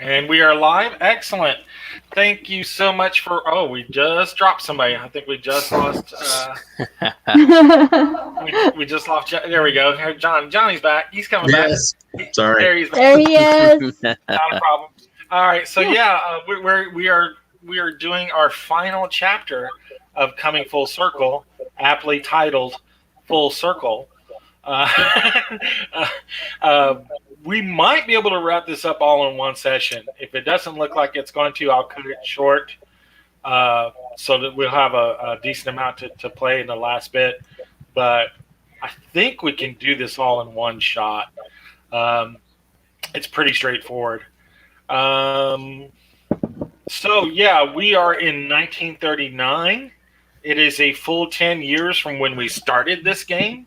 And we are live. Excellent. Thank you so much for. Oh, we just dropped somebody. I think we just lost. We just lost. There we go. Johnny's back. He's coming back. Yes. Sorry. There he's back. There he is. Not a problem. All right. So yeah, we are doing our final chapter of Coming Full Circle, aptly titled "Full Circle." Uh, uh, uh, we might be able to wrap this up all in one session. If it doesn't look like it's going to, I'll cut it short so that we'll have a decent amount to play in the last bit. But I think we can do this all in one shot. It's pretty straightforward. So, yeah, we are in 1939. It is a full 10 years from when we started this game.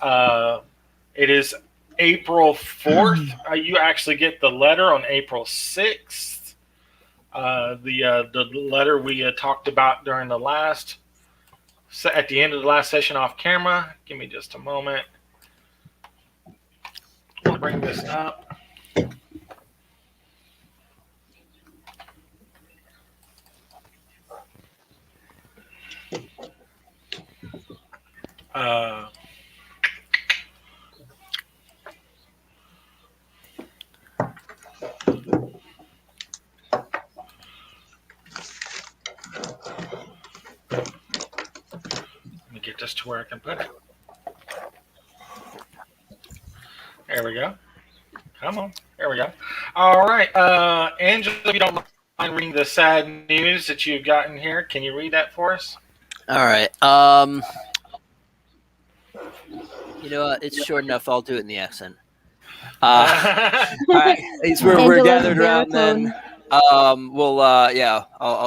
It is April 4th. You actually get the letter on April 6th. The letter we talked about during the last, at the end of the last session off camera. Give me just a moment. I'll bring this up. Let me get this to where I can put it. There we go. Come on. There we go. All right. Angela, if you don't mind reading the sad news that you've gotten here, can you read that for us? All right. You know what? It's short enough. I'll do it in the accent. All right. We're gathered around then. I'll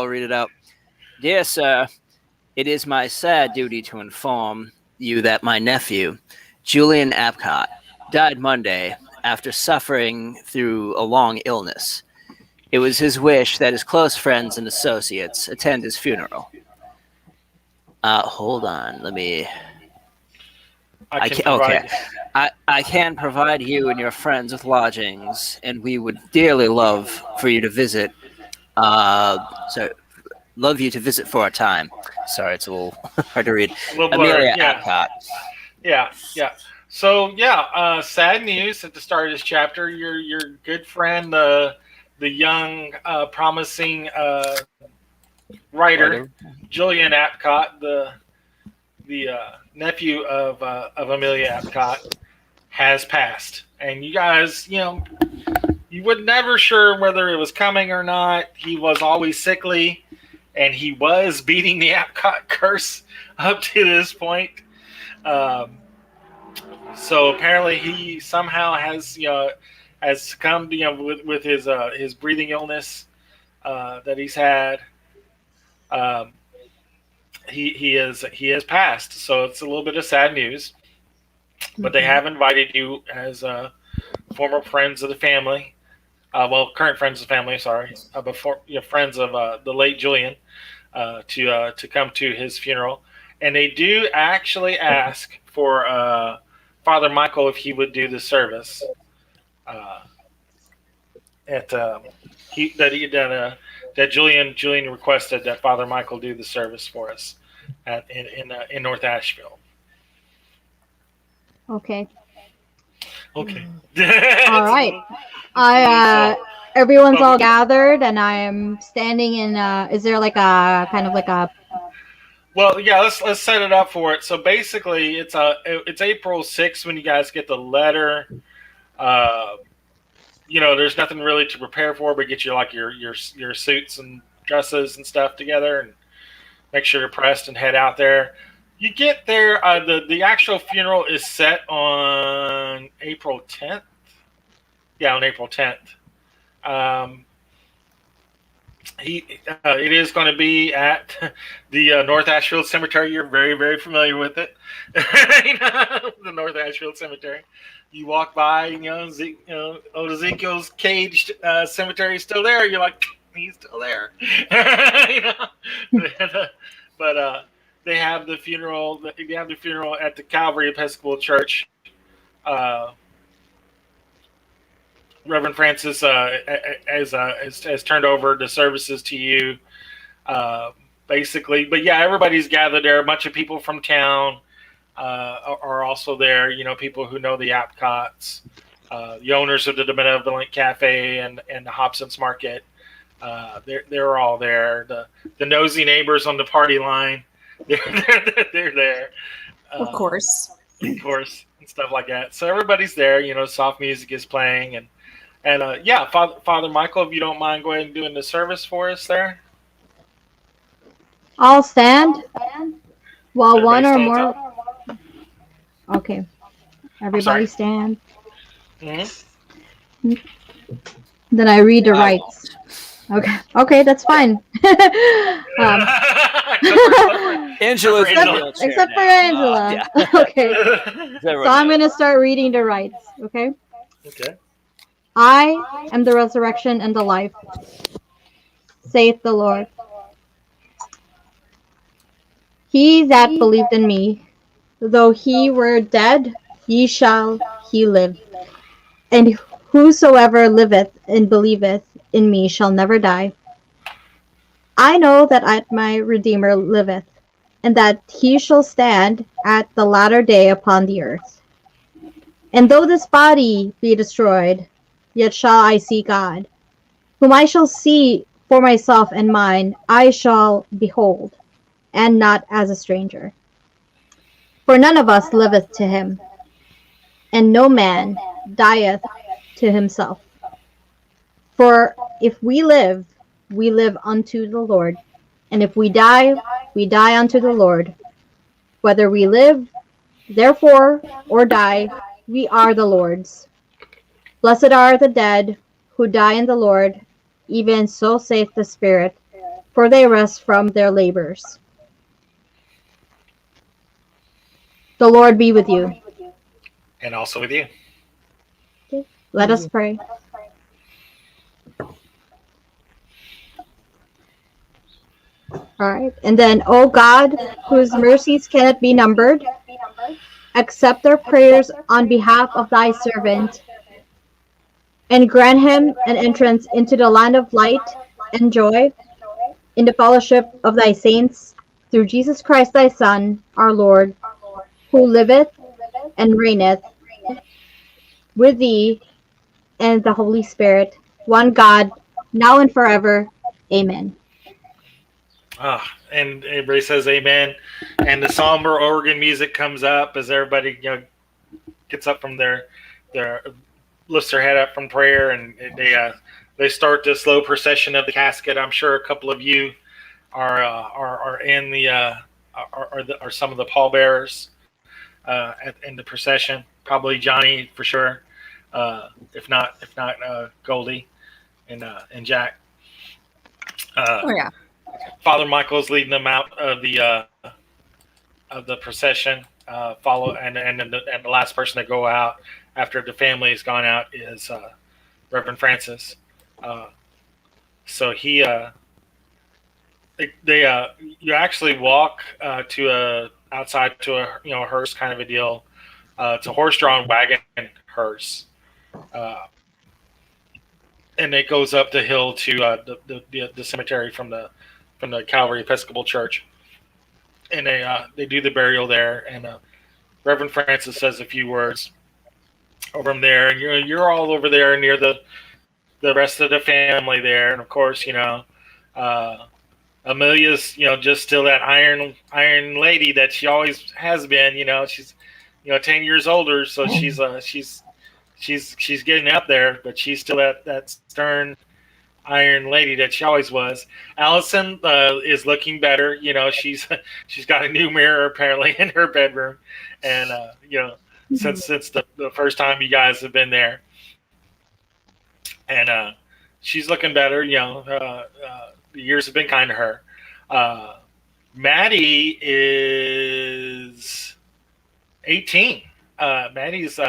read it out. Dear sir, it is my sad duty to inform you that my nephew, Julian Apcott, died Monday after suffering through a long illness. It was his wish that his close friends and associates attend his funeral. Hold on, let me. I can provide you and your friends with lodgings, and we would dearly love for you to visit. Love you to visit for a time. Sorry, it's a little hard to read. Amelia Apcott. Yeah. So yeah, sad news at the start of this chapter. Your good friend, the young, promising writer, Julian Apcott, the nephew of Amelia Apcott, has passed. And you guys, you were never sure whether it was coming or not. He was always sickly, and he was beating the Apcott curse up to this point. So apparently he somehow has succumbed, with his breathing illness that he's had. He has passed. So it's a little bit of sad news. But they have invited you as former friends of the family, current friends of the family. Sorry, before friends of the late Julian, to come to his funeral, and they do actually ask for Father Michael if he would do the service. That Julian requested that Father Michael do the service for us in North Ashfield. Okay. All right. Everyone's all gathered, and I'm standing in. Is there like a kind of like a? Well, yeah. Let's set it up for it. So basically, it's April 6th when you guys get the letter. There's nothing really to prepare for, but get you like your suits and dresses and stuff together, and make sure you're pressed and head out there. You get there. The actual funeral is set on April 10th. Yeah, on April 10th. It is going to be at the North Ashfield Cemetery. You're very, very familiar with it. The North Ashfield Cemetery. You walk by, old Ezekiel's caged cemetery is still there. You're like, he's still there. But they have the funeral. They have the funeral at the Calvary Episcopal Church Reverend Francis has turned over the services to you, uh, basically. But yeah, everybody's gathered there. A bunch of people from town are also there. People who know the Apcotts, the owners of the Benevolent Cafe and the Hobson's Market. They're all there. The nosy neighbors on the party line, they're there. Of course. Of course, and stuff like that. So everybody's there. Soft music is playing, and yeah, Father Michael, if you don't mind, go ahead and doing the service for us there. I'll stand while one or Everybody more. stands up. Okay, everybody stand. Mhm. Then I read the rites. Okay, that's fine. Angela's in a Angela. wheelchair Except for now. Angela. Yeah. Okay, Everyone so I'm knows. gonna start reading the rites. Okay. Okay. I am the resurrection and the life, saith the Lord. He that believed in me, though he were dead, he live. And whosoever liveth and believeth in me shall never die. I know that my Redeemer liveth, and that he shall stand at the latter day upon the earth. And though this body be destroyed, yet shall I see God, whom I shall see for myself, and mine I shall behold, and not as a stranger. For none of us liveth to him, and no man dieth to himself. For if we live unto the Lord, and if we die unto the Lord. Whether we live, therefore, or die, we are the Lord's. Blessed are the dead who die in the Lord, even so saith the Spirit, for they rest from their labors. The Lord be with you. And also with you. Okay. Let us pray. All right. And then, O God, whose mercies cannot be numbered, accept our prayers on behalf of thy servant, and grant him an entrance into the land of light and joy, in the fellowship of thy saints, through Jesus Christ thy Son, our Lord, who liveth and reigneth with thee and the Holy Spirit, one God, now and forever. Amen. And everybody says amen. And the somber organ music comes up as everybody gets up from their lifts their head up from prayer, and they start this slow procession of the casket. I'm sure a couple of you are in the are some of the pallbearers in the procession. Probably Johnny for sure. If not Goldie and Jack. Oh yeah. Father Michael's leading them out of the procession. And the last person to go out after the family has gone out is Reverend Francis. So he you actually walk to outside to a hearse kind of a deal. It's a horse-drawn wagon hearse. And it goes up the hill to the cemetery from the Calvary Episcopal Church, and they do the burial there. And Reverend Francis says a few words over him there, and you're all over there near the rest of the family there, and of course Amelia's just still that iron lady that she always has been. She's 10 years older, so she's getting up there, but she's still that stern iron lady that she always was. Allison is looking better. She's got a new mirror apparently in her bedroom, and since the first time you guys have been there, and she's looking better. The years have been kind to her. Maddie is 18. Maddie's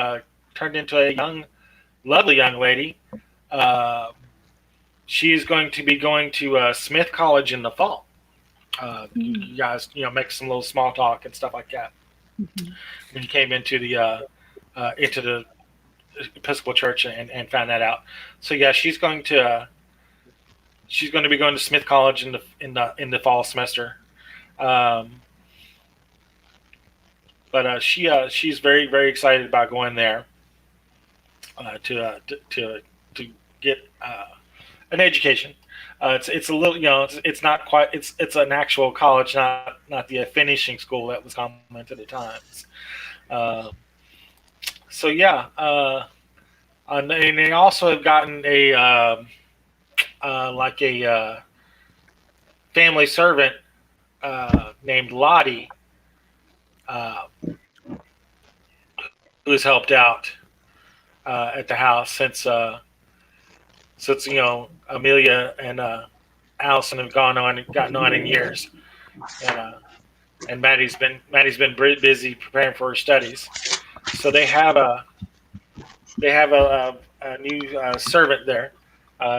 turned into a lovely young lady. She's going to be going to Smith College in the fall. You guys, make some little small talk and stuff like that. When you came into the Episcopal Church and found that out. So yeah, she's going to be going to Smith College in the fall semester. But she's very, very excited about going there to get an education. It's a little, it's not quite, it's an actual college, not the finishing school that was common to the times. So yeah, and they also have gotten a family servant named Lottie, who's helped out at the house since Amelia and Allison have gotten on in years, and Maddie's been busy preparing for her studies. So they have a new servant there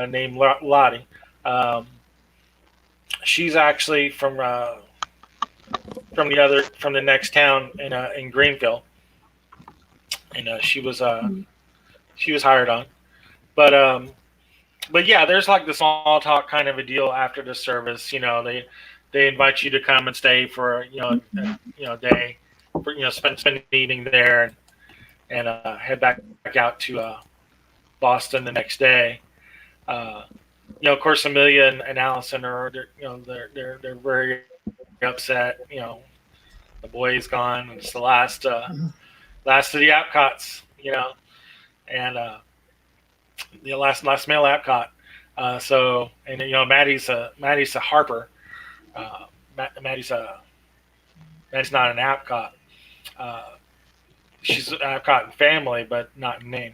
named Lottie. She's actually from the next town in Greenville, and she was hired on. But yeah, there's like the small talk kind of a deal after the service. They invite you to come and stay for a day, for spend the evening there, and head back out to Boston the next day. Of course, Amelia and Allison they're very upset. The boy is gone. It's the last of the Apcotts. And the last male Apcott. Maddie's a Harper. Maddie's not an Apcott. She's an Apcott in family, but not in name.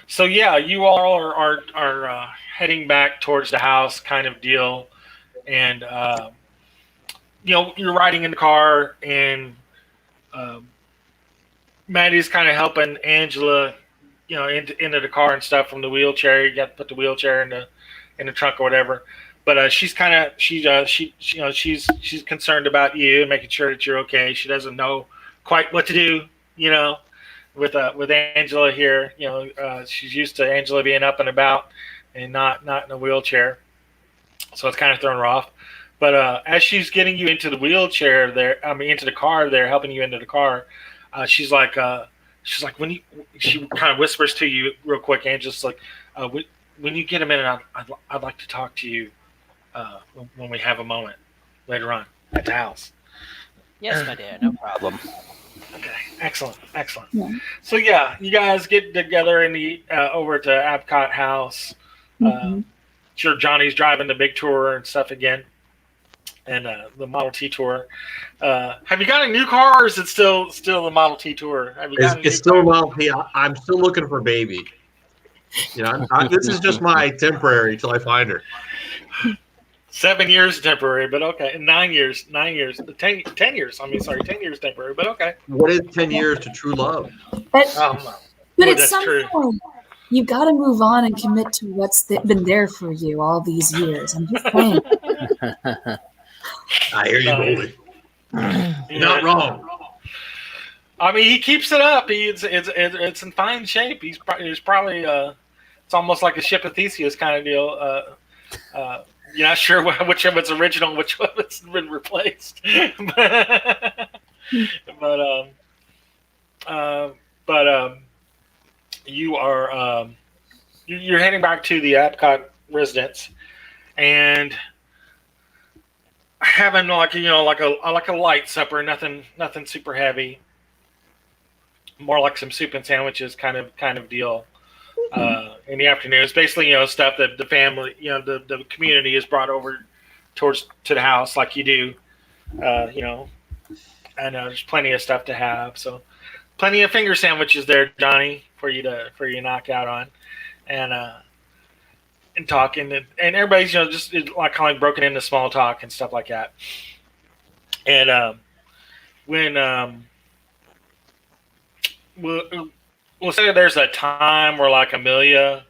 So yeah, you all are heading back towards the house, kind of deal, and you're riding in the car, and Maddie's kind of helping Angela, into the car and stuff from the wheelchair. You got to put the wheelchair in the trunk or whatever. But she's concerned about you and making sure that you're okay. She doesn't know quite what to do, with Angela here. She's used to Angela being up and about and not in a wheelchair, so it's kind of thrown her off. But as she's getting you into the wheelchair there, into the car there, helping you into the car, she's like, she kind of whispers to you real quick, Angela's like, when you get a minute, I'd like to talk to you when we have a moment later on at the house. Yes, my dear, no problem. Okay, excellent. Yeah. So yeah, you guys get together in the over to Apcott House. Sure, Johnny's driving the big tour and stuff again, and the Model T tour. Have you got a new car, or is it still the Model T tour? It's still Model T. I'm still looking for baby. This is just my temporary till I find her. 7 years temporary, but okay. 9 years. 10 years. 10 years temporary, but okay. What is 10 years to true love? But Well, at that's some true. point, you got to move on and commit to what's been there for you all these years. I'm just saying. I hear you, Goldie. You're not wrong. He keeps it up. It's in fine shape. He's probably it's almost like a ship of Theseus kind of deal. You're not sure which of it's original, which of it's been replaced. but you are you're heading back to the Apcott residence and having like a light supper, nothing super heavy, more like some soup and sandwiches kind of deal. In the afternoon, it's basically stuff that the family, the community has brought over to the house, like you do, and there's plenty of stuff to have. So, plenty of finger sandwiches there, Johnny, for you to knock out on, and talking, and everybody's just like kind of broken into small talk and stuff like that. And when we'll say there's a time where like Amelia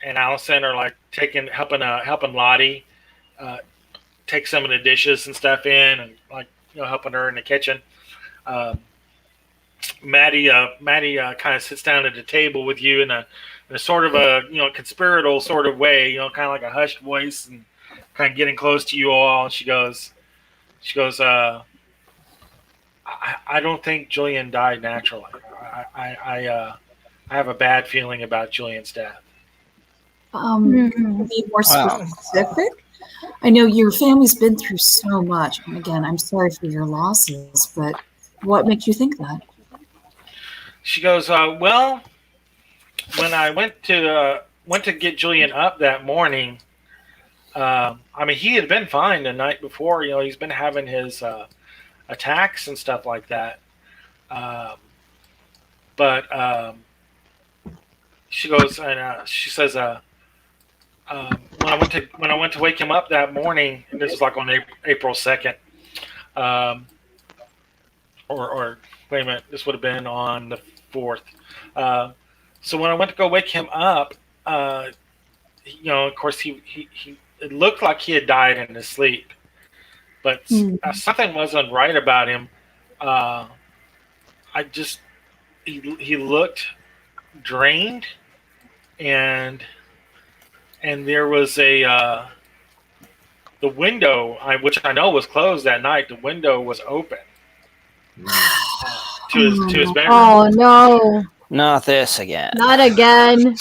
and Allison are like helping Lottie take some of the dishes and stuff in, and like helping her in the kitchen. Maddie kind of sits down at the table with you in a sort of a conspiratorial sort of way, kind of like a hushed voice and kind of getting close to you all. And she goes, I don't think Julian died naturally. I have a bad feeling about Julian's death. Be more specific. I know your family's been through so much. And again, I'm sorry for your losses, but what makes you think that? She goes, well, when I went to get Julian up that morning, I mean, he had been fine the night before. He's been having his attacks and stuff like that. But she goes and she says, when I went to wake him up that morning, and this was like on April 2nd, or wait a minute, this would have been on the 4th. So when I went to go wake him up, of course he it looked like he had died in his sleep, but something wasn't right about him. He looked drained, and there was the window, which I know was closed that night. The window was open to his bedroom. Oh no! Not this again. Not again.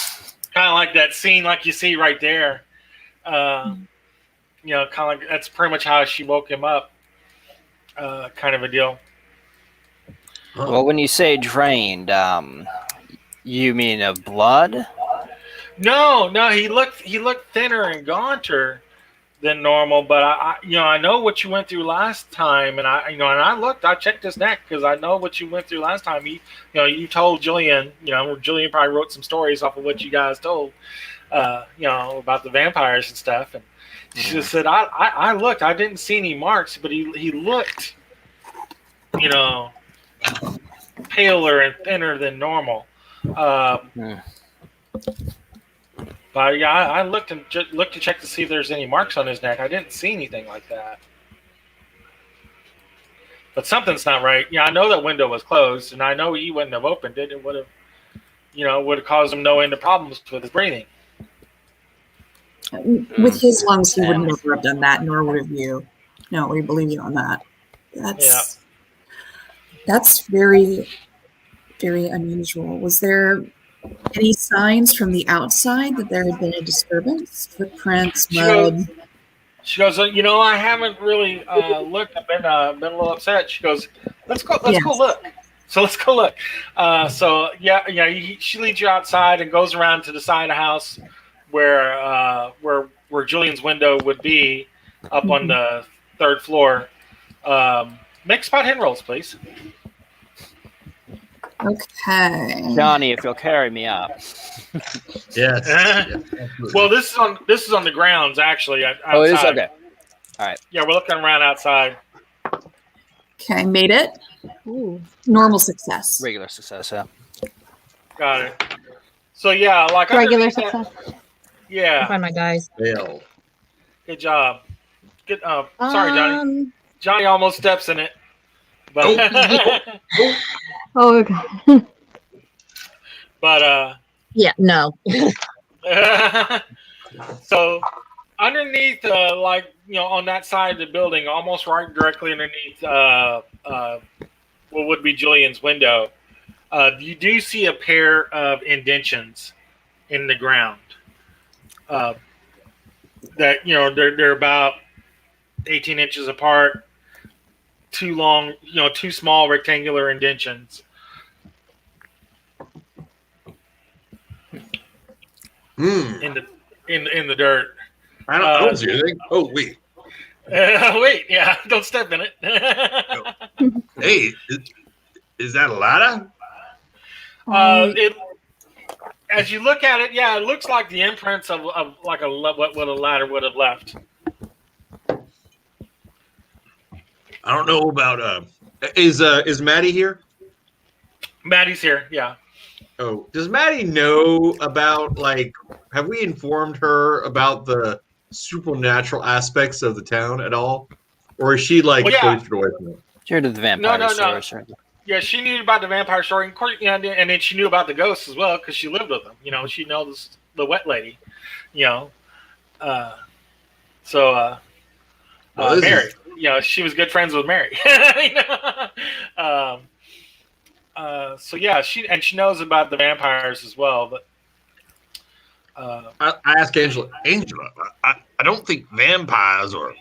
Kind of like that scene, like you see right there. Kind of like that's pretty much how she woke him up. Kind of a deal. Well, when you say drained, you mean of blood? No, he looked thinner and gaunter than normal. But I know what you went through last time, and I checked his neck because I know what you went through last time. You told Julian, Julian probably wrote some stories off of what you guys told, about the vampires and stuff. And she just said, I looked, I didn't see any marks, but he looked, paler and thinner than normal. But yeah, I looked to check to see if there's any marks on his neck. I didn't see anything like that. But something's not right. Yeah, I know that window was closed, and I know he wouldn't have opened it. It would have caused him no end of problems with his breathing. With his lungs, he would never have done that, nor would have you. No, we believe you on that. That's very, very unusual. Was there any signs from the outside that there had been a disturbance? Footprints, mud? She goes, I haven't really looked. I've been a little upset. She goes, let's go look. So let's go look. She leads you outside and goes around to the side of the house where Julian's window would be, up on the 3rd floor. Make spot hidden rolls, please. Okay. Johnny, if you'll carry me up. Yes. Well, this is on the grounds actually. Outside. Oh, it is okay. All right. Yeah, we're looking around outside. Okay, made it. Ooh. Normal success. Regular success, yeah. Got it. So yeah, like Regular success. Yeah. Find my guys. Fail. Good job. Good. Sorry, Johnny. Johnny almost steps in it. But Oh god. but Yeah, no. so underneath, on that side of the building, almost right directly underneath what would be Julian's window, you do see a pair of indentions in the ground. That they're about 18 inches apart. Two small rectangular indentions. In the dirt. I don't see anything. Oh wait. Wait, yeah, don't step in it. Hey, is that a ladder? As you look at it, yeah, it looks like the imprints of like what a ladder would have left. I don't know about is Maddie here? Maddie's here, yeah. Oh, does Maddie know about, have we informed her about the supernatural aspects of the town at all? Or is she closed away from it? Sure, to the vampire No. source. Right? Yeah, she knew about the vampire story, and, of course, and then she knew about the ghosts as well because she lived with them. She knows the wet lady. You know, uh, so Well, this Mary. is She was good friends with Mary. um, so yeah, she knows about the vampires as well. But I asked Angela. Angela, I don't think vampires or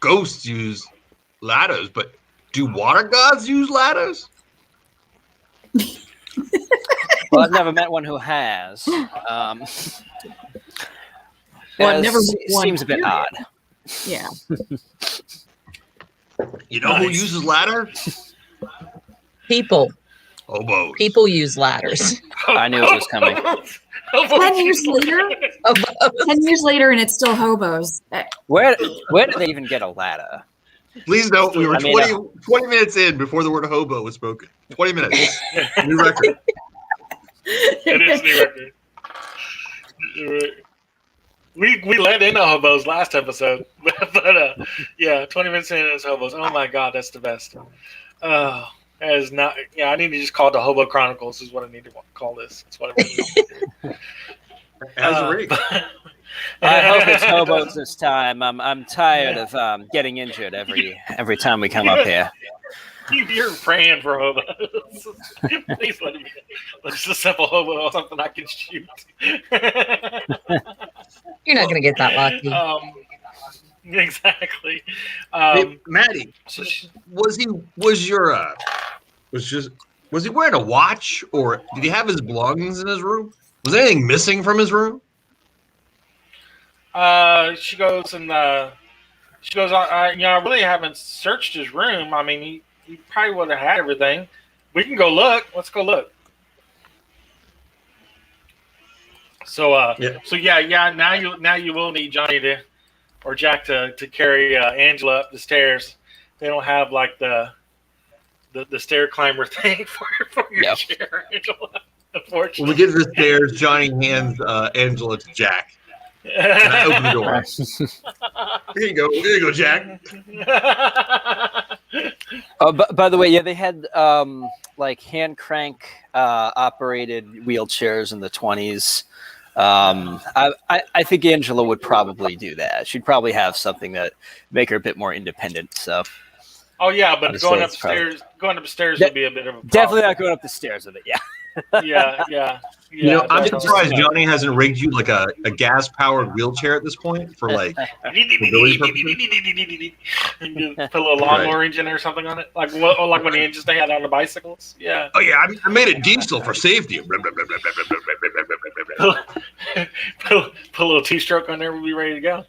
ghosts use ladders, but do water gods use ladders? Well, I've never met one who has. Well, I've never met one Seems a bit period. odd. Yeah. You know who Nice. uses ladders? People Hobos. use ladders. I knew it was coming. 10 years later? 10 years later, and it's still hobos. Where did they even get a ladder? Please note, we were I mean, 20 minutes in before the word hobo was spoken. 20 minutes. New record. It is new record. You're right. We let in the hobos last episode, but yeah, 20 minutes in is hobos. Oh my god, that's the best. That is not. Yeah, I need to just call it the Hobo Chronicles. Is what I need to call this. That's what I mean. As a rig. I hope it's hobos this time. I'm tired of getting injured every time we come up here. You're praying for hobos. Please let me. Just a simple hobo or something I can shoot. You're not going to get that lucky. Exactly. Hey, Maddie, So was he wearing a watch, or did he have his belongings in his room? Was anything missing from his room? she goes and I really haven't searched his room. I mean, he probably would have had everything. We can go look. Let's go look. So yeah. Now you will need Johnny or Jack to carry Angela up the stairs. They don't have like the stair climber thing for your chair, Angela. Unfortunately, When we get to the stairs, Johnny hands Angela to Jack. And I open the door. Here you go, Jack. Oh, by the way, yeah, they had like hand crank operated wheelchairs in the 20s. I think Angela would probably do that. She'd probably have something that make her a bit more independent. So. Oh yeah, but Honestly, going it's upstairs would be a bit of a problem. Definitely not going up the stairs with it. Yeah. Yeah. I'm definitely. surprised Johnny hasn't rigged you like a gas-powered wheelchair at this point for like mobility purposes. Put a little lawnmower engine or something on it, like when the engines they had on the bicycles. Yeah. Oh yeah, I made it diesel for safety. Put a little two-stroke on there. We'll be ready to go.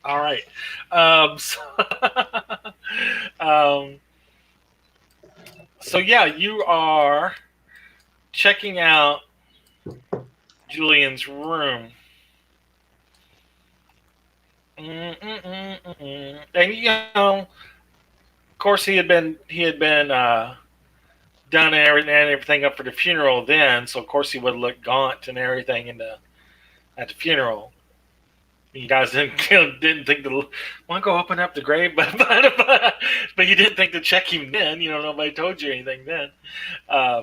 All right. So yeah, you are checking out Julian's room. And of course, he had been done everything up for the funeral then. So of course, he would look gaunt and everything at the funeral. You guys didn't think to want to go open up the grave, but you didn't think to check him then. Nobody told you anything then. Oh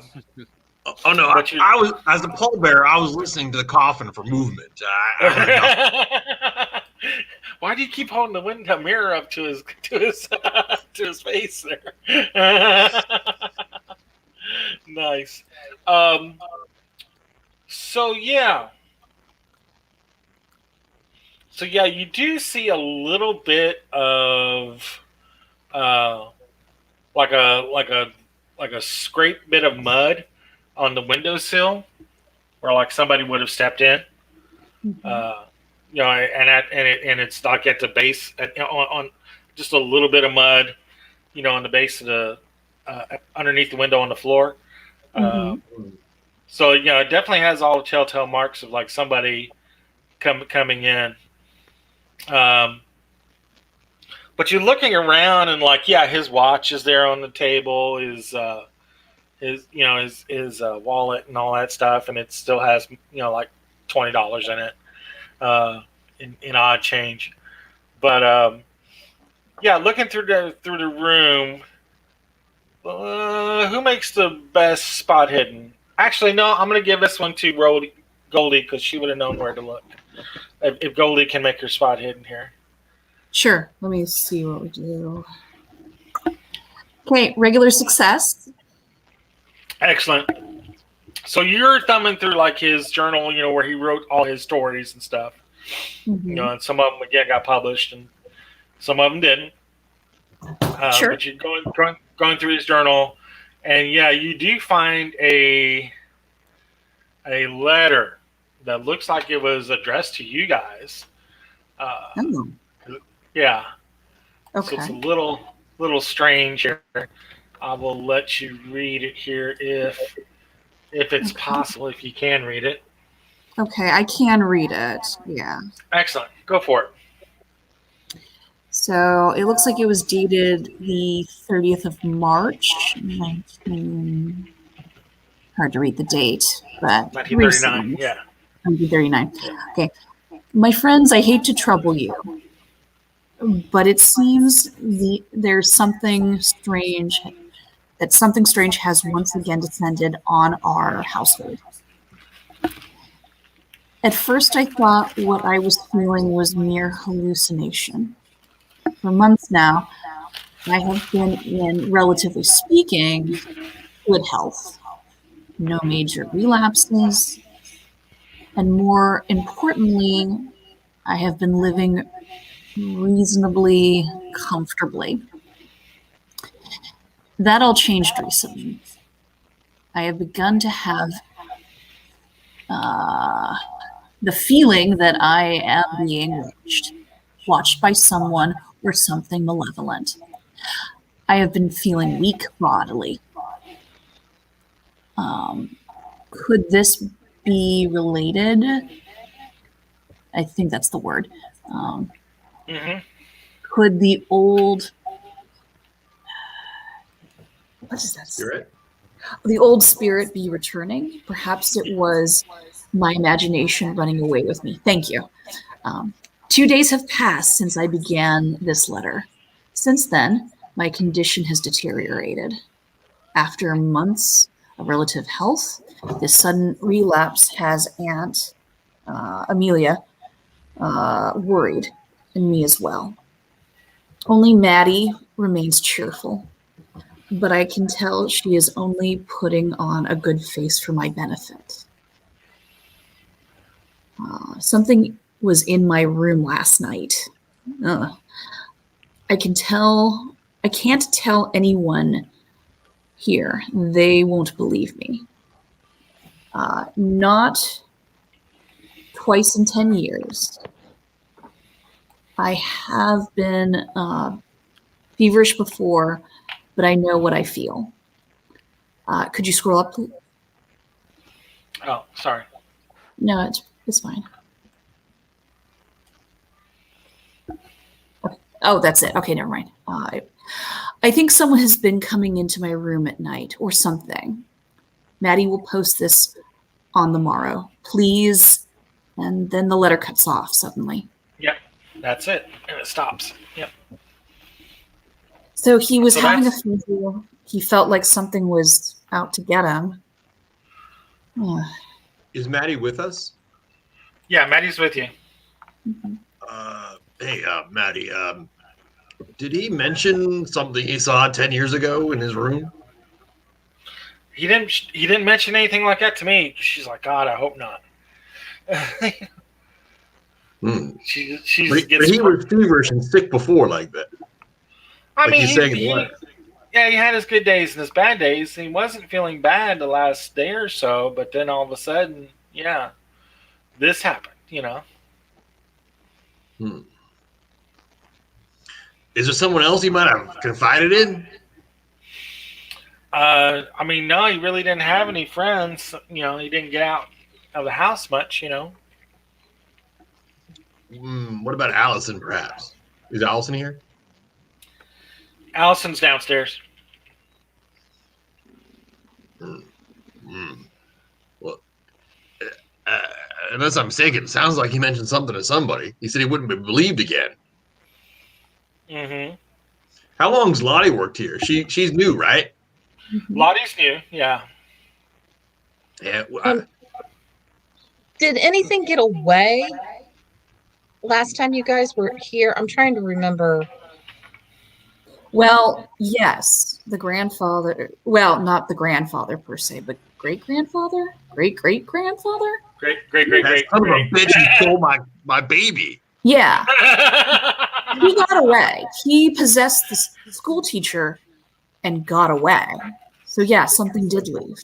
no! I was, as a pallbearer, I was listening to the coffin for movement. I heard nothing. Why do you keep holding the mirror up to his face there? Nice. So yeah. So yeah, you do see a little bit of like a scraped bit of mud on the windowsill, where like somebody would have stepped in. And it's like at the base on just a little bit of mud, on the base of the underneath the window on the floor. So it definitely has all the telltale marks of like somebody coming in. But you're looking around and like, yeah, his watch is there on the table, his wallet and all that stuff, and it still has like $20 in it, in odd change. But yeah, looking through the room. Who makes the best spot hidden? Actually, no. I'm gonna give this one to Goldie because she would have known where to look. If Goldie can make her spot hidden here. Sure. Let me see what we do. Okay, regular success. Excellent. So you're thumbing through like his journal, where he wrote all his stories and stuff. Mhm. And some of them again got published, and some of them didn't. Sure. But you're going through his journal, and yeah, you do find a letter that looks like it was addressed to you guys. Oh, Yeah. okay. So it's a little strange here. I will let you read it here if it's possible, if you can read it. Okay, I can read it. Yeah. Excellent. Go for it. So it looks like it was dated the 30th of March, 19. Hard to read the date, but 1939. recent. Yeah. 1939. Okay. My friends, I hate to trouble you, but it seems there's something strange, that something strange has once again descended on our household. At first, I thought what I was feeling was mere hallucination. For months now, I have been in, relatively speaking, good health. No major relapses. And more importantly, I have been living reasonably comfortably. That all changed recently. I have begun to have the feeling that I am being watched by someone or something malevolent. I have been feeling weak bodily. Could this be related? I think that's the word. Could the old, what is that? Spirit? The old spirit be returning? Perhaps it was my imagination running away with me. Thank you. 2 days have passed since I began this letter. Since then, my condition has deteriorated. After months of relative health, this sudden relapse has Aunt Amelia worried, and me as well. Only Maddie remains cheerful, but I can tell she is only putting on a good face for my benefit. Something was in my room last night. I can't tell anyone here. They won't believe me. Not twice in 10 years. I have been feverish before, but I know what I feel. Could you scroll up, please? Oh, sorry. No, it's fine. Okay. Oh, that's it. Okay, never mind. I think someone has been coming into my room at night or something. Maddie will post this on the morrow. Please. And then the letter cuts off suddenly. Yep. That's it. And it stops. Yep. So he was So having a that's- fever. He felt like something was out to get him. Is Maddie with us? Yeah, Maddie's with you. Hey, Maddie, did he mention something he saw 10 years ago in his room? He didn't mention anything like that to me. She's like, God, I hope not. She But gets. he was feverish and sick before like that. I like mean, he's saying in the letter. yeah, he had his good days and his bad days. He wasn't feeling bad the last day or so, but then all of a sudden, yeah, this happened. Is there someone else he might have confided in? I mean, no, he really didn't have any friends. He didn't get out of the house much. What about Allison, perhaps? Is Allison here? Allison's downstairs. Well, unless I'm mistaken, it sounds like he mentioned something to somebody. He said he wouldn't be believed again. How long's Lottie worked here? She's new, right? Lottie's new, yeah. Yeah. Well, Did anything get away last time you guys were here? I'm trying to remember. Well, yes, the grandfather. Well, not the grandfather per se, but great grandfather, great grandfather. Great. that son of a bitch who stole my baby. Yeah, he got away. He possessed the school teacher and got away. So yeah, something did leave.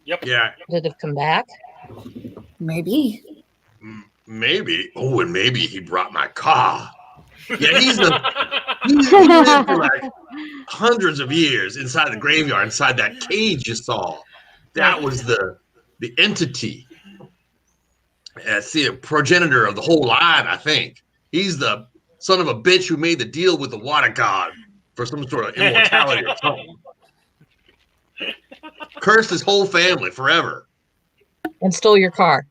Yep. Yeah, Did it come back? Maybe. maybe. Oh, and maybe he brought my car. Yeah, he lived for like hundreds of years inside the graveyard, inside that cage you saw. That was the entity. See, a progenitor of the whole line, I think. He's the son of a bitch who made the deal with the water god for some sort of immortality or something. Cursed his whole family forever. And stole your car.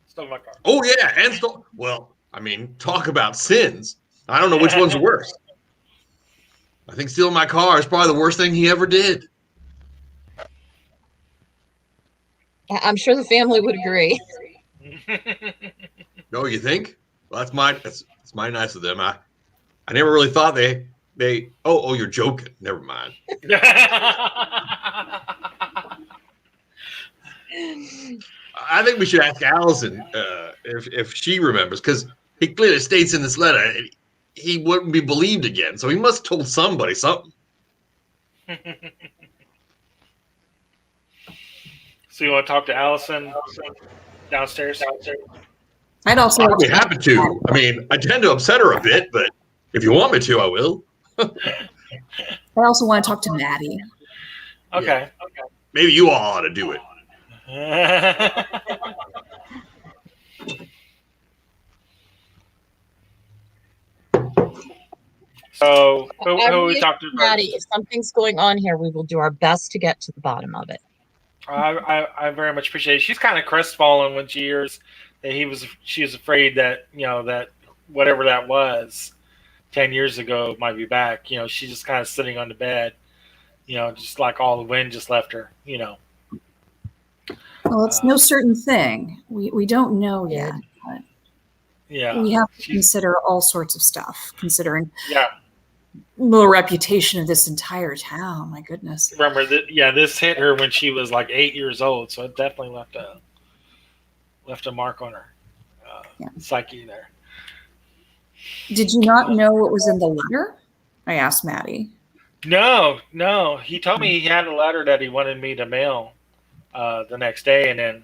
Stole my car. Oh, yeah, and stole. Well, I mean, talk about sins. I don't know which one's worse. I think stealing my car is probably the worst thing he ever did. I'm sure the family would agree. No, you think? Well, that's my nice of them. I never really thought they oh, you're joking. Never mind. I think we should ask Allison if she remembers, because he clearly states in this letter he wouldn't be believed again. So he must have told somebody something. So you want to talk to Allison downstairs? I'd also. I'd be happy to. I mean, I tend to upset her a bit, but if you want me to, I will. I also want to talk to Maddie. Okay. Maybe you all ought to do it. So who we talked to Maddie, first? if something's going on here, we will do our best to get to the bottom of it. I very much appreciate it. She's kind of crestfallen when she hears that she was afraid that, that whatever that was 10 years ago might be back. She's just kind of sitting on the bed, just like all the wind just left her, Well, it's no certain thing. We don't know yet. But Yeah. we have to consider all sorts of stuff, considering Yeah. the reputation of this entire town. My goodness. Remember that? Yeah, this hit her when she was like 8 years old, so it definitely left a mark on her psyche there. Did you not know what was in the letter? I asked Maddie. No. He told me he had a letter that he wanted me to mail the next day, and then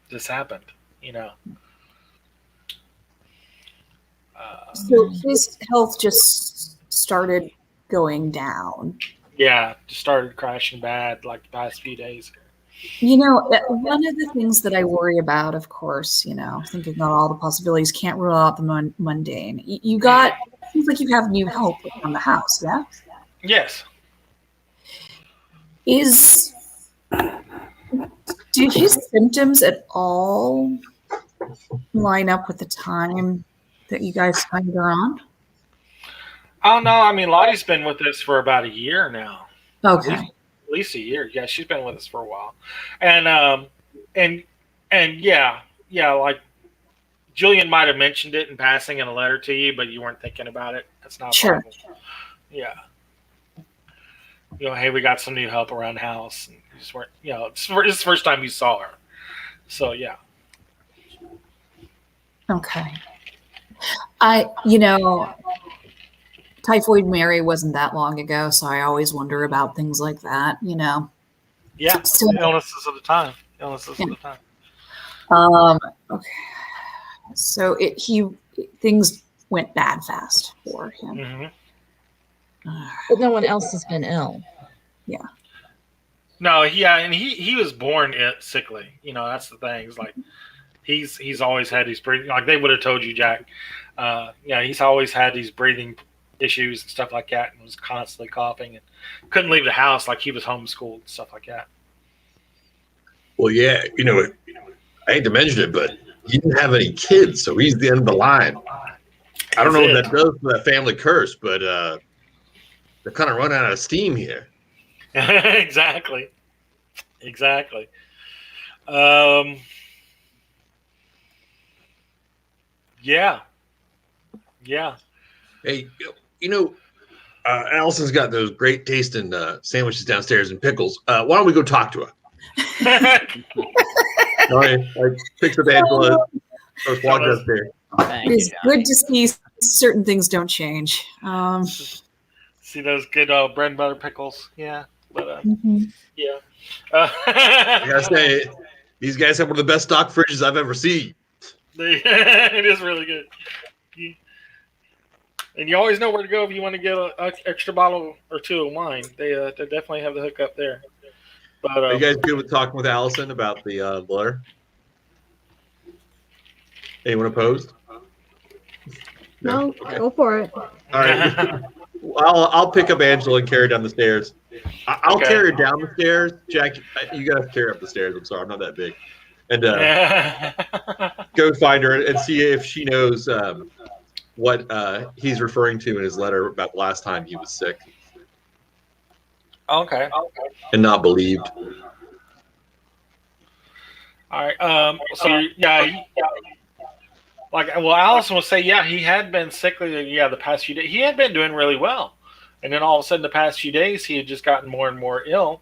this happened. So his health just started going down. Yeah, just started crashing bad like the past few days. One of the things that I worry about, of course, thinking about all the possibilities, can't rule out the mundane. Seems like you have new help on the house, yeah? Yes. Do his symptoms at all line up with the time that you guys signed her on? Oh no, I mean Lottie's been with us for about a year now. Okay. At least a year. Yeah, she's been with us for a while. And yeah, like Julian might have mentioned it in passing in a letter to you, but you weren't thinking about it. That's not a Sure. problem. Yeah. Hey, we got some new help around the house. And you just weren't, it's the first time you saw her. So yeah. Okay. Typhoid Mary wasn't that long ago, so I always wonder about things like that, Yeah, So- illnesses of the time. Of the time. Okay. So things went bad fast for him. Mm-hmm. But no one else has been ill. No, yeah, and he was born sickly. That's the thing. It's like he's always had these breathing. Like they would have told you, Jack. He's always had these breathing issues and stuff like that, and was constantly coughing and couldn't leave the house. Like he was homeschooled and stuff like that. Well, yeah, I hate to mention it, but he didn't have any kids, so he's the end of the line. I don't know what that does for that family curse, but they're kind of running out of steam here. Exactly. Yeah. Hey, Allison's got those great tasting sandwiches downstairs and pickles. Why don't we go talk to her? All right, I picked up Angela. I was walking upstairs. It is good to see certain things don't change. See those good bread and butter pickles? Yeah. But, yeah. I gotta say, these guys have one of the best stock fridges I've ever seen. It is really good. And you always know where to go if you want to get an extra bottle or two of wine. They definitely have the hookup there. But are you guys good with talking with Allison about the letter? Anyone opposed? No, okay. Go for it. All right. I'll pick up Angela and carry her down the stairs. I'll carry her down the stairs. Jack, you guys carry her up the stairs. I'm sorry, I'm not that big. And go find her and see if she knows what he's referring to in his letter about last time he was sick. Okay. And not believed. All right. So yeah. Allison will say, yeah, he had been sickly. Yeah, the past few days he had been doing really well, and then all of a sudden, the past few days, he had just gotten more and more ill.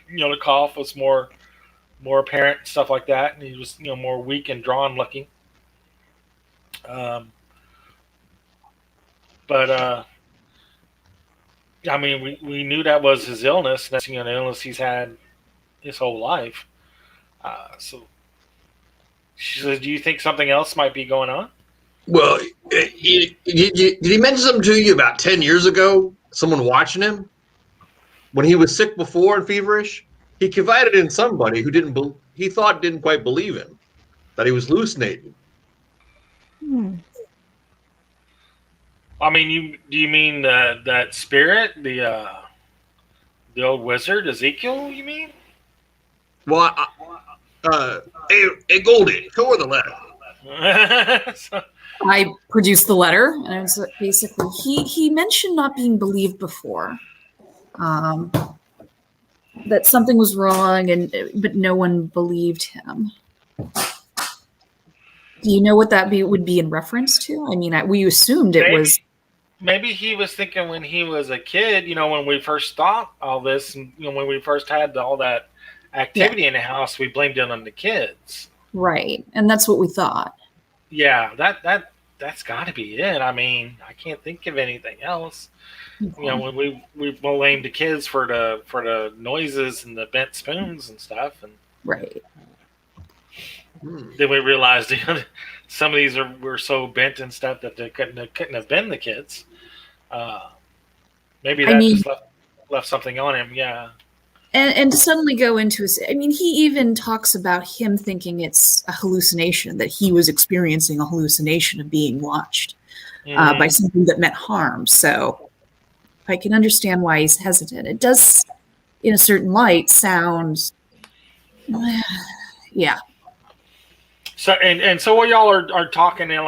The cough was more apparent, and stuff like that, and he was more weak and drawn looking. But I mean, we knew that was his illness. That's an illness he's had his whole life. So. She says, do you think something else might be going on? Well, did he mention something to you about 10 years ago? Someone watching him? When he was sick before and feverish? He confided in somebody who didn't quite believe him. That he was hallucinating. I mean, do you mean that spirit? The old wizard, Ezekiel, you mean? Well, hey, Goldie, show her the letter. I produced the letter, and it was basically he mentioned not being believed before, that something was wrong, but no one believed him. Do you know what that would be in reference to? I mean, we assumed it was. Maybe he was thinking when he was a kid, when we first thought all this, and when we first had all that activity in the house, we blamed it on the kids. Right, and that's what we thought. Yeah, that's got to be it. I mean, I can't think of anything else. When we blamed the kids for the noises and the bent spoons and stuff, and right. Then we realized some of these were so bent and stuff that they couldn't have been the kids. Maybe that just left something on him. Yeah. And to suddenly go into he even talks about him thinking it's a hallucination, that he was experiencing a hallucination of being watched by something that meant harm. So I can understand why he's hesitant. It does, in a certain light, sound, yeah. So and so while y'all are talking, and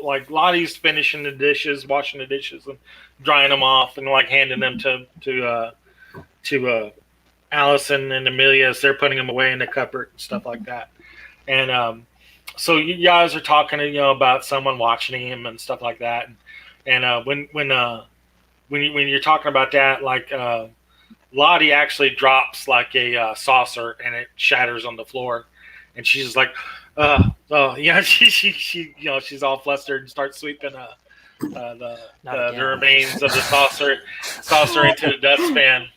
like Lottie's finishing the dishes, washing the dishes, and drying them off, and handing them to Allison and Amelia as they're putting them away in the cupboard and stuff like that. And so you guys are talking, about someone watching him and stuff like that. And when you're talking about that, Lottie actually drops a saucer and it shatters on the floor, and she's like, she's all flustered and starts sweeping the remains of the saucer into the dustpan.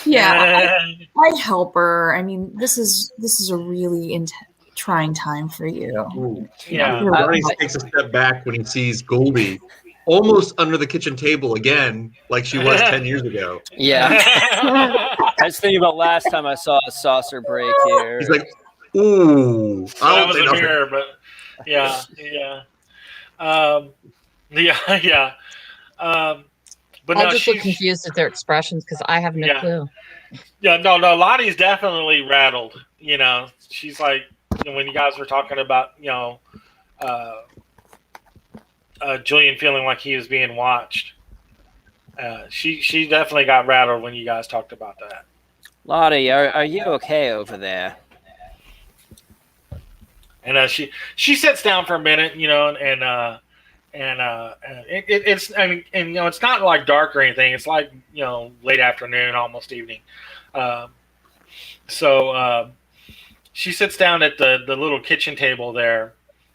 Yeah, I help her. I mean, this is a really trying time for you. Ooh. Yeah. Barney takes a step back when he sees Goldie almost under the kitchen table again, like she was 10 years ago. Yeah. I was thinking about last time I saw a saucer break here. He's like, ooh. That was a mirror, but yeah. But I'll just look confused at their expressions because I have no clue. Yeah, no, Lottie's definitely rattled. She's like, when you guys were talking about, Julian feeling like he was being watched. She definitely got rattled when you guys talked about that. Lottie, are you okay over there? And she sits down for a minute, it's it's not like dark or anything. It's like late afternoon, almost evening. So she sits down at the little kitchen table there.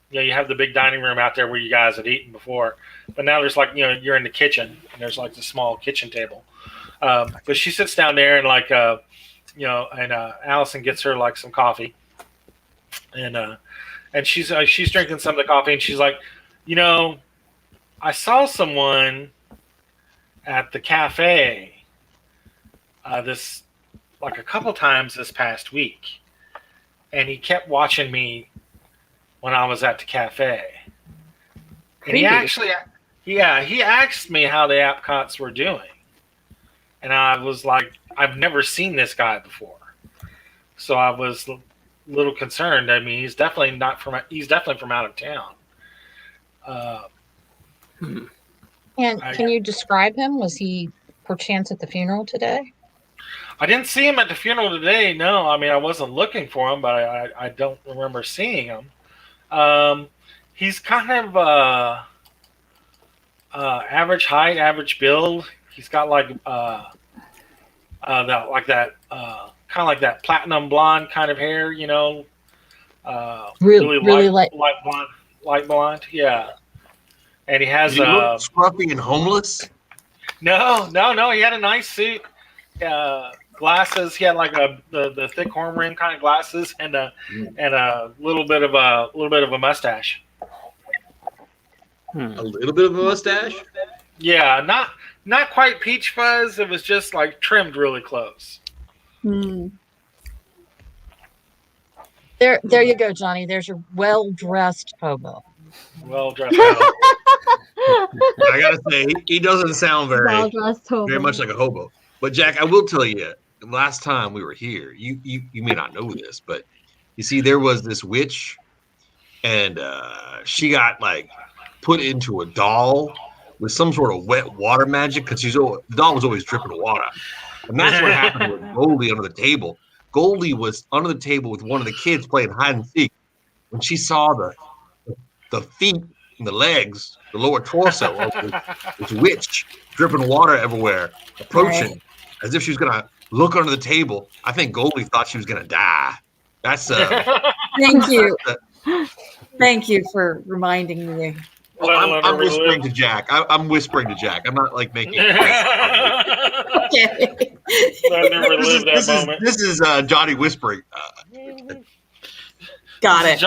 You have the big dining room out there where you guys had eaten before, but now there's you're in the kitchen and there's the small kitchen table. But she sits down there and Allison gets her some coffee, and she's drinking some of the coffee, and she's like, I saw someone at the cafe this a couple times this past week, and he kept watching me when I was at the cafe. And he actually, he asked me how the Apcotts were doing, and I was like, I've never seen this guy before, so I was a little concerned. I mean, he's definitely from out of town. And can you describe him? Was he perchance at the funeral today? I didn't see him at the funeral today. No, I mean, I wasn't looking for him, but I don't remember seeing him. He's kind of average height, average build. He's got that platinum blonde kind of hair, Really light blonde, yeah. And he has scruffy and homeless. No. He had a nice suit, glasses. He had the thick horn rim kind of glasses, and a little bit of a mustache. A little bit of a mustache. Yeah, not quite peach fuzz. It was just trimmed really close. There you go, Johnny. There's your well-dressed hobo. Well dressed. I gotta say, he doesn't sound very much like a hobo. But Jack, I will tell you, last time we were here, you may not know this, but you see, there was this witch, and she got put into a doll with some sort of wet water magic because the doll was always dripping water, and that's what happened with Goldie under the table. Goldie was under the table with one of the kids playing hide and seek when she saw the feet and the legs, the lower torso of this witch dripping water everywhere, approaching as if she was gonna look under the table. I think Goldie thought she was gonna die. That's Thank you. Thank you for reminding me. Well, I'm whispering to Jack. I'm whispering to Jack. I'm not making it. Okay. I never lived that moment. This is Johnny whispering. Got it.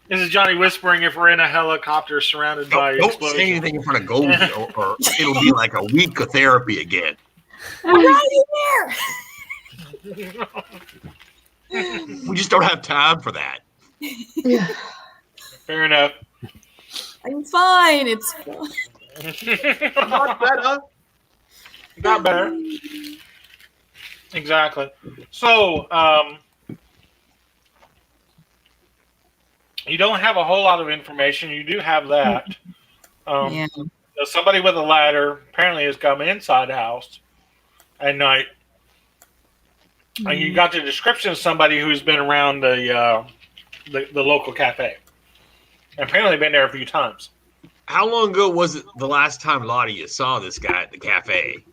This is Johnny whispering if we're in a helicopter surrounded by Don't explosions. say anything in front of Goldie, or it'll be like a week of therapy again. I'm right here. We just don't have time for that. Fair enough. I'm fine. It's fine. Got better. Exactly. So, you don't have a whole lot of information. You do have that. Somebody with a ladder apparently has come inside the house at night. And you got the description of somebody who's been around the local cafe. Apparently been there a few times. How long ago was it the last time, Lottie, you saw this guy at the cafe?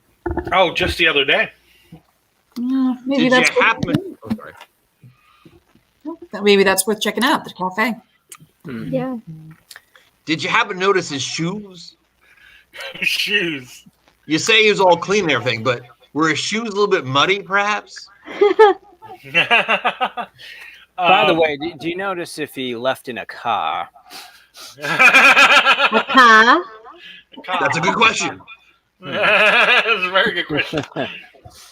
Oh, just the other day. Maybe Did that's you happen? Oh, sorry. Maybe that's worth checking out, the cafe. Yeah. Did you happen to notice his shoes? Shoes. You say he was all clean and everything, but were his shoes a little bit muddy, perhaps? By the way, do you notice if he left in a car? A car? That's a good question. That's a very good question.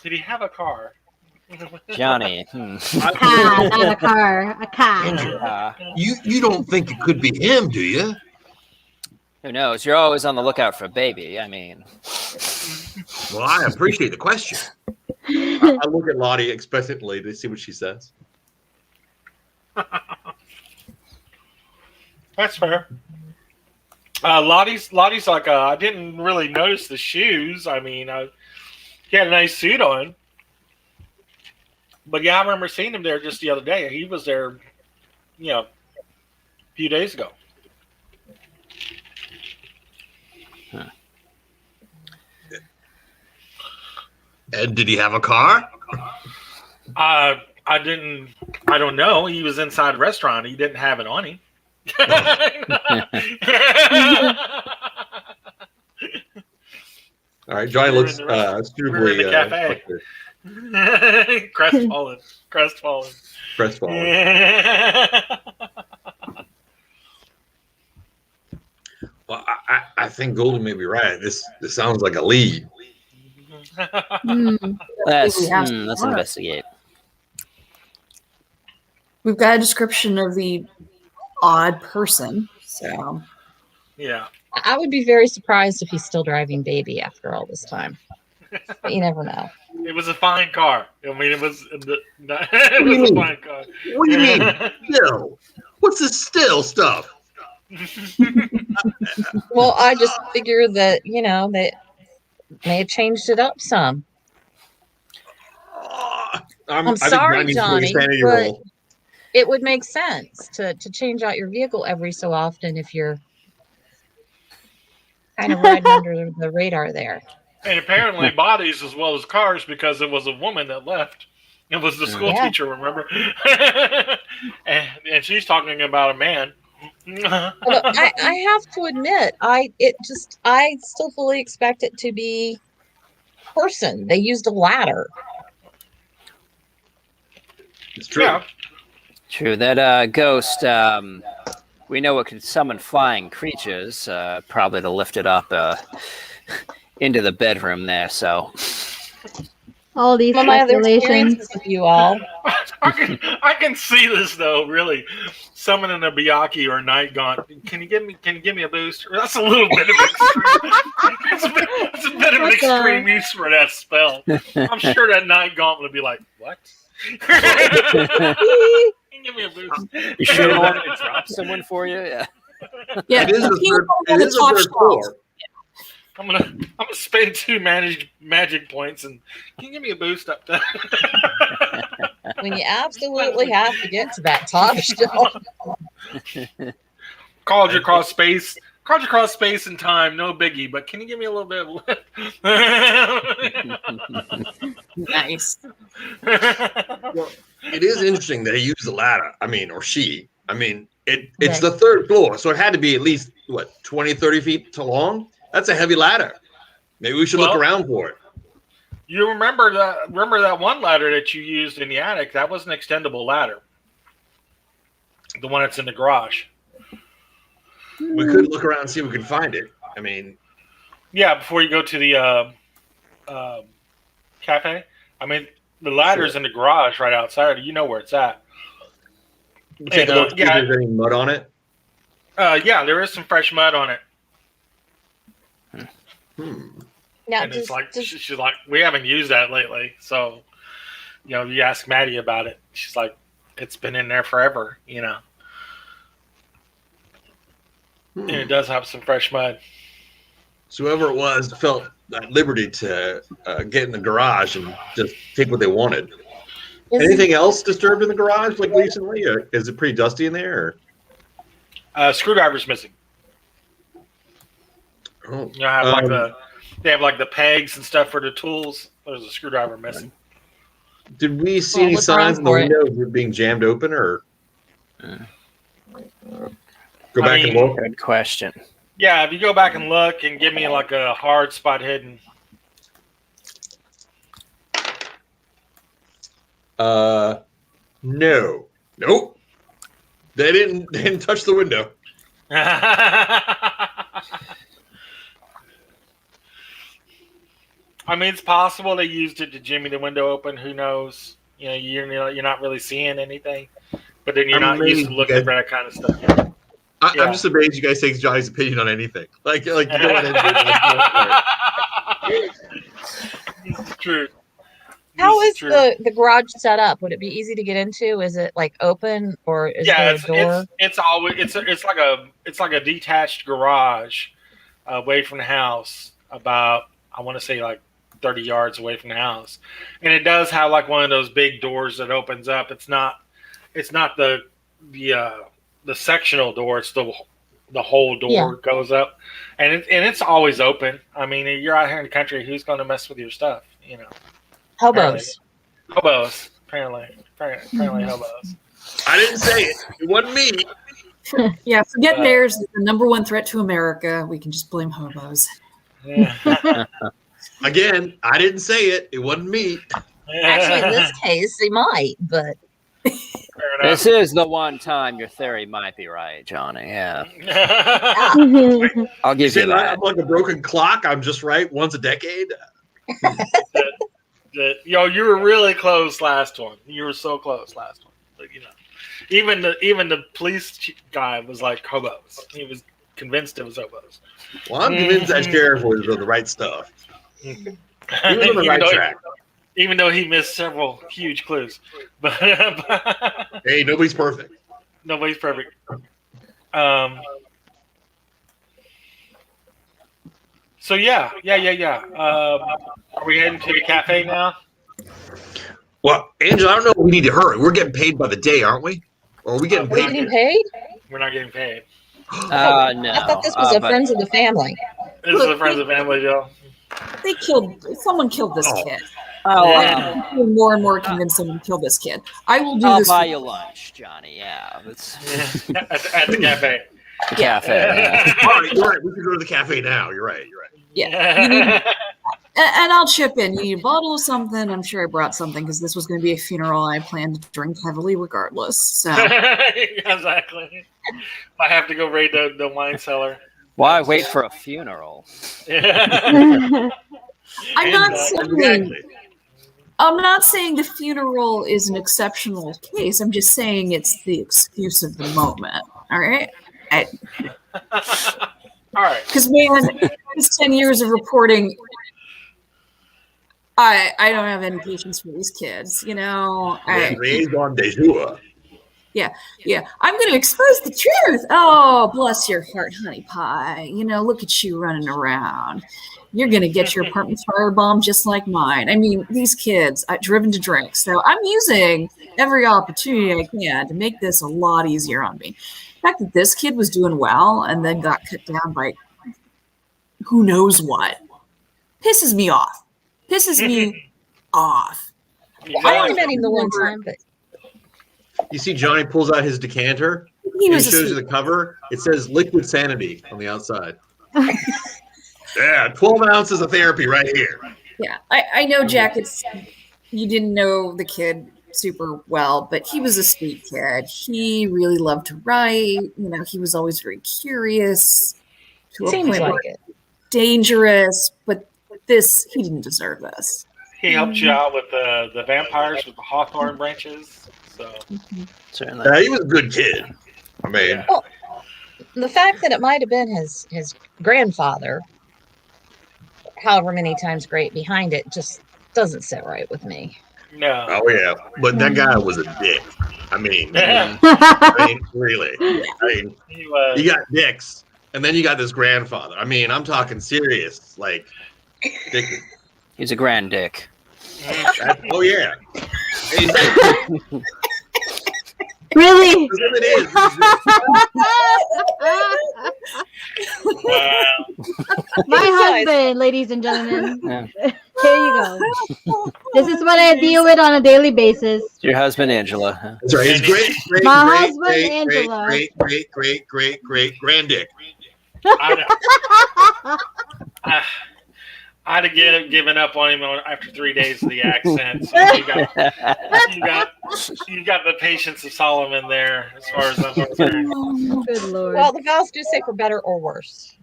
Did he have a car? Johnny. A car, not a car. A car. You don't think it could be him, do you? Who knows? You're always on the lookout for a baby. I mean. Well, I appreciate the question. I look at Lottie expectantly to see what she says. That's fair. Lottie's like, I didn't really notice the shoes. I mean, he had a nice suit on. But yeah, I remember seeing him there just the other day. He was there, a few days ago. And did he have a car? I don't know. He was inside the restaurant. He didn't have it on him. All right, Johnny looks We're suitably in the cafe. Crestfallen. Well, I think Golden may be right. This sounds like a lead. Let's investigate. We've got a description of the odd person, so Yeah. I would be very surprised if he's still driving baby after all this time. But you never know. It was a fine car. I mean, it was a fine car. What do you mean? Still? What's this still stuff? Well, I just figure that, they may have changed it up some. I'm sorry, Johnny, but it would make sense to change out your vehicle every so often if you're kind of riding under the radar there. And apparently bodies as well as cars, because it was a woman that left. It was the school teacher, remember? and she's talking about a man. Although I have to admit, I still fully expect it to be person. They used a ladder. It's true. Yeah. True. That ghost, we know it could summon flying creatures, probably to lift it up into the bedroom there. So, All these Some of my other speculations. experiences with you all. I can see this though. Really, summoning a Byakuya or a Night Gaunt. Can you give me a boost? That's a little bit of extreme. That's a bit of an extreme use for that spell. I'm sure that Night Gaunt would be like, "What? Give me a boost." you sure you want me to drop someone for you? Yeah. yeah. It is a the third top shelf. floor. I'm gonna spend 2 magic points and can you give me a boost up there? When you absolutely have to get to that top shelf. Called you across space and time, no biggie. But can you give me a little bit of lift? Nice. Well, it is interesting that he used the ladder. I mean, or she. I mean, it's Right. the third floor, so it had to be at least, 20, 30 feet too long? That's a heavy ladder. Maybe we should look around for it. You remember that one ladder that you used in the attic? That was an extendable ladder. The one that's in the garage. We could look around and see if we can find it. I mean, Yeah, before you go to the cafe. I mean, the ladder's in the garage right outside. You know where it's at. take a look, see if yeah. there's any mud on it. Yeah, there is some fresh mud on it. Now, And it's like she's like, we haven't used that lately. So, you ask Maddie about it. She's like, it's been in there forever, And it does have some fresh mud. So whoever it was felt at liberty to get in the garage and just take what they wanted. Anything else disturbed in the garage, like recently? Or is it pretty dusty in there? Screwdriver's missing. Or? Oh, They have like the pegs and stuff for the tools. There's a screwdriver missing. did we see any signs in the window of it being jammed open, or go back and look? Good question. Yeah, if you go back and look and give me like a hard spot hidden. No. Nope. They didn't touch the window. I mean, it's possible they used it to jimmy the window open. Who knows? You're not really seeing anything, but then you're not used to looking for that kind of stuff. I'm just amazed you guys take Johnny's opinion on anything. Like you go ahead and True. How is true. the garage set up? Would it be easy to get into? Is it like open or is Yeah, there a door? it's always it's like a detached garage away from the house, about I want to say like 30 yards away from the house, and it does have like one of those big doors that opens up. It's not the sectional door. It's the whole door goes up, and it's always open. I mean, you're out here in the country. Who's going to mess with your stuff? You know, Hobos. hobos. Apparently hobos. I didn't say it. It wasn't me. Yeah, forget bears. The number one threat to America. We can just blame hobos. Yeah. Again, I didn't say it. It wasn't me. Actually, in this case, they might, but Fair This enough. is the one time your theory might be right, Johnny. Yeah, I'll You give say you that that. I'm like a broken clock. I'm just right once a decade. Yo, you were really close last one. You were so close last one. But, you know, even the police guy was like hobos. He was convinced it was hobos. Well, I'm convinced that sheriff was doing the right stuff. He was on the Even right though- track. Even though he missed several huge clues, but Hey, nobody's perfect. nobody's perfect. So yeah. Are we heading to the cafe now? Well, Angela, I don't know if we need to hurry. We're getting paid by the day, aren't we? Or are we getting are we paid? getting paid? We're not getting paid. No. I thought this was a but friends of the family. This is the friends and family deal. Someone killed this Oh. kid. I'll, I'm more and more convinced someone killed this kid. I will do I'll this. buy you lunch, Johnny. Yeah, it's at the cafe. the cafe. Yeah. All right, you're right. We can go to the cafe now. You're right. Yeah. And I'll chip in. You need a bottle of something. I'm sure I brought something because this was going to be a funeral. I planned to drink heavily regardless. So Exactly. I have to go raid the wine cellar. Why wait for a funeral? I'm not Exactly. saying the funeral is an exceptional case. I'm just saying it's the excuse of the moment. All right. All right. Because man, it's 10 years of reporting. I don't have any patience for these kids. You know. Raison de jour. Yeah, I'm going to expose the truth. Oh, bless your heart, honey pie. You know, look at you running around. You're going to get your apartment firebombed just like mine. I mean, these kids, driven to drink. So I'm using every opportunity I can to make this a lot easier on me. The fact that this kid was doing well and then got cut down by who knows what pisses me off. Pisses me off. I only met him the one time, but You see, Johnny pulls out his decanter. He And he was shows you asleep. the cover. It says Liquid Sanity on the outside. Yeah, 12 ounces of therapy right here. Yeah, I know, Jack. You didn't know the kid super well, but he was a sweet kid. He really loved to write. You know, he was always very curious. To a seems point like where it. dangerous, but he didn't deserve this. He helped you out with the vampires with the hawthorn branches. So Certainly. Yeah, he was a good kid. I mean, Yeah. Well, the fact that it might have been his grandfather, however many times great behind it, just doesn't sit right with me. no. oh yeah, but that guy was a dick. I mean, really. I mean, He was. you got dicks, and then you got this grandfather. I mean, I'm talking serious, like, dick. He's a grand dick. Oh yeah. Hey, Really? it is. Wow. My husband, ladies and gentlemen. Yeah. Here you go. This is what I deal with on a daily basis. It's your husband, Angela. Huh? That's right. He's great, My great, husband, great, Angela. great, grand dick. I'd have given up on him after 3 days of the accent. So you got the patience of Solomon there, as far as I'm concerned. Good Lord. Well, the vows do say for better or worse.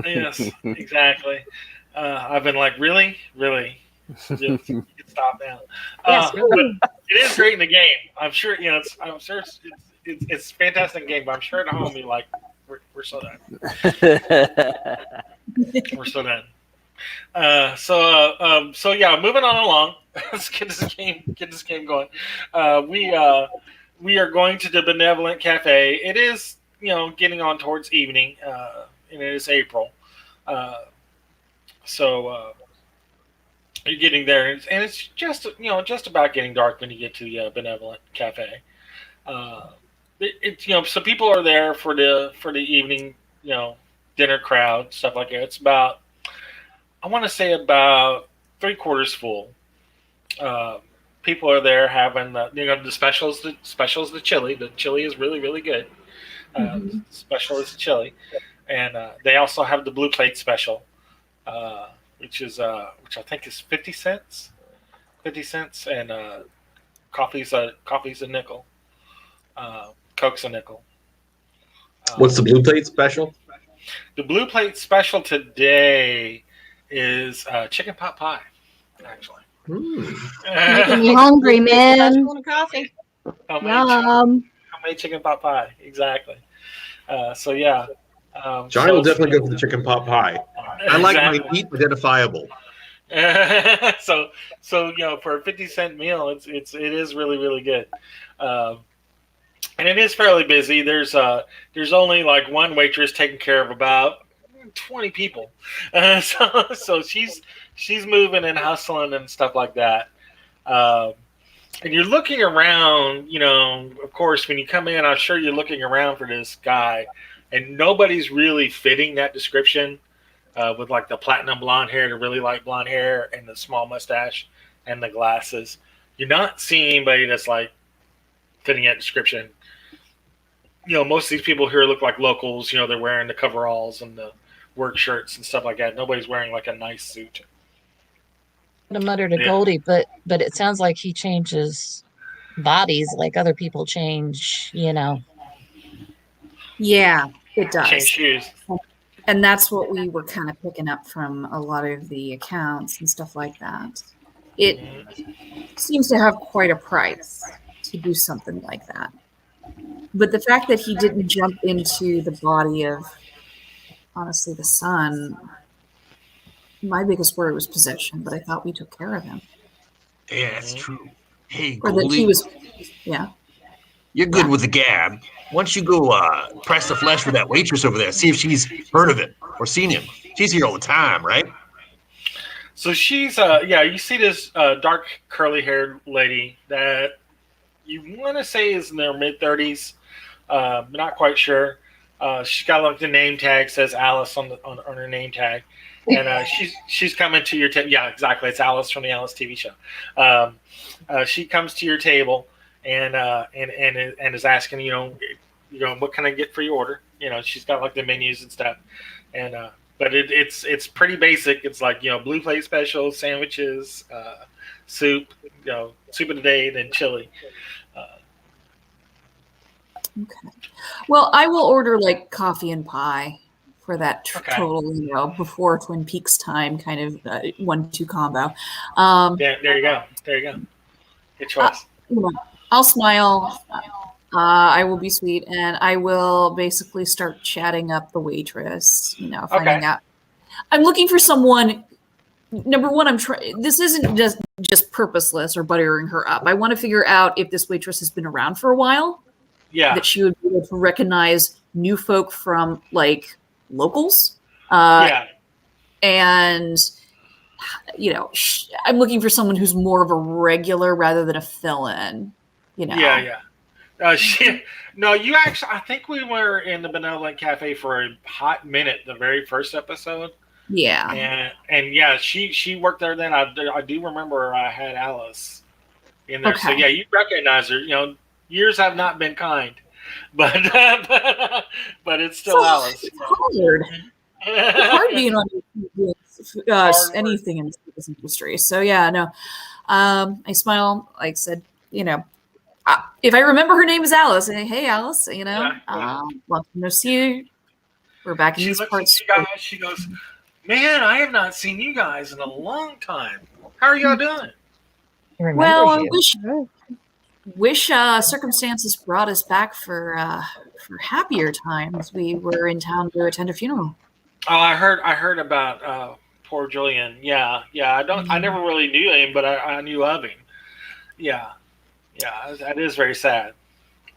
Yes, exactly. I've been like, really? Just stop now. Yes, really. But it is great in the game. I'm sure. You know, it's a fantastic game. But I'm sure at home you're like, we're so done. We're so done. So yeah, moving on along. Let's get this game going. We are going to the Benevolent Cafe. It is getting on towards evening, and it is April. Uh, so you're getting there, and it's just just about getting dark when you get to the Benevolent Cafe. Uh, so people are there for the evening dinner crowd, stuff like that. It's about, I want to say, about three-quarters full. Uh, People are there having the specials. The specials, the chili. The chili is really really good. Mhm. Special is the chili, and they also have the blue plate special, which I think is 50 cents. 50 cents, and coffee's a nickel. Coke's a nickel. What's the blue plate special? The blue plate special today is chicken pot pie, actually. Making me hungry, man. Special and coffee. Yum. Homemade chicken pot pie, exactly. So yeah, Johnny will definitely go for the chicken pot pie. I like my meat identifiable. so for a 50-cent meal, it is really really good. And it is fairly busy. There's only like one waitress taking care of about 20 people, so she's moving and hustling and stuff like that. And you're looking around, of course, when you come in, I'm sure you're looking around for this guy, and nobody's really fitting that description, with like the platinum blonde hair, the really light blonde hair, and the small mustache and the glasses. You're not seeing anybody that's like fitting that description. Most of these people here look like locals. They're wearing the coveralls and the work shirts and stuff like that. Nobody's wearing like a nice suit. I muttered to Goldie, but it sounds like he changes bodies like other people change. Yeah, it does. Change shoes. And that's what we were kind of picking up from a lot of the accounts and stuff like that. It seems to have quite a price to do something like that. But the fact that he didn't jump into the body of, honestly, the son, my biggest worry was possession, but I thought we took care of him. Yeah, that's true. Hey, Or that he Goldie, was, yeah. you're good with the gab. Why don't you go press the flesh with that waitress over there, see if she's heard of it or seen him. She's here all the time, right? So she's you see this dark curly haired lady that you want to say is in their mid-30s, not quite sure. She's got like the name tag says Alice on her name tag, and she's coming to your table. Yeah, exactly. It's Alice from the Alice TV show. She comes to your table and is asking, what can I get for your order? She's got like the menus and stuff, and but it's pretty basic. It's like blue plate special, sandwiches, soup, soup of the day, then chili. Okay. Well, I will order like coffee and pie for that Okay. total, before Twin Peaks time kind of 1-2 combo. There you go. Good choice. I'll smile. I will be sweet, and I will basically start chatting up the waitress. Finding out. I'm looking for someone. Number one, I'm trying. This isn't just purposeless or buttering her up. I want to figure out if this waitress has been around for a while. Yeah. That she would be able to recognize new folk from like locals. Yeah. And I'm looking for someone who's more of a regular rather than a fill-in. Yeah. No, you actually. I think we were in the Benevolent Cafe for a hot minute, the very first episode. Yeah. And yeah, she worked there then. I do remember I had Alice in there. Okay. So yeah, you recognize her. Years have not been kind, but but it's still Alice. It's hard. It's hard being on anything in this industry. So yeah, no. I smile. Like I said, if I remember her name is Alice, and hey Alice, welcome to see you. We're back in She these looks parts. at you guys. She goes, "Man, I have not seen you guys in a long time. How are y'all doing?" Well, I wish circumstances brought us back for happier times. We were in town to attend a funeral. Oh, I heard about Poor Julian. Yeah. I never really knew him, but I knew of him. Yeah. Yeah. That is very sad.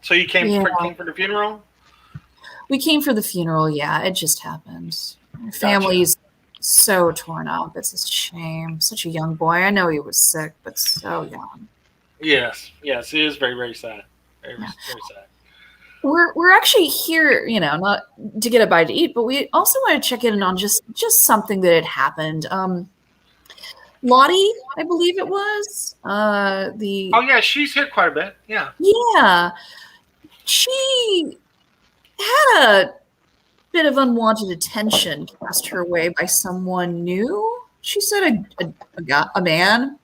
So you came for the funeral? We came for the funeral. Yeah, it just happened. My Gotcha. family's so torn up. It's a shame. Such a young boy. I know he was sick, but so young. Yes. It is very, very sad. Very, Yeah. very sad. We're actually here, not to get a bite to eat, but we also want to check in on just something that had happened. Lottie, I believe it was. Oh yeah, she's here quite a bit. Yeah. Yeah. She had a bit of unwanted attention cast her way by someone new. She said a man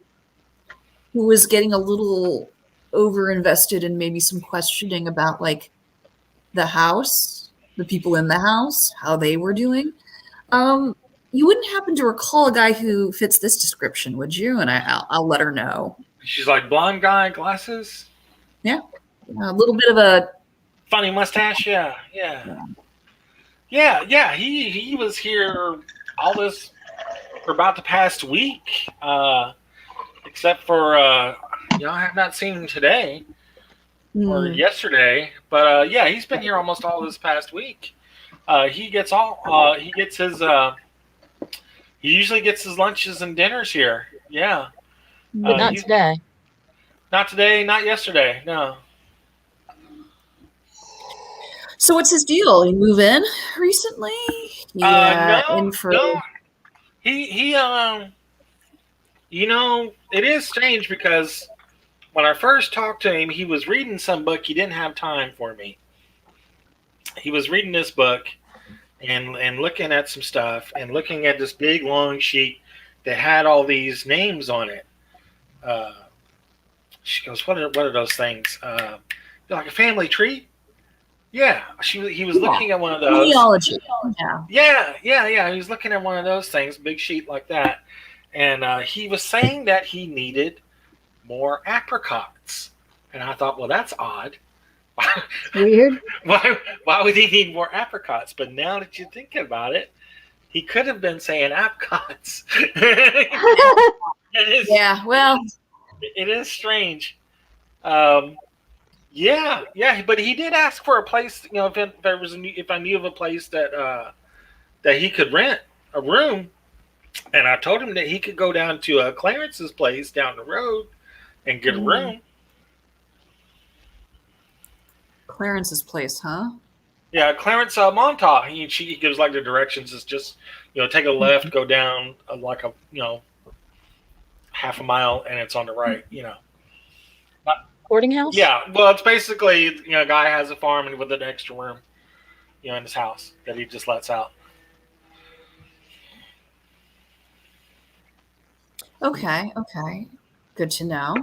who was getting a little overinvested in maybe some questioning about like the house, the people in the house, how they were doing. You wouldn't happen to recall a guy who fits this description, would you? And I'll let her know. She's like blonde guy, glasses. Yeah, a little bit of a funny mustache. Yeah. He was here all this for about the past week, except for I have not seen him today or yesterday. But he's been here almost all this past week. He usually gets his lunches and dinners here. Yeah. But not today. Not today, not yesterday. No. So what's his deal? He move in recently? No. He it is strange because when I first talked to him, he was reading some book. He didn't have time for me. He was reading this book and looking at some stuff and looking at this big long sheet that had all these names on it. She goes, what are those things? Like a family tree? Yeah. He was looking at one of those. Genealogy. Yeah. He was looking at one of those things, big sheet like that. And he was saying that he needed more apricots. And I thought, well, that's odd. Weird. Why would he need more apricots? But now that you're thinking about it, he could have been saying apricots. Well, it is strange. But he did ask for a place. If I knew of a place that he could rent a room, and I told him that he could go down to Clarence's place down the road and get a room. Clarence's place, huh? Yeah, Clarence Montauk. He gives like the directions. It's just take a left, go down like a half a mile, and it's on the right. Boarding house? Yeah, well, it's basically a guy has a farm and with an extra room, in his house that he just lets out. Okay, good to know.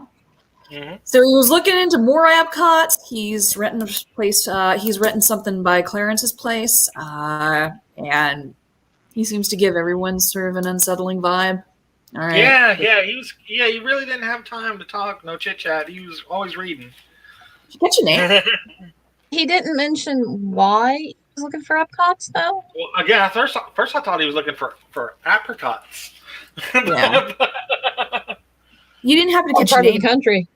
Mm-hmm. So he was looking into more Apcots. He's renting a place. He's renting something by Clarence's place, and he seems to give everyone sort of an unsettling vibe. All right. Yeah. He really didn't have time to talk. No chit chat. He was always reading. Did you catch your name? He didn't mention why he was looking for apricots, though. Well, again, first I thought he was looking for apricots. Yeah. You didn't happen to catch Part your of the name? country.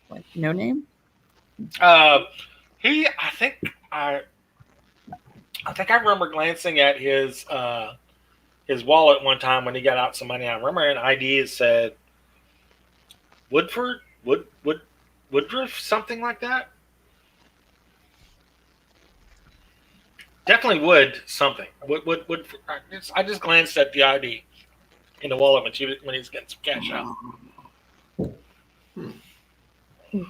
What, no name? I think I remember glancing at his wallet one time when he got out some money. I remember an ID that said Woodruff, something like that. Definitely Wood something. Wood. I just glanced at the ID in the wallet when he was getting some cash out.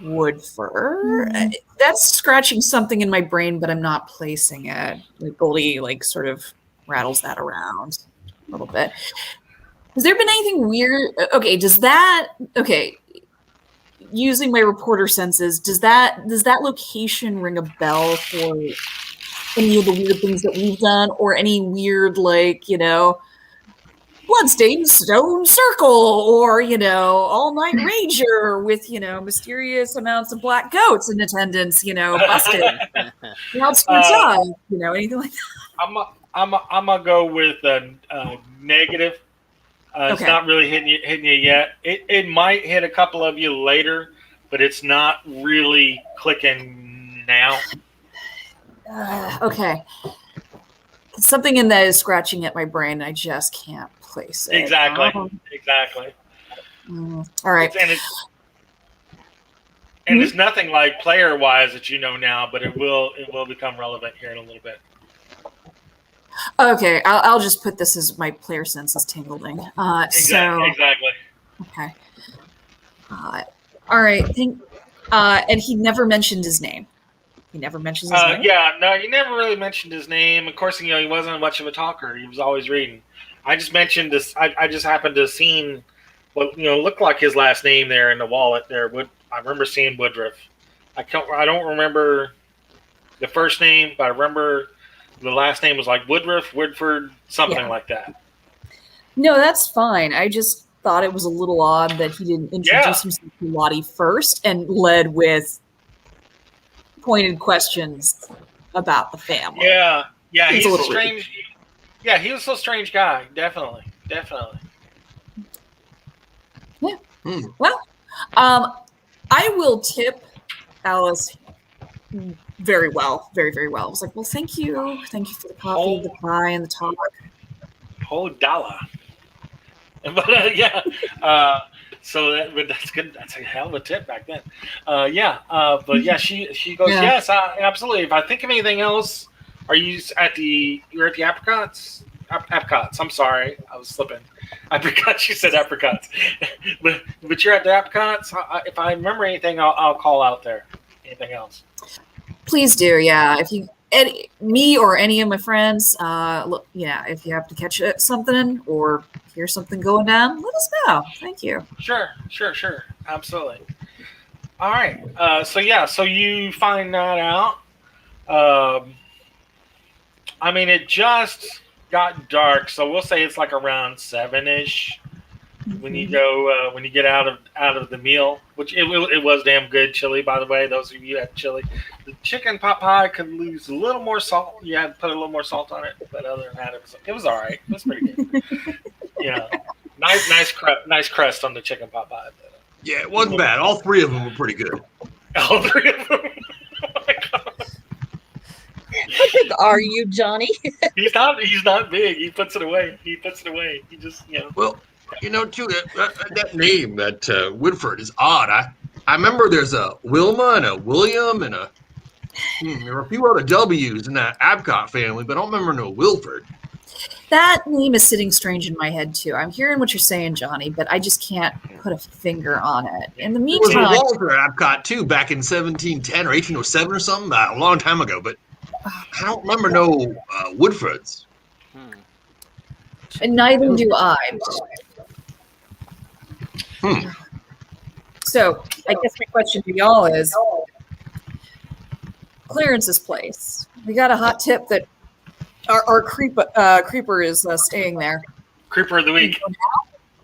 Woodford. That's scratching something in my brain, but I'm not placing it. Like Goldie, sort of rattles that around a little bit. Has there been anything weird? Okay. Using my reporter senses, does that location ring a bell for any of the weird things that we've done, or any weird bloodstained stone circle, or all night ranger with mysterious amounts of black goats in attendance, busted, outskirts of, anything like that? I'm gonna go with a negative It's not really hitting you yet. It might hit a couple of you later, but it's not really clicking now. Okay. Something in that is scratching at my brain. I just can't place it. Exactly. All right. And it's nothing like player-wise that you know now, but it will become relevant here in a little bit. Okay, I'll just put this as my player sense is tingling. Exactly. Okay. All right. And he never mentioned his name. He never mentions his name? Yeah, no, he never really mentioned his name. Of course, he wasn't much of a talker. He was always reading. I just mentioned this. I just happened to have seen what looked like his last name there in the wallet there. I remember seeing Woodruff. I don't remember the first name, but I remember the last name was like Woodruff, Woodford, something like that. No, that's fine. I just thought it was a little odd that he didn't introduce himself to Lottie first and led with pointed questions about the family. Yeah, he's a strange. Yeah, he was a strange guy. Definitely. Yeah. Well, I will tip Alice very well, very, very well. I was like, well, thank you for the coffee, the pie, and the talk. Whole dollar. But so that's good. That's a hell of a tip back then. But she goes, yes, absolutely. If I think of anything else, you're at the apricots? Apricots. I'm sorry, I was slipping. Apricots. She said apricots. but you're at the apricots. If I remember anything, I'll call out there. Anything else? Please do. Yeah. If you me or any of my friends, look, if you have to catch something or hear something going down, let us know. Thank you. Sure. Absolutely. All right. So you find that out. It just got dark, so we'll say it's like around 7-ish when you go when you get out of the meal, which it was damn good chili, by the way. Those of you who had chili, the chicken pot pie could lose a little more salt. You had to put a little more salt on it, but other than that, it was all right. It was pretty good. Nice crust on the chicken pot pie. Yeah, it wasn't bad. All three of them were pretty good. All three of them. Oh my God. How big are you, Johnny? He's not big. He puts it away. He just Well, too, that name, that Woodford, is odd. I remember there's a Wilma and a William and there are a few other W's in that Abcott family, but I don't remember no Wilford. That name is sitting strange in my head too. I'm hearing what you're saying, Johnny, but I just can't put a finger on it. In the meantime, there was a Walter Abcott too, back in 1710 or 1807 or something, a long time ago, but I don't remember no Woodfords. And neither do I. So I guess my question to y'all is Clarence's place. We got a hot tip that our creeper is staying there. Creeper of the week.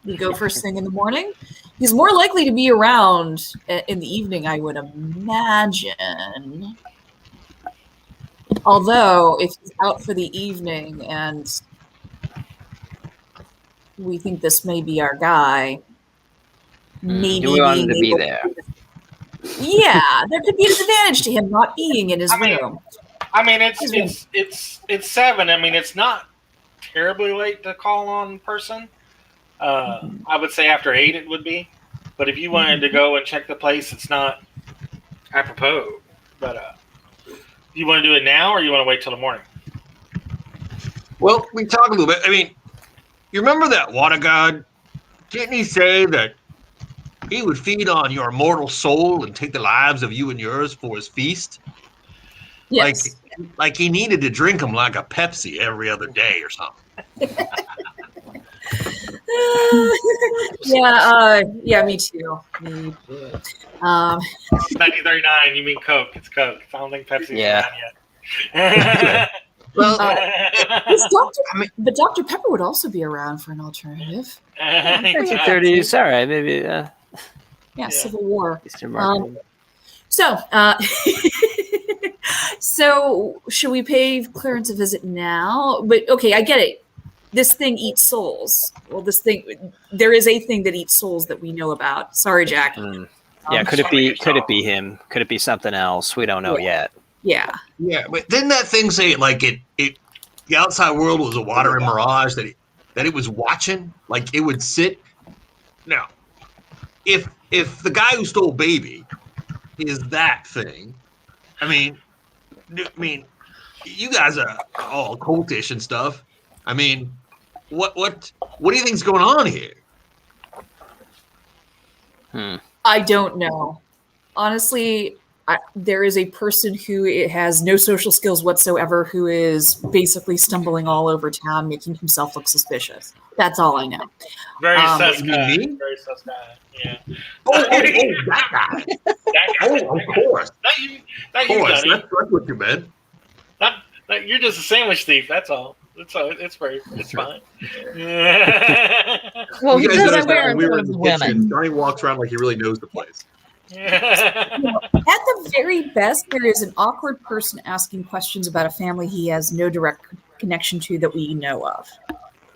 We go first thing in the morning. He's more likely to be around in the evening, I would imagine. Although, if he's out for the evening and we think this may be our guy, maybe do we want him to be there? Yeah, there could be an advantage to him not being in his room. It's 7. It's not terribly late to call on person. I would say after 8 it would be. But if you wanted to go and check the place, it's not apropos. But you want to do it now or you want to wait till the morning? Well, we talk a little bit. You remember that water god? Didn't he say that he would feed on your mortal soul and take the lives of you and yours for his feast? Yes. Like he needed to drink them like a Pepsi every other day or something. Yeah, me too. 1939, you mean Coke. It's Coke. I don't think Pepsi's around yet. Well, but Dr. Pepper would also be around for an alternative. 1930s, all right, maybe. Yeah, Civil War. So, so should we pay Clarence a visit now? But okay, I get it. this thing eats souls. Well, there is a thing that eats souls that we know about. Sorry, Jack. Yeah, could it be him? Could it be something else? We don't know yet. Yeah. Yeah, but didn't that thing say like it the outside world was a watery mirage that it was watching? Like it would sit. Now, if the guy who stole baby is that thing, I mean, you guys are all cultish and stuff. I mean, what do you think's going on here? I don't know. Honestly, there is a person who has no social skills whatsoever who is basically stumbling all over town, making himself look suspicious. That's all I know. Very sus you guy. mean? Very sus guy. Yeah. That guy. That guy. Oh, of course. Not you, Of course. Johnny. That's what you meant. You're just a sandwich thief. That's all. It's fine. Well, he You guys doesn't noticed wear that when we were in in front the of women. kitchen, Johnny walks around like he really knows the place. At the very best, there is an awkward person asking questions about a family he has no direct connection to that we know of.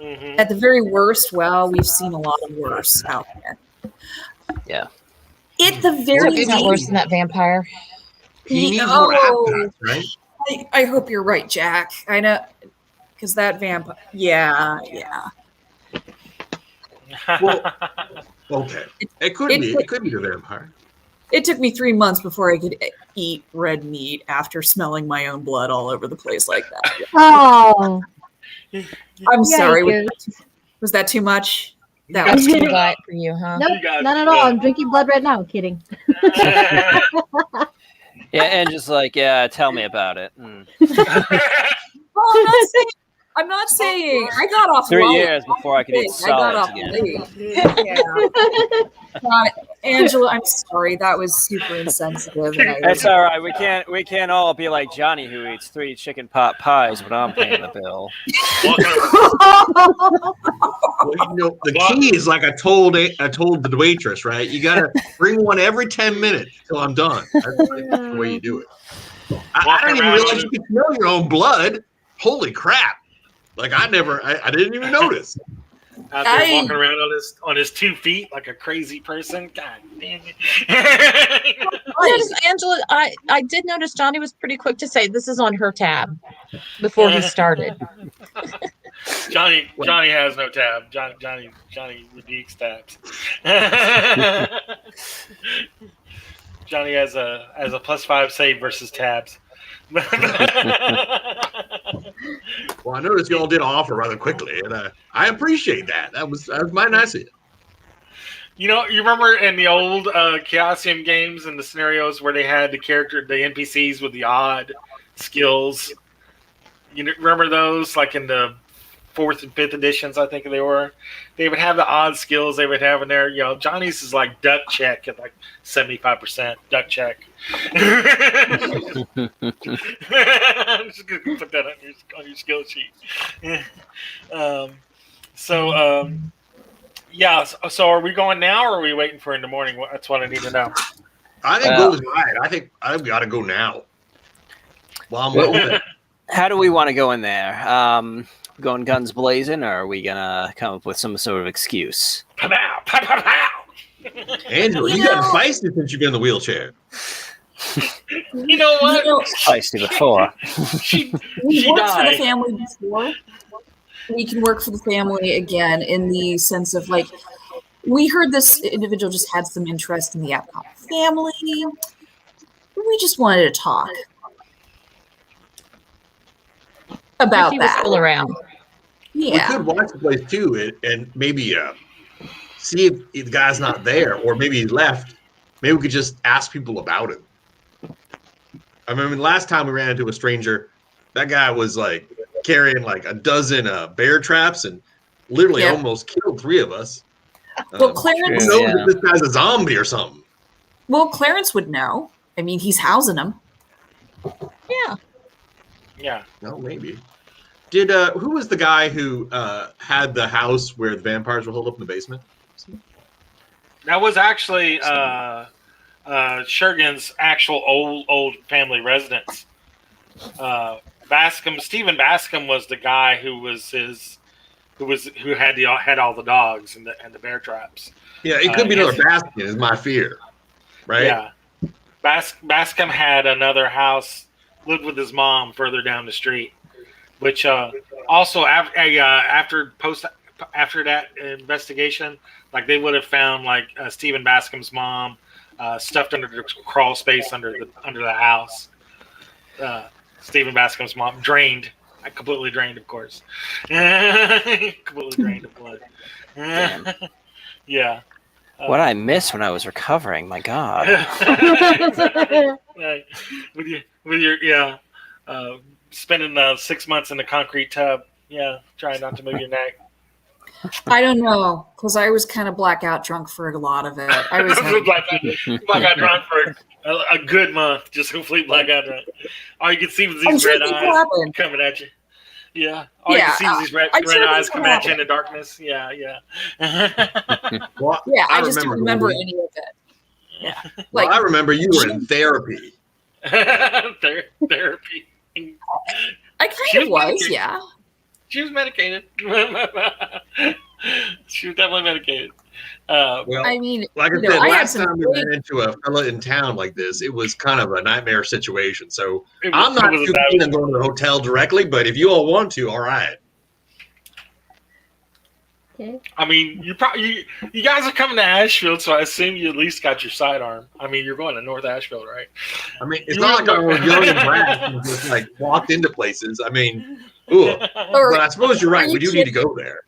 Mhm. At the very worst, well, we've seen a lot of worse out there. Yeah. At the very He's not worse than that vampire. He needs more Oh. appetites, right? I hope you're right, Jack. I know, because that vampire. Yeah. Well, okay. It could be the vampire. It took me 3 months before I could eat red meat after smelling my own blood all over the place like that. Oh, I'm sorry. yikes. Was that too much? That That's was too light for you, huh? Nope, You got it. not at all. I'm drinking blood right now. Kidding. Yeah, and just like, yeah, tell me about it. Oh, I'm not saying. I got off 3 light. years before I could eat I got solids off again. late. Yeah. Angela, I'm sorry. That was super insensitive. And It's all right. We can't all be like Johnny, who eats 3 chicken pot pies when I'm paying the bill. Well, the key is like I told the waitress, right? You gotta bring one every 10 minutes till I'm done. That's the way you do it. I didn't even realize you could smell your own blood. Holy crap! Like I didn't even notice. Out there walking around on his 2 feet like a crazy person. God damn it. Notice, Angela, I did notice Johnny was pretty quick to say this is on her tab before he started. Johnny has no tab. Johnny rebukes tabs. Johnny has a +5 save versus tabs. Well, I noticed you all did offer rather quickly, and I appreciate that. That was mighty nice of you. You remember in the old Chaosium games and the scenarios where they had the NPCs with the odd skills? You remember those, like in the 4th and 5th editions, I think they were. They would have the odd skills they would have in there. Johnny's is like duck check at like 75% duck check. I'm just gonna put that on your skill sheet. So are we going now, or are we waiting for in the morning? That's what I need to know. I think goes right. I think I've got to go now. Well, How do we want to go in there? Going guns blazing, or are we gonna come up with some sort of excuse? Pow, pow, pow, pow. Angela, you got feisty since you've been in the wheelchair. You know what? Feisty before. She worked for the died. family before. We can work for the family again in the sense of like, we heard this individual just had some interest in the Epcot family. We just wanted to talk about He was that. still around. We Yeah. could watch the place too, and maybe see if the guy's not there, or maybe he left. Maybe we could just ask people about him. I remember last time we ran into a stranger, that guy was like carrying like a dozen bear traps and literally almost killed 3 of us. Well, Clarence. Who knows if this guy's a zombie or something? Well, Clarence would know. I mean, he's housing them. Yeah. Yeah. No, maybe. Did who was the guy who had the house where the vampires were holed up in the basement? That was actually Shergan's actual old family residence. Stephen Bascom was the guy who was his who had all the dogs and the bear traps. Yeah, it could be another Baskin. Is my fear, right? Yeah, Bascom had another house, lived with his mom further down the street, which also after that investigation, like they would have found like Stephen Bascom's mom stuffed under the crawl space under the house. Stephen Bascom's mom completely drained, of course. Completely drained of blood. Yeah. What I missed when I was recovering, my God. Right. With your spending 6 months in the concrete tub, trying not to move your neck. I don't know, because I was kind of blackout drunk for a lot of it. I was blackout drunk for a good month, just complete blackout drunk. All you can see was these red eyes coming at you. Yeah. All you can see is these red eyes coming at you in the darkness. Yeah. Well, yeah, I just don't remember any of it. Yeah. Well, I remember you were in therapy. Therapy. I kind of was, yeah. She was medicated. She was definitely medicated. Well, I mean, like I said, last time we ran into a fella in town like this, it was kind of a nightmare situation. So I'm not too keen on going to the hotel directly, but if you all want to, all right. Okay. I mean, you guys are coming to Ashfield, so I assume you at least got your sidearm. I mean, you're going to North Ashfield, right? I mean, it's not like I was young and brash and just like walked into places. I mean, but I suppose you're right. We do need to go there.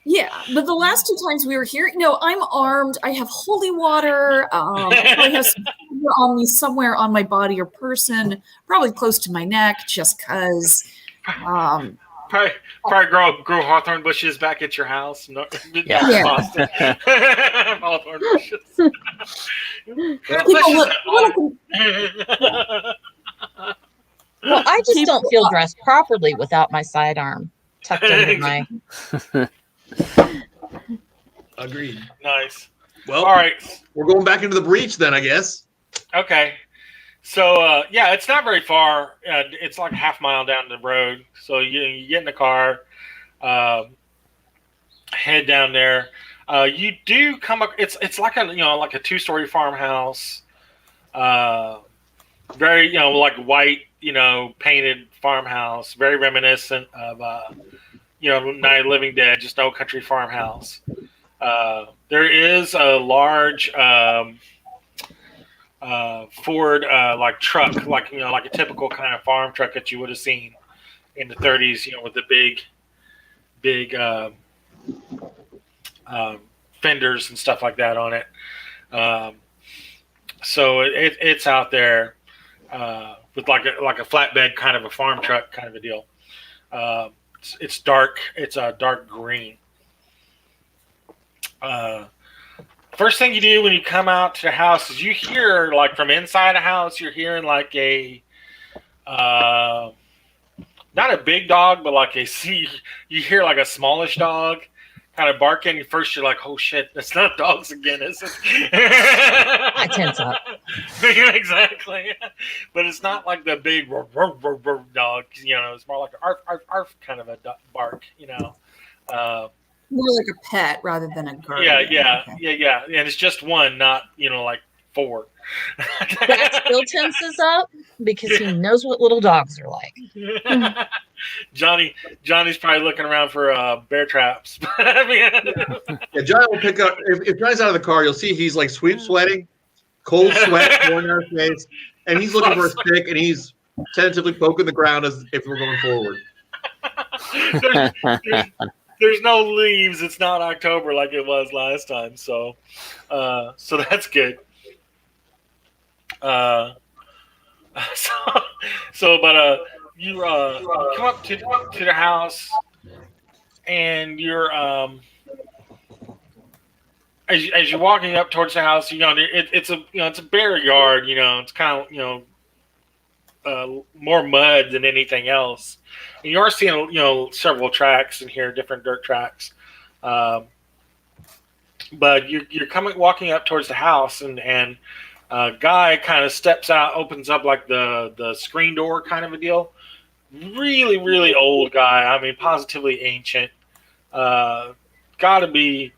Yeah, but the last 2 times we were here, I'm armed. I have holy water. I have some on me somewhere on my body or person, probably close to my neck, just because. Probably grow hawthorn bushes back at your house. No, Yeah. Boston. Hawthorn bushes. Well, I just don't feel dressed properly without my sidearm tucked into my. Agreed. Nice. Well, all right. We're going back into the breach then, I guess. Okay. So, it's not very far. It's like a half mile down the road. So you get in the car, head down there. You do come up. It's like a 2-story farmhouse. Very like white painted farmhouse. Very reminiscent of Night of the Living Dead. Just no country farmhouse. There is a large Ford like truck, like a typical kind of farm truck that you would have seen in the 30s, with the big fenders and stuff like that on it. So it's out there with like a flatbed kind of a farm truck kind of a deal. It's dark. It's a dark green. First thing you do when you come out to the house is you hear, like, from inside the house, you're hearing like a not a big dog, but like you hear like a smallish dog kind of barking. First you're like, oh shit, that's not dogs again, is it? I tense up. Exactly. But it's not like the big dog, it's more like an arf kind of a bark, More like a pet rather than a guardian. Yeah. And it's just one, not like 4. That still tenses up because he knows what little dogs are like. Johnny's probably looking around for bear traps. Yeah, Johnny will pick up if Johnny's out of the car. You'll see he's like sweating, cold sweat pouring out his face, and he's looking for a stick, and he's tentatively poking the ground as if we're going forward. There's no leaves. It's not October like it was last time, so that's good. You come up to the house, and you're as you're walking up towards the house, it's a bare yard. It's kind of more mud than anything else. And you are seeing several tracks in here, different dirt tracks. But you're walking up towards the house, and a guy kind of steps out, opens up like the screen door kind of a deal. Really, really old guy. I mean, positively ancient. Got to be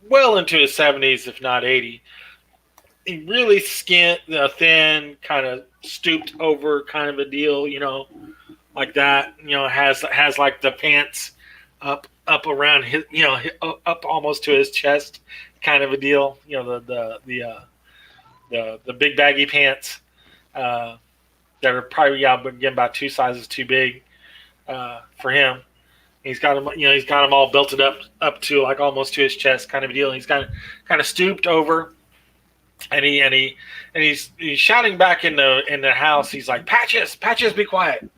well into his 70s, if not 80. He really skint, thin, kind of stooped over, kind of a deal, like that. Has like the pants up around his, up almost to his chest, kind of a deal. The big baggy pants that are probably again about 2 sizes too big for him. He's got him, he's got him all belted up to like almost to his chest, kind of a deal. And he's kind of stooped over, and he's shouting back in the house. He's like, Patches, be quiet,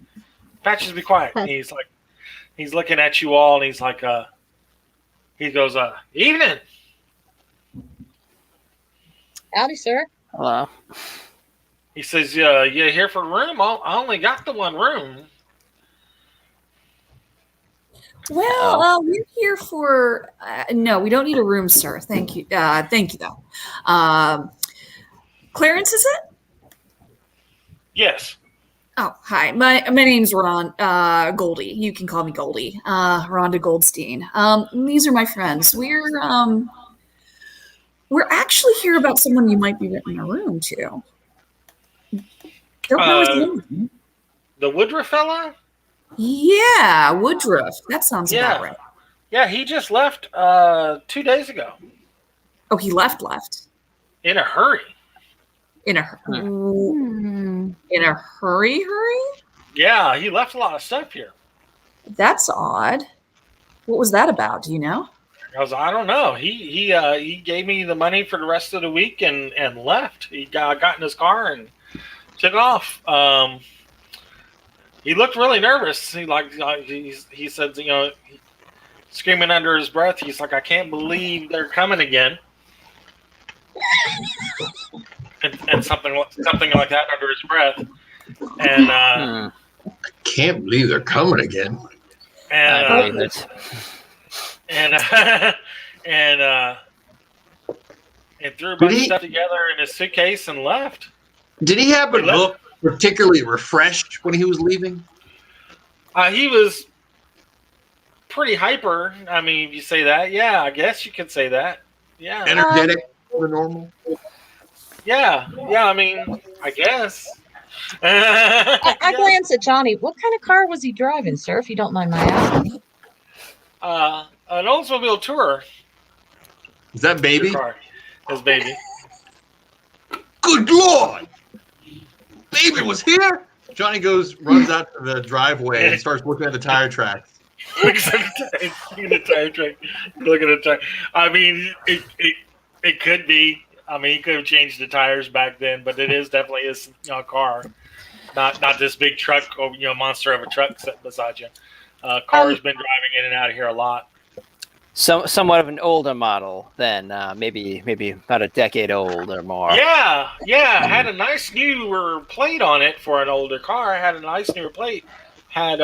Patches, be quiet. And he's looking at you all, and he's like, he goes, evening. Howdy, sir. Hello. He says, you here for a room? I only got the one room. Well, we're here for no, we don't need a room, sir. Thank you. Thank you, though. Clarence, is it? Yes. Oh, hi. My name's Ron Goldie. You can call me Goldie. Rhonda Goldstein. These are my friends. We're actually here about someone you might be renting a room to. Don't know his name. The Woodruff fella? Yeah, Woodruff. That sounds about right. Yeah, he just left 2 days ago. Oh, he left. In a hurry. In a hurry? Yeah, he left a lot of stuff here. That's odd. What was that about? Do you know? I don't know. He gave me the money for the rest of the week and left. He got in his car and took off. He looked really nervous. He said, screaming under his breath, he's like, I can't believe they're coming again. and something like that under his breath. And I can't believe they're coming again. And threw a bunch of stuff together in his suitcase and left. Did he happen to look particularly refreshed when he was leaving? He was pretty hyper. I mean, if you say that, yeah, I guess you could say that. Yeah. Energetic or normal? Yeah. I mean, I guess. I glanced at Johnny. What kind of car was he driving, sir, if you don't mind my asking? An Oldsmobile Tourer. Is that baby? His baby. Good Lord! Baby was here? Johnny runs out to the driveway and starts looking at the tire tracks. Looking at the tire track. Looking at the tire. I mean, it could be. I mean, he could have changed the tires back then, but it is definitely his car, not this big truck or monster of a truck sitting beside you. Car has been driving in and out of here a lot. Somewhat of an older model then, maybe about a decade old or more. Yeah. Had a nice newer plate on it for an older car. Had a nice newer plate. Had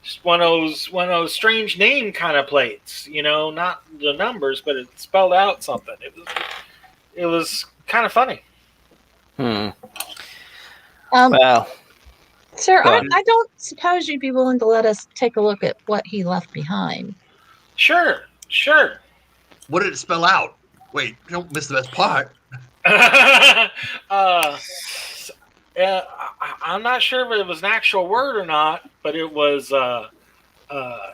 just one of those strange name kind of plates. Not the numbers, but it spelled out something. It was kind of funny. Well, sir, I don't suppose you'd be willing to let us take a look at what he left behind. Sure. What did it spell out? Wait, don't miss the best part. I'm not sure if it was an actual word or not, but it was.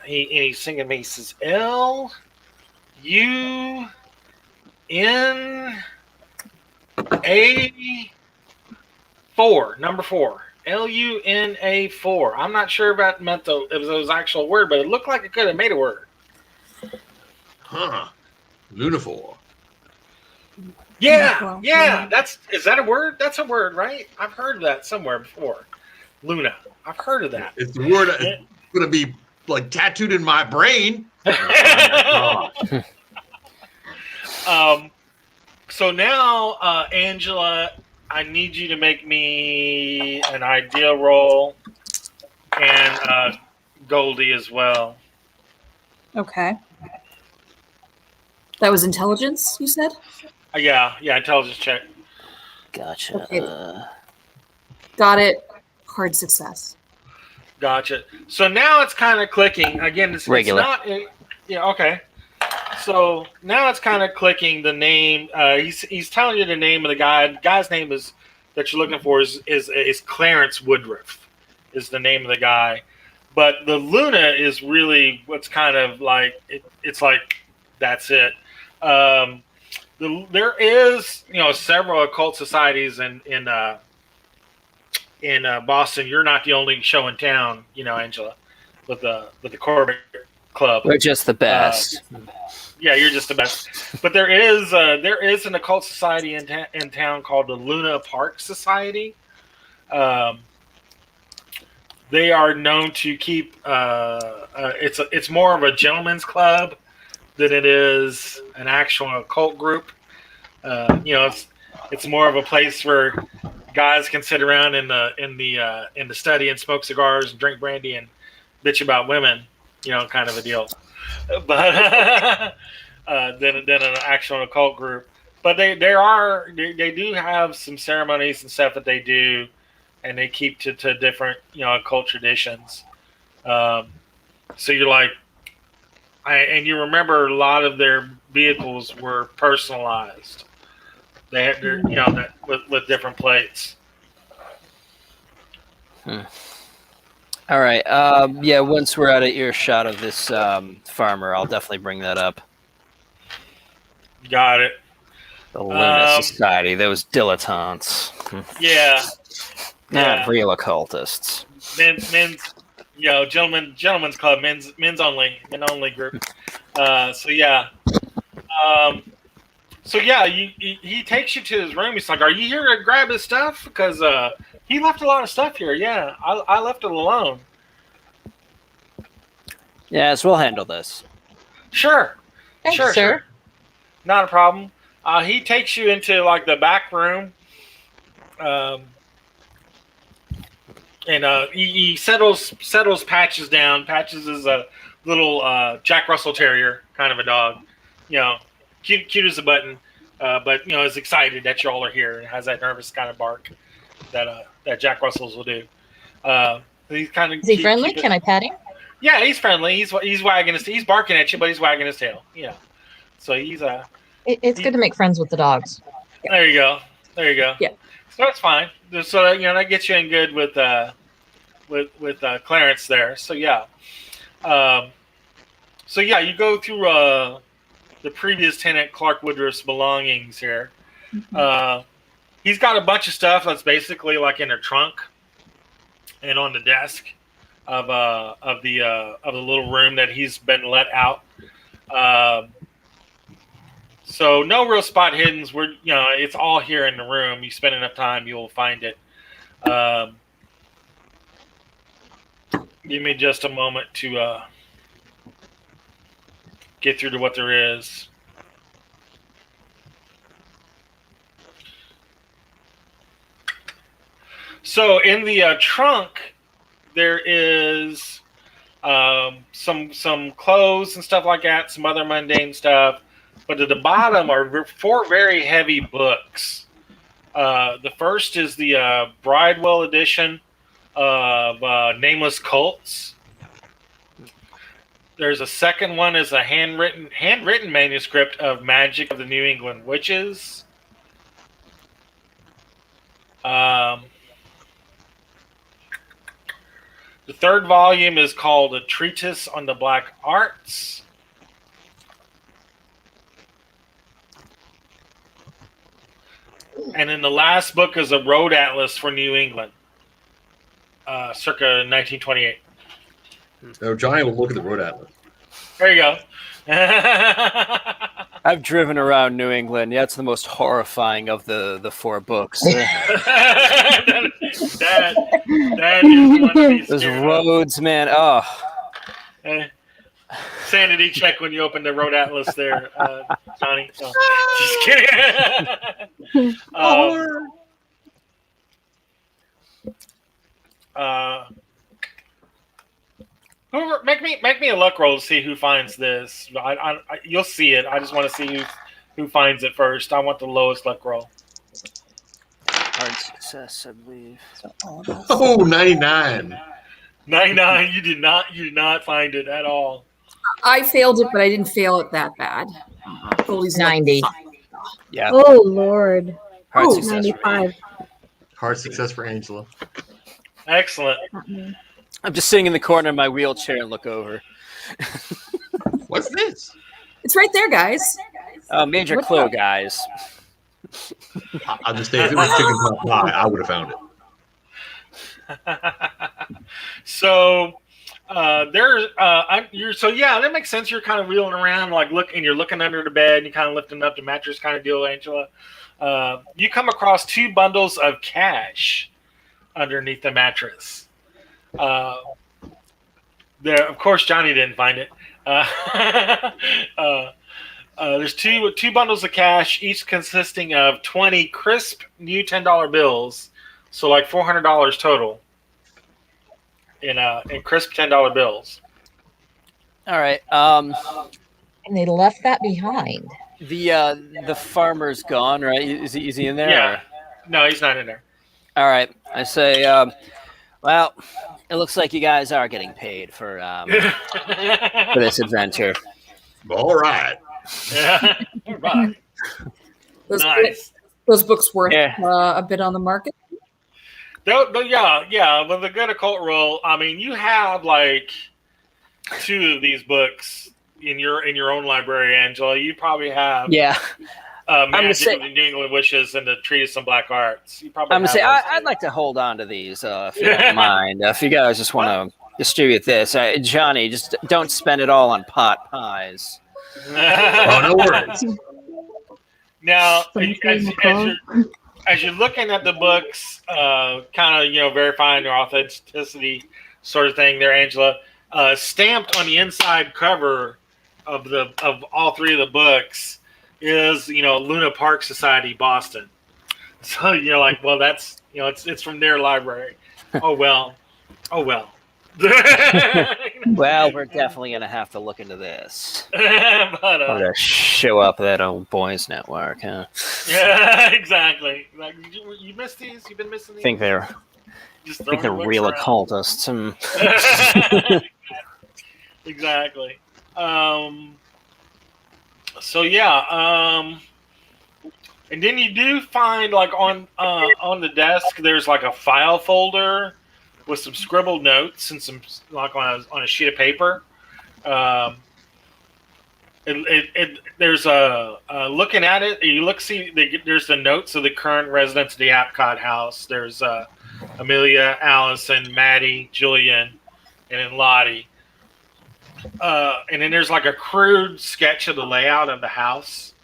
He's singing me. He says LUNA4, number 4. LUNA4. I'm not sure about if it was an actual word, but it looked like it could have made a word. Huh. Lunafor. Yeah. Is that a word? That's a word, right? I've heard that somewhere before. Luna. I've heard of that. It's the word that's going to be like tattooed in my brain. So now, Angela, I need you to make me an idea roll, and Goldie as well. Okay. That was intelligence, you said? Yeah, intelligence check. gotcha. Okay. Got it. Hard success. Gotcha. So now it's kind of clicking again. It's Regular. not. Yeah. Okay. So now it's kind of clicking the name. He's telling you the name of the guy. The guy's name is that you're looking for is Clarence Woodruff, is the name of the guy. But the Luna is really what's kind of like it's like that's it. There is several occult societies in Boston. You're not the only show in town, Angela, with the Corbett Club. We're just the best. Yeah, you're just the best. But there is an occult society in town called the Luna Park Society. They are known to keep. It's more of a gentleman's club than it is an actual occult group. It's more of a place where guys can sit around in the study and smoke cigars and drink brandy and bitch about women, kind of a deal. But than an actual occult group. But they do have some ceremonies and stuff that they do, and they keep to different occult traditions. So you're like, and you remember a lot of their vehicles were personalized. They had their with different plates. All right. Yeah. Once we're out of earshot of this farmer, I'll definitely bring that up. Got it. The Luna Society, those dilettantes. Yeah. Not real occultists. Men's gentlemen's club, men only group. So yeah. He takes you to his room. He's like, "Are you here to grab his stuff? Because he left a lot of stuff here." Yeah, I left it alone. Yes, we'll handle this. Sure. Thanks, sure. sir. Not a problem. He takes you into like the back room, and he settles Patches down. Patches is a little Jack Russell Terrier kind of a dog, cute as a button, but is excited that you all are here and has that nervous kind of bark that Jack Russells will do. He's kind of Is he friendly? Can I pet him? Yeah, he's friendly. He's wagging he's barking at you, but he's wagging his tail. Yeah. So he's It's good to make friends with the dogs. There you go. Yeah. So that's fine. So that gets you in good with Clarence there. So yeah. You go through the previous tenant Clark Woodruff's belongings here. Mm-hmm. He's got a bunch of stuff that's basically like in a trunk and on the desk of the little room that he's been let out. So no real spot hiddens. It's all here in the room. You spend enough time, you'll find it. Give me just a moment to get through to what there is. So in the trunk, there is some clothes and stuff like that, some other mundane stuff. But at the bottom are 4 very heavy books. The first is the Bridewell edition of Nameless Cults. There's a second one is a handwritten manuscript of Magic of the New England Witches. The third volume is called A Treatise on the Black Arts. And then the last book is a road atlas for New England, circa 1928. So Johnny will look at the road atlas. There you go. I've driven around New England. Yeah, it's the most horrifying of the 4 books. that is one of these. Those roads, man. Oh. Sanity check when you open the road atlas there, Johnny. No, just kidding. Make me a luck roll to see who finds this. You'll see it. I just want to see who finds it first. I want the lowest luck roll. Hard success, I believe. Oh, 99. 99. You did not find it at all. I failed it, but I didn't fail it that bad. Goldie's 90. Like, Yeah. Oh Lord. Hard Ooh, success for me. 95. Hard success for Angela. Excellent. Not me. I'm just sitting in the corner of my wheelchair and look over. What's this? it's right there, guys. Major What's clue, up? guys. I'll just say if it was chicken pot pie, I would have found it. So so yeah, that makes sense. You're kind of wheeling around, like you're looking under the bed, and you kind of lifting up the mattress, kind of deal, Angela. You come across 2 bundles of cash underneath the mattress. There, of course, Johnny didn't find it. There's two bundles of cash, each consisting of 20 crisp new $10 bills, so like $400 total in crisp $10 bills. All right. And they left that behind. The farmer's gone, right? Is he in there? Yeah. No, he's not in there. All right. I say, well, it looks like you guys are getting paid for this adventure. All right. Yeah. Right. Nice. Those books worth Yeah. a bit on the market. Yeah. With a good occult roll, I mean, you have like 2 of these books in your own library, Angela. You probably have Yeah. Magic of the New England Wishes and the Treatise on Black Arts. You probably I'm gonna have say those I'd too. like to hold on to these if you don't mind. If you guys just want to distribute this, Johnny, just don't spend it all on pot pies. Oh, no worries. Now, Nicole. as you're looking at the books, kind of verifying their authenticity, sort of thing, there, Angela, stamped on the inside cover of all 3 of the books is Luna Park Society, Boston. So you're like, well, that's it's from their library. Oh well. Well, we're definitely gonna have to look into this. But, I'm gonna show up that old boys network, huh? yeah, exactly. Like, you missed these? You've been missing these? Think they're real occultists. Exactly. So yeah. And then you do find like on the desk there's like a file folder with some scribbled notes and some like on a sheet of paper. There's looking at it. There's the notes of the current residents of the Apcott house. There's Amelia, Allison, Maddie, Julian, and then Lottie. And then there's like a crude sketch of the layout of the house.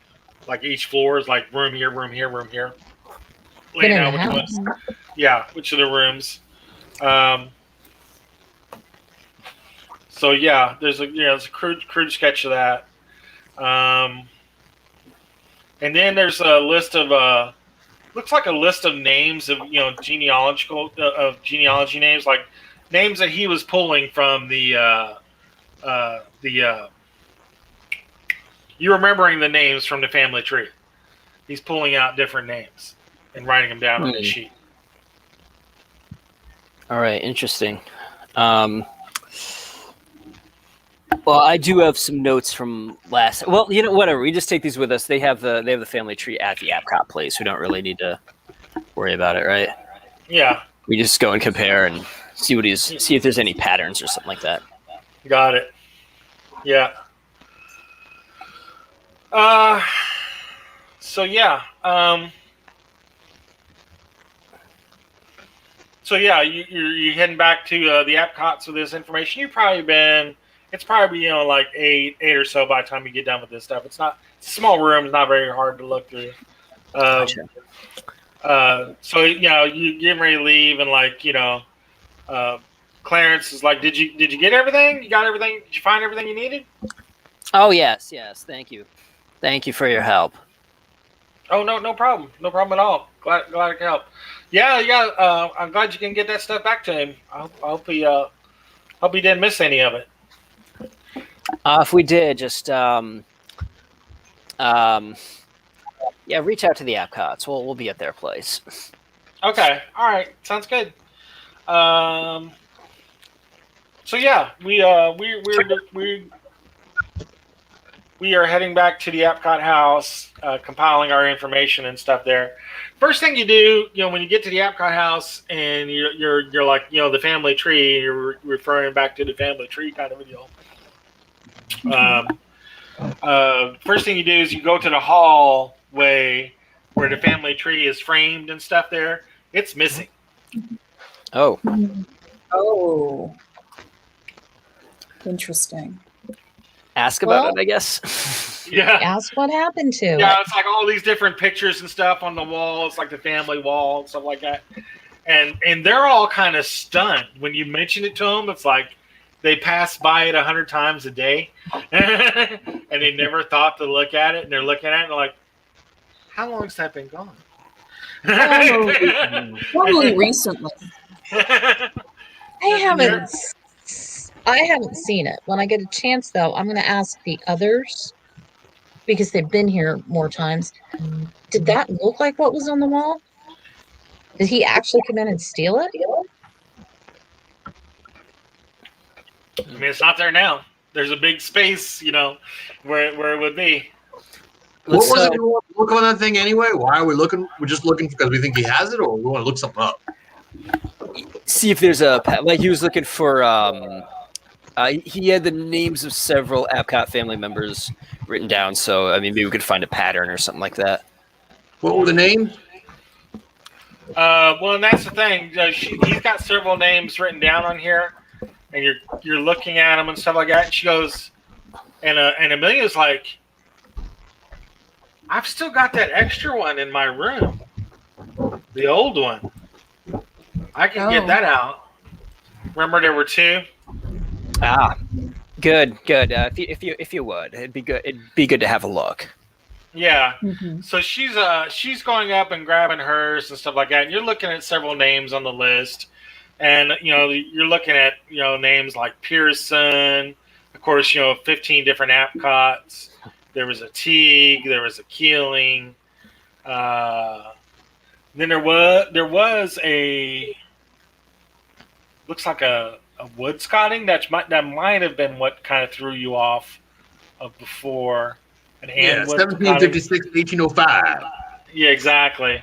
Like each floor is like room here, room here, room here. Been in the house. Which are the rooms. So yeah, there's a crude sketch of that. And then there's a list of looks like a list of names of genealogy names, like names that he was pulling from the you remembering the names from the family tree. He's pulling out different names and writing them down on the sheet. All right, interesting. Well, I do have some notes from last. Well, whatever. We just take these with us. They have the family tree at the Apcott place. We don't really need to worry about it, right? Yeah. We just go and compare and see if there's any patterns or something like that. Got it. Yeah. So yeah. You're heading back to the Apcotts with this information. It's probably like eight or so by the time you get done with this stuff. It's a small room. It's not very hard to look through. Gotcha. So you getting ready to leave, and Clarence is like, did you get everything? You got everything? Did you find everything you needed? Oh yes. Thank you for your help. Oh no problem. No problem at all. Glad I could help. Yeah. I'm glad you can get that stuff back to him. I hope he didn't miss any of it. If we did, just reach out to the Apcotts. We'll be at their place. Okay. All right. Sounds good. So yeah, we are heading back to the Epcot house, compiling our information and stuff there. First thing you do, when you get to the Epcot house and you're like, the family tree, you're referring back to the family tree kind of a deal. First thing you do is you go to the hallway where the family tree is framed and stuff there. It's missing. Oh. Oh. Interesting. Ask about it, I guess. Yeah. Ask what happened to it. Yeah, it's like all these different pictures and stuff on the wall. It's like the family wall and stuff like that. And they're all kind of stunned when you mention it to them. It's like they pass by it 100 times a day, and they never thought to look at it. And they're looking at it and they're like, "How long's that been gone?" Probably recently. I haven't seen it. When I get a chance, though, I'm going to ask the others because they've been here more times. Did that look like what was on the wall? Did he actually come in and steal it? I mean, it's not there now. There's a big space, where it would be. What was it? We want to look on that thing anyway? Why are we looking? We're just looking because we think he has it, or we want to look something up? See if there's he was looking for. He had the names of several Epcot family members written down, so I mean, maybe we could find a pattern or something like that. What were the names? Well, and that's the thing. He's got several names written down on here, and you're looking at them and stuff like that. And she goes, and Amelia's like, "I've still got that extra one in my room, the old one. I can get that out. Remember, there were two." Ah, good. If you would, it'd be good. It'd be good to have a look. Yeah. Mm-hmm. So she's going up and grabbing hers and stuff like that. And you're looking at several names on the list, and you're looking at names like Pearson. Of course, 15 different Epcots. There was a Teague. There was a Keeling. Then there was a looks like a woodscotting that might have been what kind of threw you off of before. Yeah, 1756, 1805. Yeah, exactly.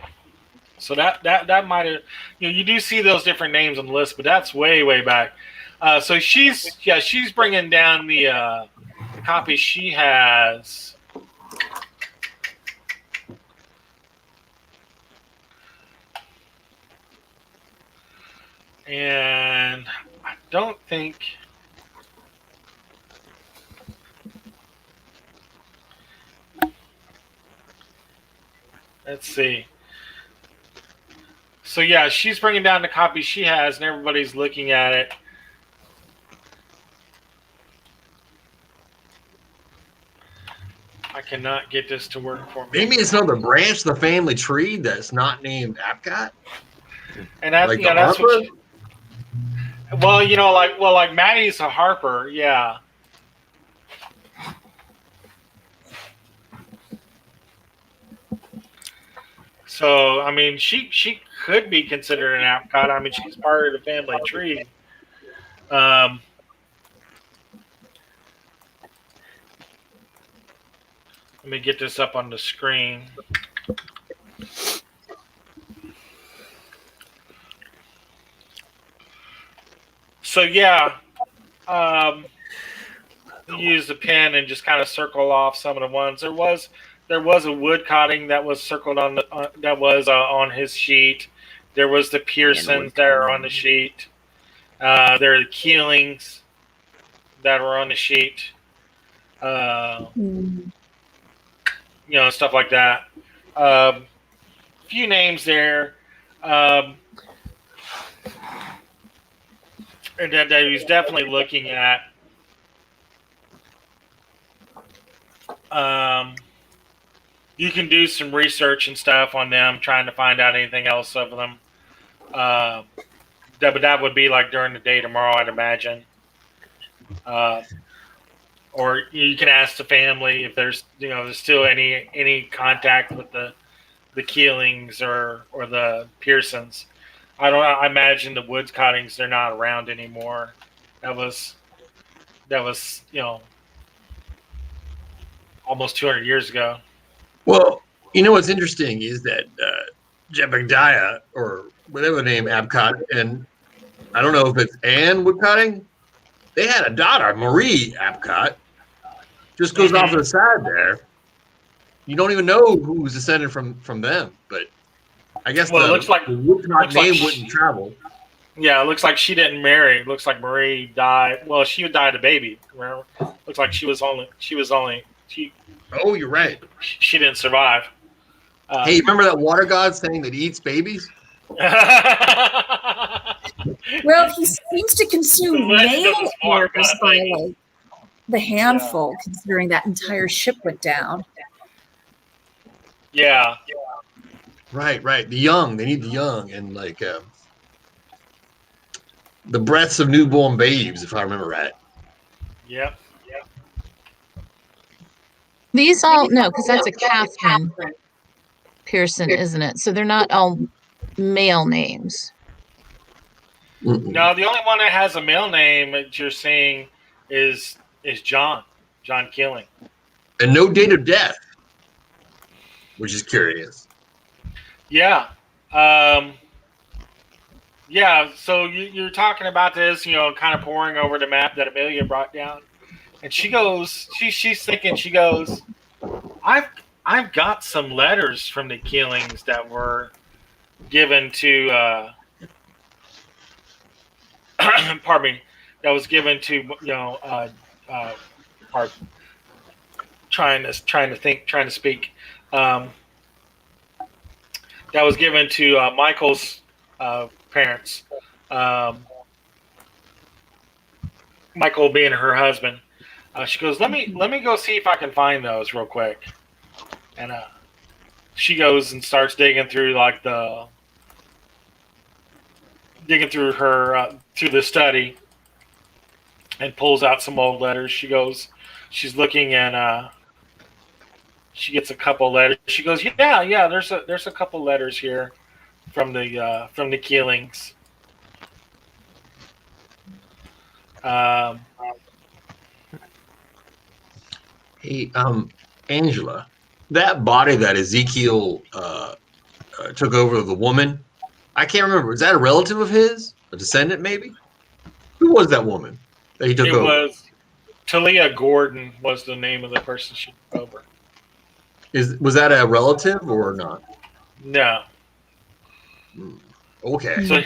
So that might have you do see those different names on the list, but that's way back. So she's bringing down the copy she has. And I don't think let's see. So yeah, she's bringing down the copy she has, and everybody's looking at it. I cannot get this to work for me. Maybe it's another branch of the family tree that's not named Epcot. And that's Like that's what. Harper? Like Maddie's a Harper, yeah. So I mean, she could be considered an Epcot. I mean, she's part of the family tree. Let me get this up on the screen. So yeah, use the pen and just kind of circle off some of the ones. There was a wood cotting that was circled on on his sheet. There was the Pearsons that are on the sheet. There are the Keelings that were on the sheet. Stuff like that. Few names there. And that he was definitely looking at. You can do some research and stuff on them, trying to find out anything else of them. That would be like during the day tomorrow, I'd imagine. Or you can ask the family if there's still any contact with the Keelings or the Pearsons. I imagine the Woods Cottings, they're not around anymore. That was almost 200 years ago. Well, you know what's interesting is that Jebediah, or whatever the name, Abcott, and I don't know if it's Anne Woodcutting, they had a daughter, Marie Abcott, just goes off to the side there. You don't even know who's descended from them, but I guess Well, it the Woodcott name like wouldn't travel. yeah, it looks like she didn't marry. It looks like Marie died. Well, she died a baby. Remember? Looks like Oh, you're right. she didn't survive. Hey, remember that water god saying that he eats babies? Well, he seems to consume The legend of male this water heirs god by baby. like the handful, considering that entire ship went down. Yeah. Right. The young. They need the young and like the breaths of newborn babes, if I remember right. Yep. These all no, because that's a Catherine Pearson, isn't it? So they're not all male names. Mm-mm. No, the only one that has a male name that you're saying is John Keeling. And no date of death, which is curious. Yeah. Yeah, so you're talking about this, kind of poring over the map that Amelia brought down, and she goes, she's thinking, she goes, I've got some letters from the Keelings that were given to, pardon me, that was given to our trying to speak, that was given to Michael's parents. Michael being her husband. She goes, let me go see if I can find those real quick. And she goes and starts digging through through the study, and pulls out some old letters. She's looking, and she gets a couple letters. She goes, yeah, there's a couple letters here from the Keelings. Hey, Angela, that body that Ezekiel took over of the woman, I can't remember. Is that a relative of his? A descendant, maybe? Who was that woman that he took over? It was Talia Gordon was the name of the person she took over. Was that a relative or not? No. Okay. So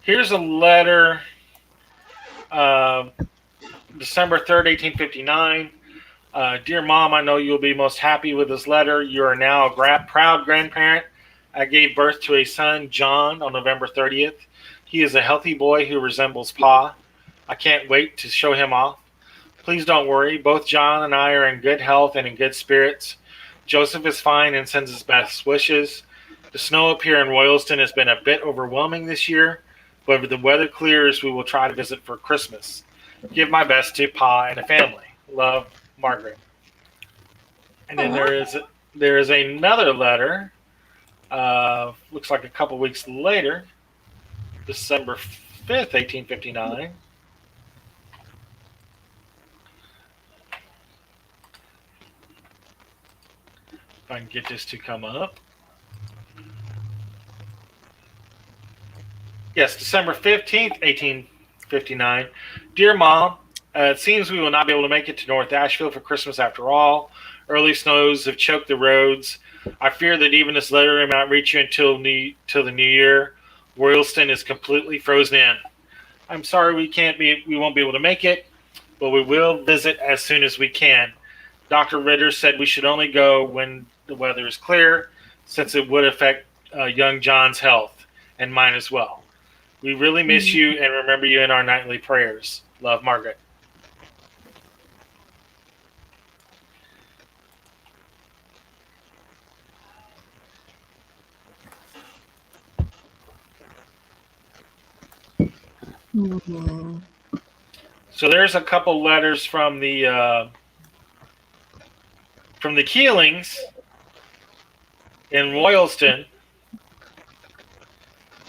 here's a letter, December 3rd, 1859. Dear Mom, I know you'll be most happy with this letter. You are now a proud grandparent. I gave birth to a son, John, on November 30th. He is a healthy boy who resembles Pa. I can't wait to show him off. Please don't worry. Both John and I are in good health and in good spirits. Joseph is fine and sends his best wishes. The snow up here in Royalston has been a bit overwhelming this year, but if the weather clears, we will try to visit for Christmas. Give my best to Pa and the family. Love, Margaret. And then there is another letter. Looks like a couple weeks later, December 5th, 1859. If I can get this to come up. Yes, December 15th, 1859. Dear Mom, it seems we will not be able to make it to North Ashfield for Christmas after all. Early snows have choked the roads. I fear that even this letter may not reach you until the new year. Royalston is completely frozen in. I'm sorry we won't be able to make it, but we will visit as soon as we can. Dr. Ritter said we should only go when the weather is clear, since it would affect young John's health and mine as well. We really miss you and remember you in our nightly prayers. Love, Margaret. Mm-hmm. So there's a couple letters from the Keelings in Royalston,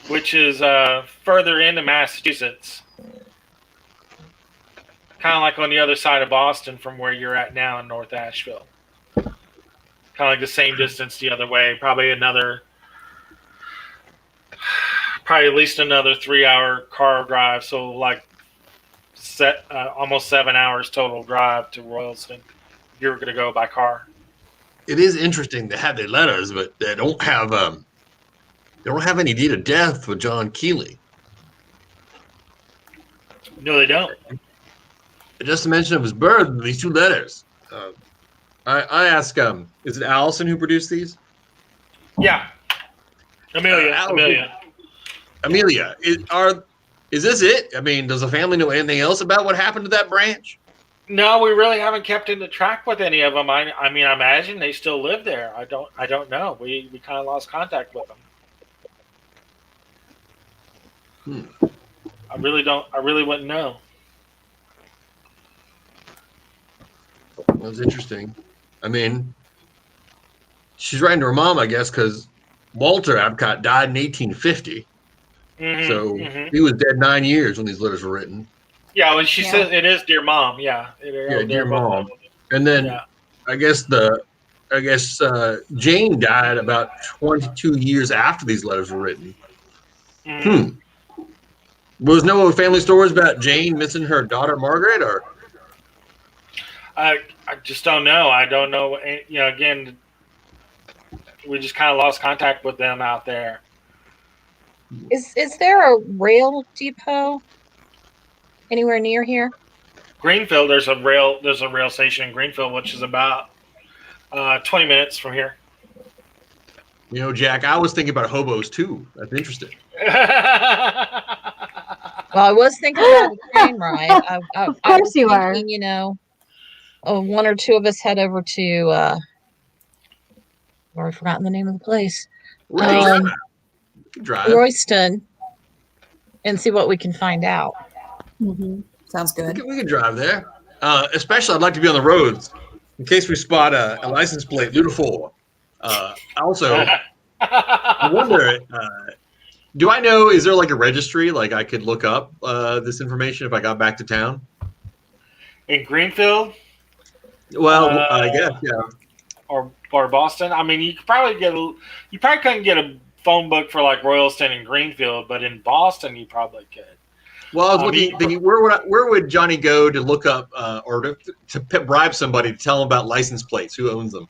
which is further into Massachusetts. kind of like on the other side of Boston from where you're at now in North Ashfield. Kind of like the same distance the other way. Probably at least another 3-hour car drive. So like almost 7 hours total drive to Royalston. If you were going to go by car. It is interesting they have their letters, but they don't have any deed of death for John Keeley. No, they don't. Just a mention of his birth, these 2 letters. I ask, is it Allison who produced these? Yeah. Amelia. Amelia, is this it? I mean, does the family know anything else about what happened to that branch? No, we really haven't kept into track with any of them. I mean, I imagine they still live there. I don't know. We kind of lost contact with them. I really wouldn't know. That was interesting. I mean, she's writing to her mom, I guess, because Walter Apcott died in 1850. So he was dead 9 years when these letters were written. Yeah, when she says it is dear mom. Yeah, dear mom. And then I guess Jane died about 22 years after these letters were written. Was no family stories about Jane missing her daughter Margaret, or? I just don't know. I don't know. Again, we just kind of lost contact with them out there. Is there a rail depot anywhere near here? Greenfield, there's a rail station in Greenfield, which is about 20 minutes from here. You know, Jack, I was thinking about hobos too. That's interesting. Well, I was thinking about a train ride. Of course you are. You know, one or two of us head over to. I've forgotten the name of the place. Royston, and see what we can find out. Sounds good. We can drive there. Especially, I'd like to be on the roads in case we spot a license plate, Luda 4. Also, I wonder, do I know, is there like a registry, like I could look up this information if I got back to town? In Greenfield? Well, I guess, yeah. Or Boston? I mean, you probably couldn't get a phone book for like Royalston and Greenfield, but in Boston, you probably could. Well, I was thinking, where would Johnny go to look up or to bribe somebody to tell him about license plates? Who owns them?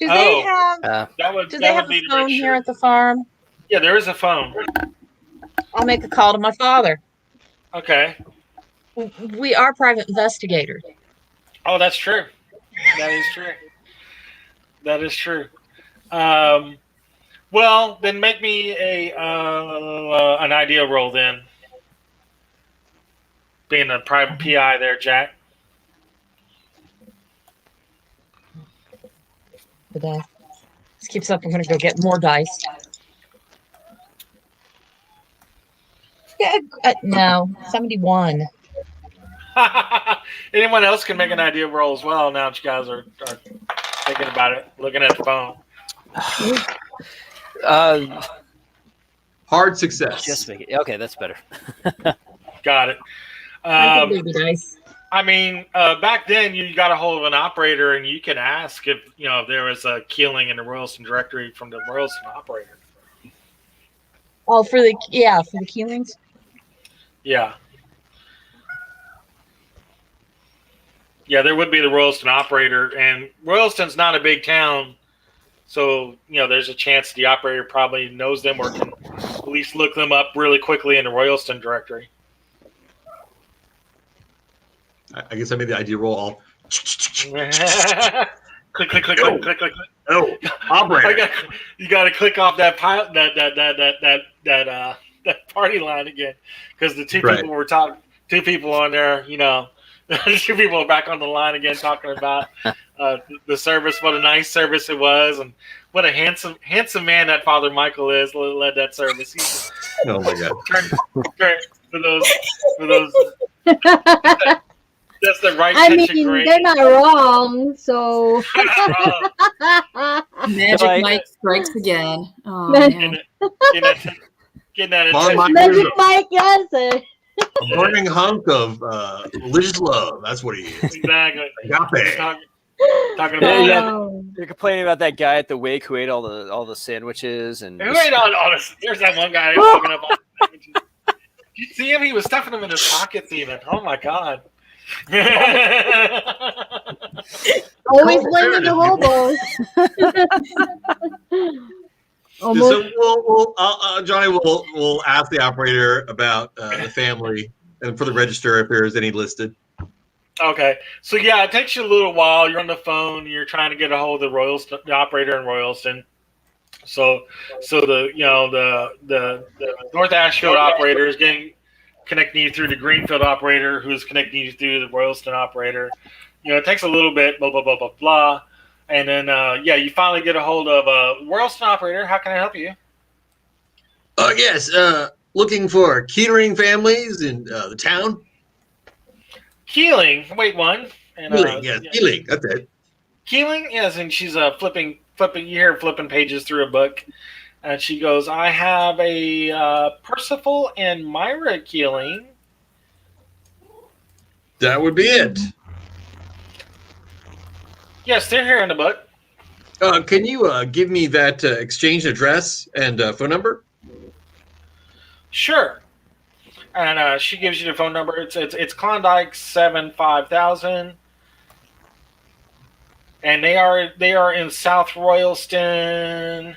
Do they have a phone here at the farm? Yeah, there is a phone. I'll make a call to my father. Okay. We are private investigators. Oh, that's true. That is true. That is true. Well, then make me an idea roll then. Being a private PI there, Jack. The dice. This keeps up. I'm going to go get more dice. Yeah, no, 71. Anyone else can make an idea roll as well now that you guys are thinking about it, looking at the phone. Hard success. Just make it. Okay, that's better. Got it. Baby dice. I mean, back then you got a hold of an operator and you can ask if there was a killing in the Royalston directory from the Royalston operator. Oh, for the killings. Yeah. Yeah, there would be the Royalston operator, and Royalston's not a big town, so there's a chance the operator probably knows them or can at least look them up really quickly in the Royalston directory. I guess I made the idea roll. Click, click, click, click, click, click, click. Oh, operator! You got to click off that that party line again, because the two people were talking. Two people on there, two people are back on the line again talking about the service, what a nice service it was, and what a handsome man that Father Michael is. Led that service. Oh my God! For those. That's the right. I mean, they're not wrong. So Magic Mike strikes again. Oh, man. Getting that attention. Magic Mike, yes. A burning hunk of religious love. That's what he is. Exactly. Agape. Talking Yeah, about yeah. Oh. You're complaining about that guy at the wake who ate all the sandwiches and who ate all this? There's that one guy walking up on the sandwiches. Did you see him? He was stuffing them in his pockets even. Oh my god. Always blaming the hobos. Almost. So Johnny will ask the operator about the family and for the register if there's any listed. Okay, so yeah, it takes you a little while. You're on the phone. You're trying to get a hold of the operator in Royalston. So the North Ashfield operator is connecting you through the Greenfield operator, who's connecting you through the Royalston operator. It takes a little bit, blah blah blah blah blah, and then you finally get a hold of Royalston operator. How can I help you? Yes, looking for catering families in the town. Keeling, wait one. And, Keeling, yes, Keeling, that's it. Keeling, yes, and she's flipping. You hear her flipping pages through a book, and she goes, "I have a Percival and Myra Keeling." That would be it. Yes, they're here in the book. Can you give me that exchange address and phone number? Sure. And she gives you the phone number. It's Klondike 75000, and they are in South Royalston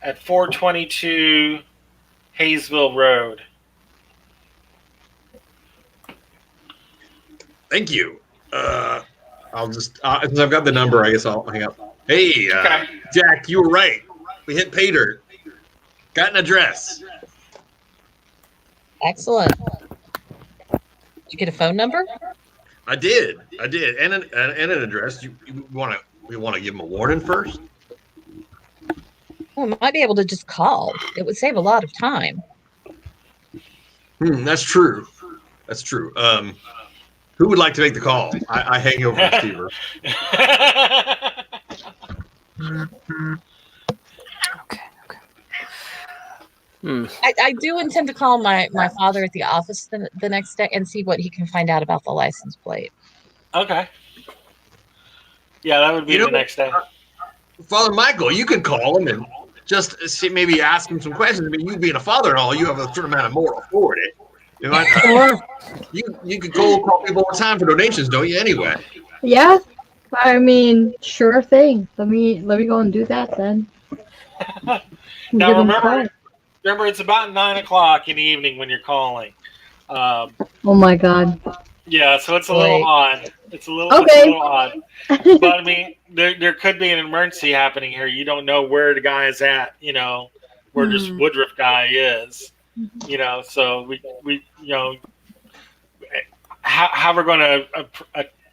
at 422 Hayesville Road. Thank you. I'll just since I've got the number, I guess I'll hang up. Hey, Okay. Jack, you were right. We hit pay dirt. Got an address. Excellent. Did you get a phone number? I did, and an address. We want to give them a warning first. Well, we might be able to just call. It would save a lot of time. That's true. That's true. Who would like to make the call? I hang over the receiver. Okay. I do intend to call my father at the office the next day and see what he can find out about the license plate. Okay. Yeah, that would be the next day. Father Michael, you could call him and just maybe ask him some questions. I mean, you being a father and all, you have a certain amount of moral authority. You could call people all the time for donations, don't you? Anyway. Yeah. I mean, sure thing. Let me go and do that then. Now remember, it's about 9:00 in the evening when you're calling. Oh my god. Yeah, so it's a little odd. It's a little odd. But I mean, there could be an emergency happening here. You don't know where the guy is at. Where this Woodruff guy is. So we how we're going to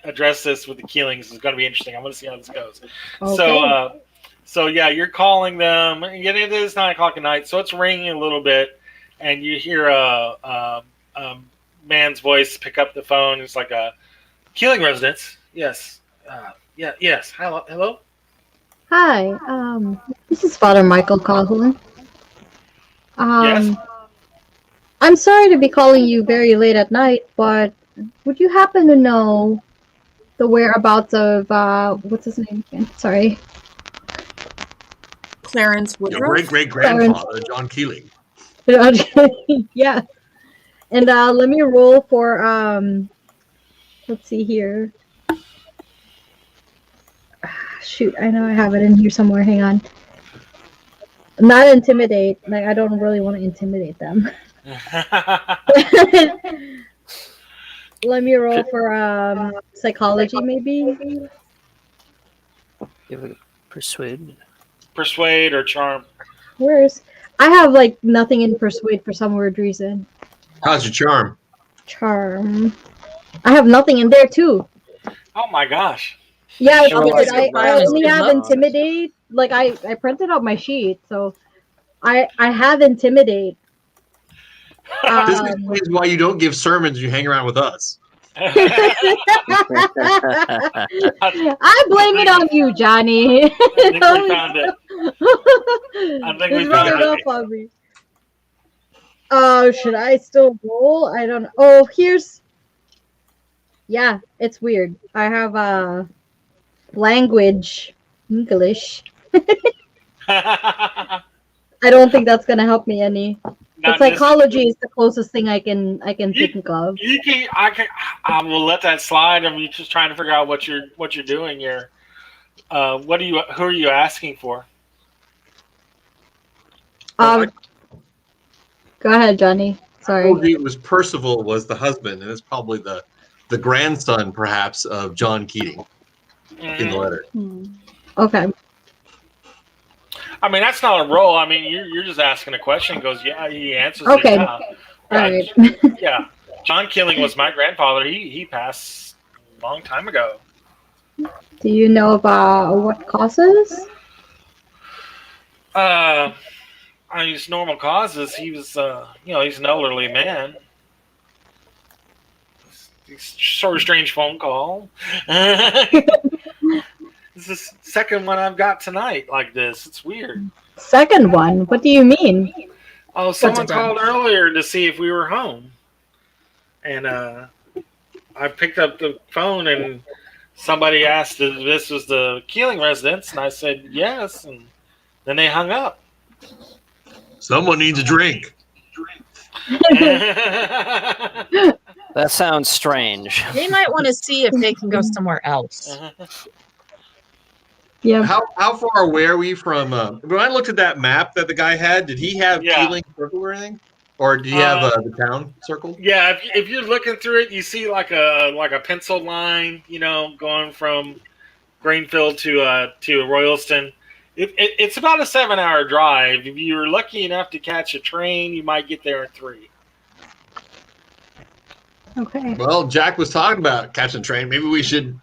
address this with the Keelings is going to be interesting. I want to see how this goes. Okay. So yeah, you're calling them. It is 9:00 at night, so it's ringing a little bit, and you hear a man's voice pick up the phone. It's like a Keeling residence. Yes. Yes. Hello. Hi. This is Father Michael Calhoun. Yes. I'm sorry to be calling you very late at night, but would you happen to know the whereabouts of what's his name again? Sorry. Clarence Your Woodruff. great-great-grandfather, John Keeling. Yeah. And let me roll for let's see here. Shoot, I know I have it in here somewhere. Hang on. Not intimidate. Like, I don't really want to intimidate them. Let me roll for psychology, maybe. You have a Persuade or charm. I have like nothing in persuade for some weird reason. How's your charm? Charm. I have nothing in there too. Oh my gosh. Yeah, I surprised. only have intimidate. Like I printed out my sheet, so I have intimidate. This explains why you don't give sermons. You hang around with us. I blame it on you, Johnny. I think we found it. I think we found it. Oh, should I still roll? I don't know. Oh, yeah, it's weird. I have language English. I don't think that's gonna help me any. But Not psychology is the closest thing I can You, think of. I will let that slide. I'm just trying to figure out what you're doing here. Who are you asking for? Go ahead, Johnny. I Sorry. told you it was Percival was the husband, and it's probably the grandson, perhaps, of John Keating in the letter. Okay. I mean, that's not a role. I mean, you're just asking a question. He goes, yeah. He answers Okay. it. Yeah. All right. Yeah. John Killing was my grandfather. He passed a long time ago. Do you know about what causes? I mean, his normal causes. He was, he's an elderly man. Sort of strange phone call. This is the second one I've got tonight like this. It's weird. Second one? What do you mean? Oh, someone called earlier to see if we were home. And I picked up the phone and somebody asked if this was the Keeling residence, and I said yes, and then they hung up. Someone needs a drink. That sounds strange. They might want to see if they can go somewhere else. Yeah. How far away are we from? When I looked at that map that the guy had, did he have Keeling circle or anything, or do you have the town circled? Yeah, if you're looking through it, you see like a pencil line, going from Greenfield to Royalston. It's about a 7-hour drive. If you're lucky enough to catch a train, you might get there in 3. Okay. Well, Jack was talking about catching a train. Maybe we should.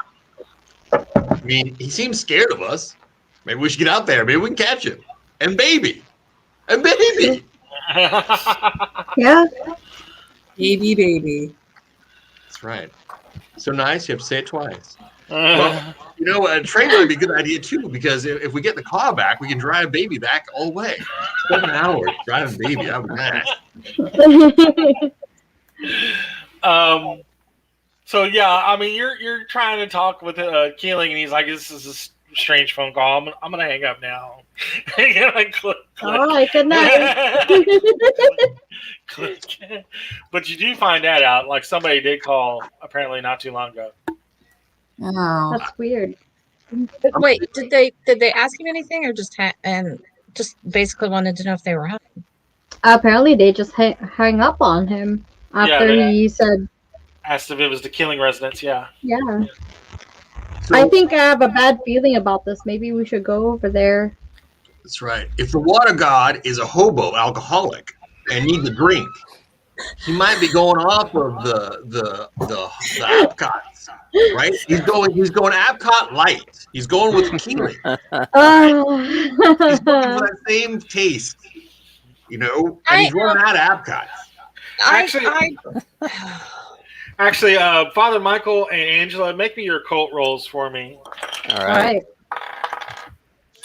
I mean, he seems scared of us. Maybe we should get out there. Maybe we can catch him. And baby. Yeah. Baby. That's right. So nice. You have to say it twice. Well, a train might be a good idea too, because if we get the car back, we can drive baby back all the way. 7 hours driving baby. That would be nice. So yeah, I mean, you're trying to talk with Keeling, and he's like, "This is a strange phone call. I'm gonna hang up now." Click. All right. Good night. Click. But you do find that out. Like somebody did call apparently not too long ago. Oh. That's weird. Wait, did they ask him anything, or just basically wanted to know if they were home? Apparently, they just hang up on him after he said. Asked if it was the Killing residence. Yeah. Yeah. So, I think I have a bad feeling about this. Maybe we should go over there. That's right. If the water god is a hobo alcoholic and needs a drink, he might be going off of the Apcots, right? He's going Apcot light. He's going with Keeling. He's going for that same taste, and he's running out of Apcots. Actually, Father Michael and Angela, make me your occult rolls for me. All right.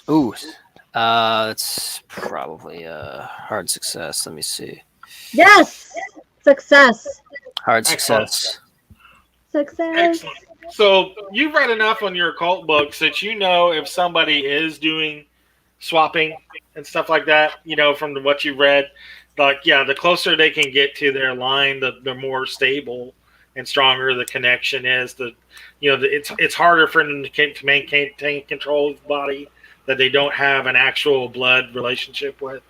Ooh, it's probably a hard success. Let me see. Yes! Success. Hard success. Success. Excellent. So you've read enough on your occult books that you know if somebody is doing swapping and stuff like that, from what you've read. Like, yeah, the closer they can get to their line, the more stable and stronger the connection is. It's harder for them to maintain control of the body that they don't have an actual blood relationship with.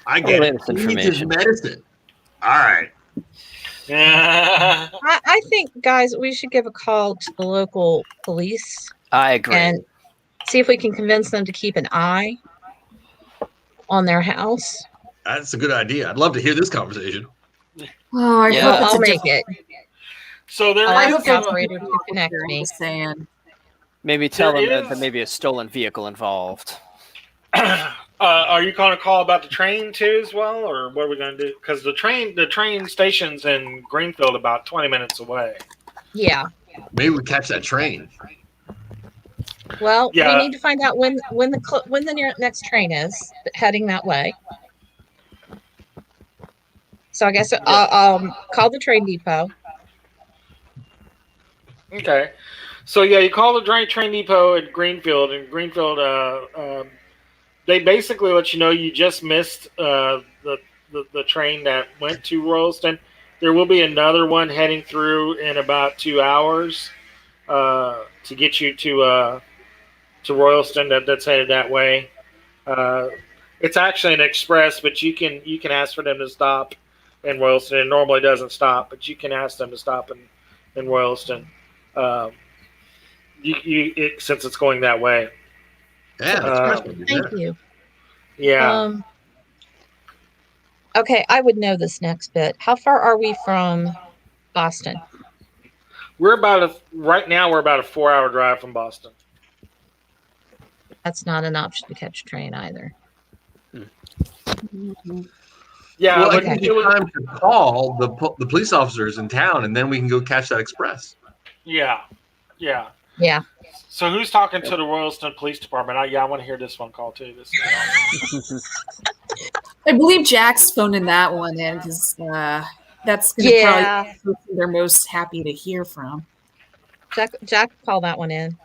I get it. He needs his medicine. All right. I think, guys, we should give a call to the local police. I agree. And see if we can convince them to keep an eye on their house. That's a good idea. I'd love to hear this conversation. Oh, I hope I'll make it. So there I is hope the operator to connect me. Maybe tell them that there may be a stolen vehicle involved. Are you going to call about the train too as well, or what are we going to do? Because the train station's in Greenfield, about 20 minutes away. Yeah. Maybe we catch that train. Well, we Yeah. need to find out when the next train is heading that way. So I guess I'll call the train depot. Okay. So yeah, you call the train depot at Greenfield, and Greenfield, they basically let you know you just missed the train that went to Royalston. There will be another one heading through in about 2 hours to get you to Royalston. That's headed that way. Uh, it's actually an express, but you can ask for them to stop in Royalston. It normally doesn't stop, but you can ask them to stop in Royalston. Um, since it's going that way. Yeah, Uh, Thank you. yeah. Okay, I would know this next bit. How far are we from Boston? We're right now we're about a 4-hour drive from Boston. That's not an option to catch a train either. Yeah, Well, I but think it's time to call the police officers in town, and then we can go catch that express. yeah. Yeah. So who's talking to the Royalston Police Department? I want to hear this one call too. I believe Jack's phoning that one in because that's going to probably be the person they're most happy to hear from. Jack, call that one in.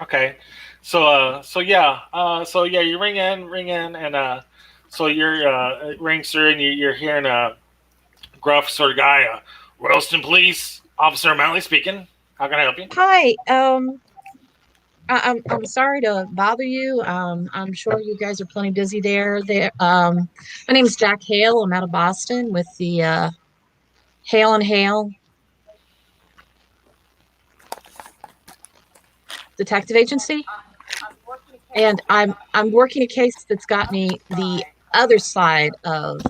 Okay. So you ring in, and so it rings through, and you're hearing a gruff sort of guy, Royalston Police Officer Malley speaking. How can I help you? Hi. I'm sorry to bother you. I'm sure you guys are plenty busy there. My name is Jack Hale. I'm out of Boston with the Hale and Hale Detective Agency, and I'm working a case that's got me the other side of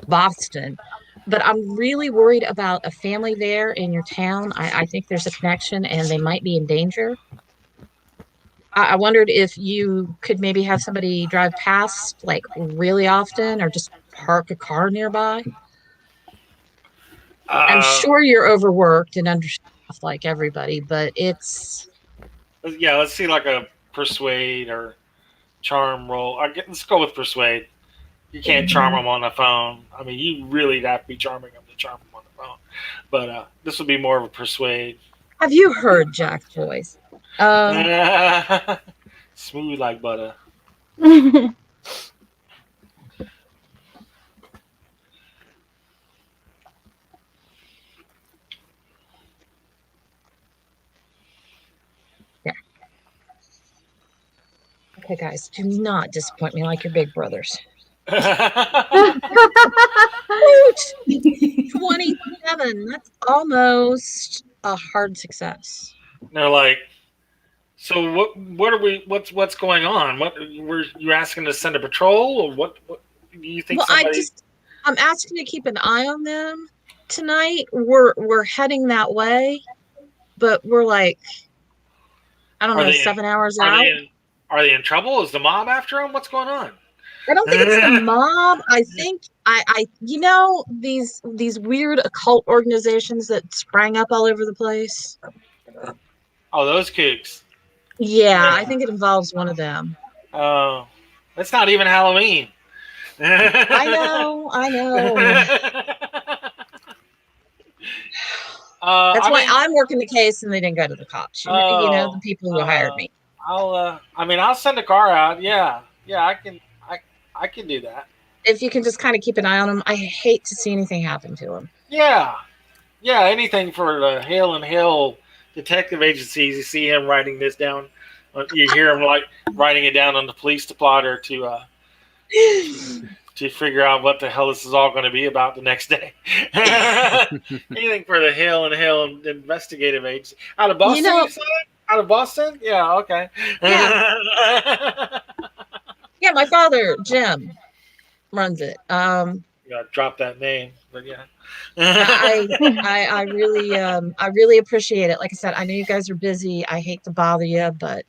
Boston. But I'm really worried about a family there in your town. I think there's a connection, and they might be in danger. I wondered if you could maybe have somebody drive past like really often or just park a car nearby. I'm sure you're overworked and understaffed like everybody, but it's... Yeah, let's see like a persuade or charm roll. Let's go with persuade. You can't charm them on the phone. I mean, you really have to be charming them to charm them on the phone. But this would be more of a persuade. Have you heard Jack's voice? Smooth like butter. Yeah. Okay, guys, do not disappoint me like your big brothers. 27. That's almost a hard success. They're like, so what are we? What's going on? What were you asking to send a patrol, or what do you think? Well, I'm asking to keep an eye on them tonight. We're heading that way, but we're like, I don't know, 7 hours out. Are they in trouble? Is the mob after them? What's going on? I don't think it's the mob. I think these weird occult organizations that sprang up all over the place. Oh, those kooks. Yeah, I think it involves one of them. Oh, it's not even Halloween. I know. That's why I'm working the case, and they didn't go to the cops. You know, the people who hired me. I'll send a car out. Yeah, I can do that. If you can just kind of keep an eye on them. I hate to see anything happen to them. Yeah, anything for the Hale and Hale Detective Agencies. You see him writing this down. You hear him like writing it down on the police plotter to figure out what the hell this is all going to be about the next day. Anything for the Hale and Hale Investigative Agency out of Boston. Out of Boston? Yeah. Okay. Yeah. Yeah, my father, Jim, runs it. You gotta drop that name, but yeah. I really appreciate it. Like I said, I know you guys are busy. I hate to bother you, but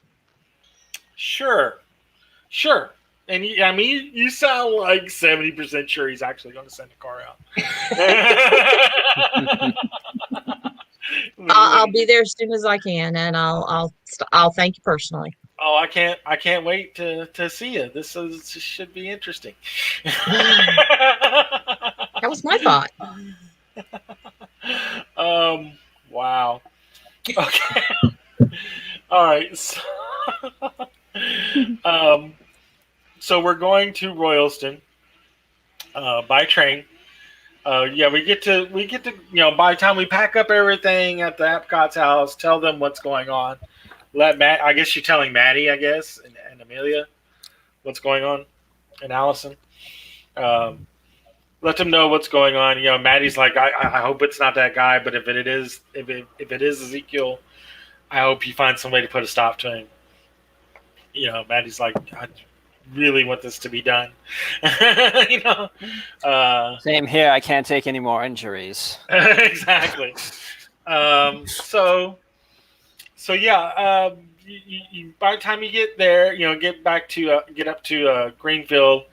sure. And you sound like 70% sure he's actually going to send a car out. I'll be there as soon as I can, and I'll thank you personally. Oh, I can't wait to see you. This should be interesting. That was my thought. Wow. Okay. All right. So, so we're going to Royalston by train. Yeah, we get to by the time we pack up everything at the Epcot's house, tell them what's going on. Let Matt. I guess you're telling Maddie, I guess, and Amelia what's going on, and Allison. Let them know what's going on. Maddie's like, I hope it's not that guy, but if it is Ezekiel, I hope you find some way to put a stop to him. Maddie's like, I really want this to be done. Same here. I can't take any more injuries. Exactly. So yeah. You by the time you get there, get up to Greenfield.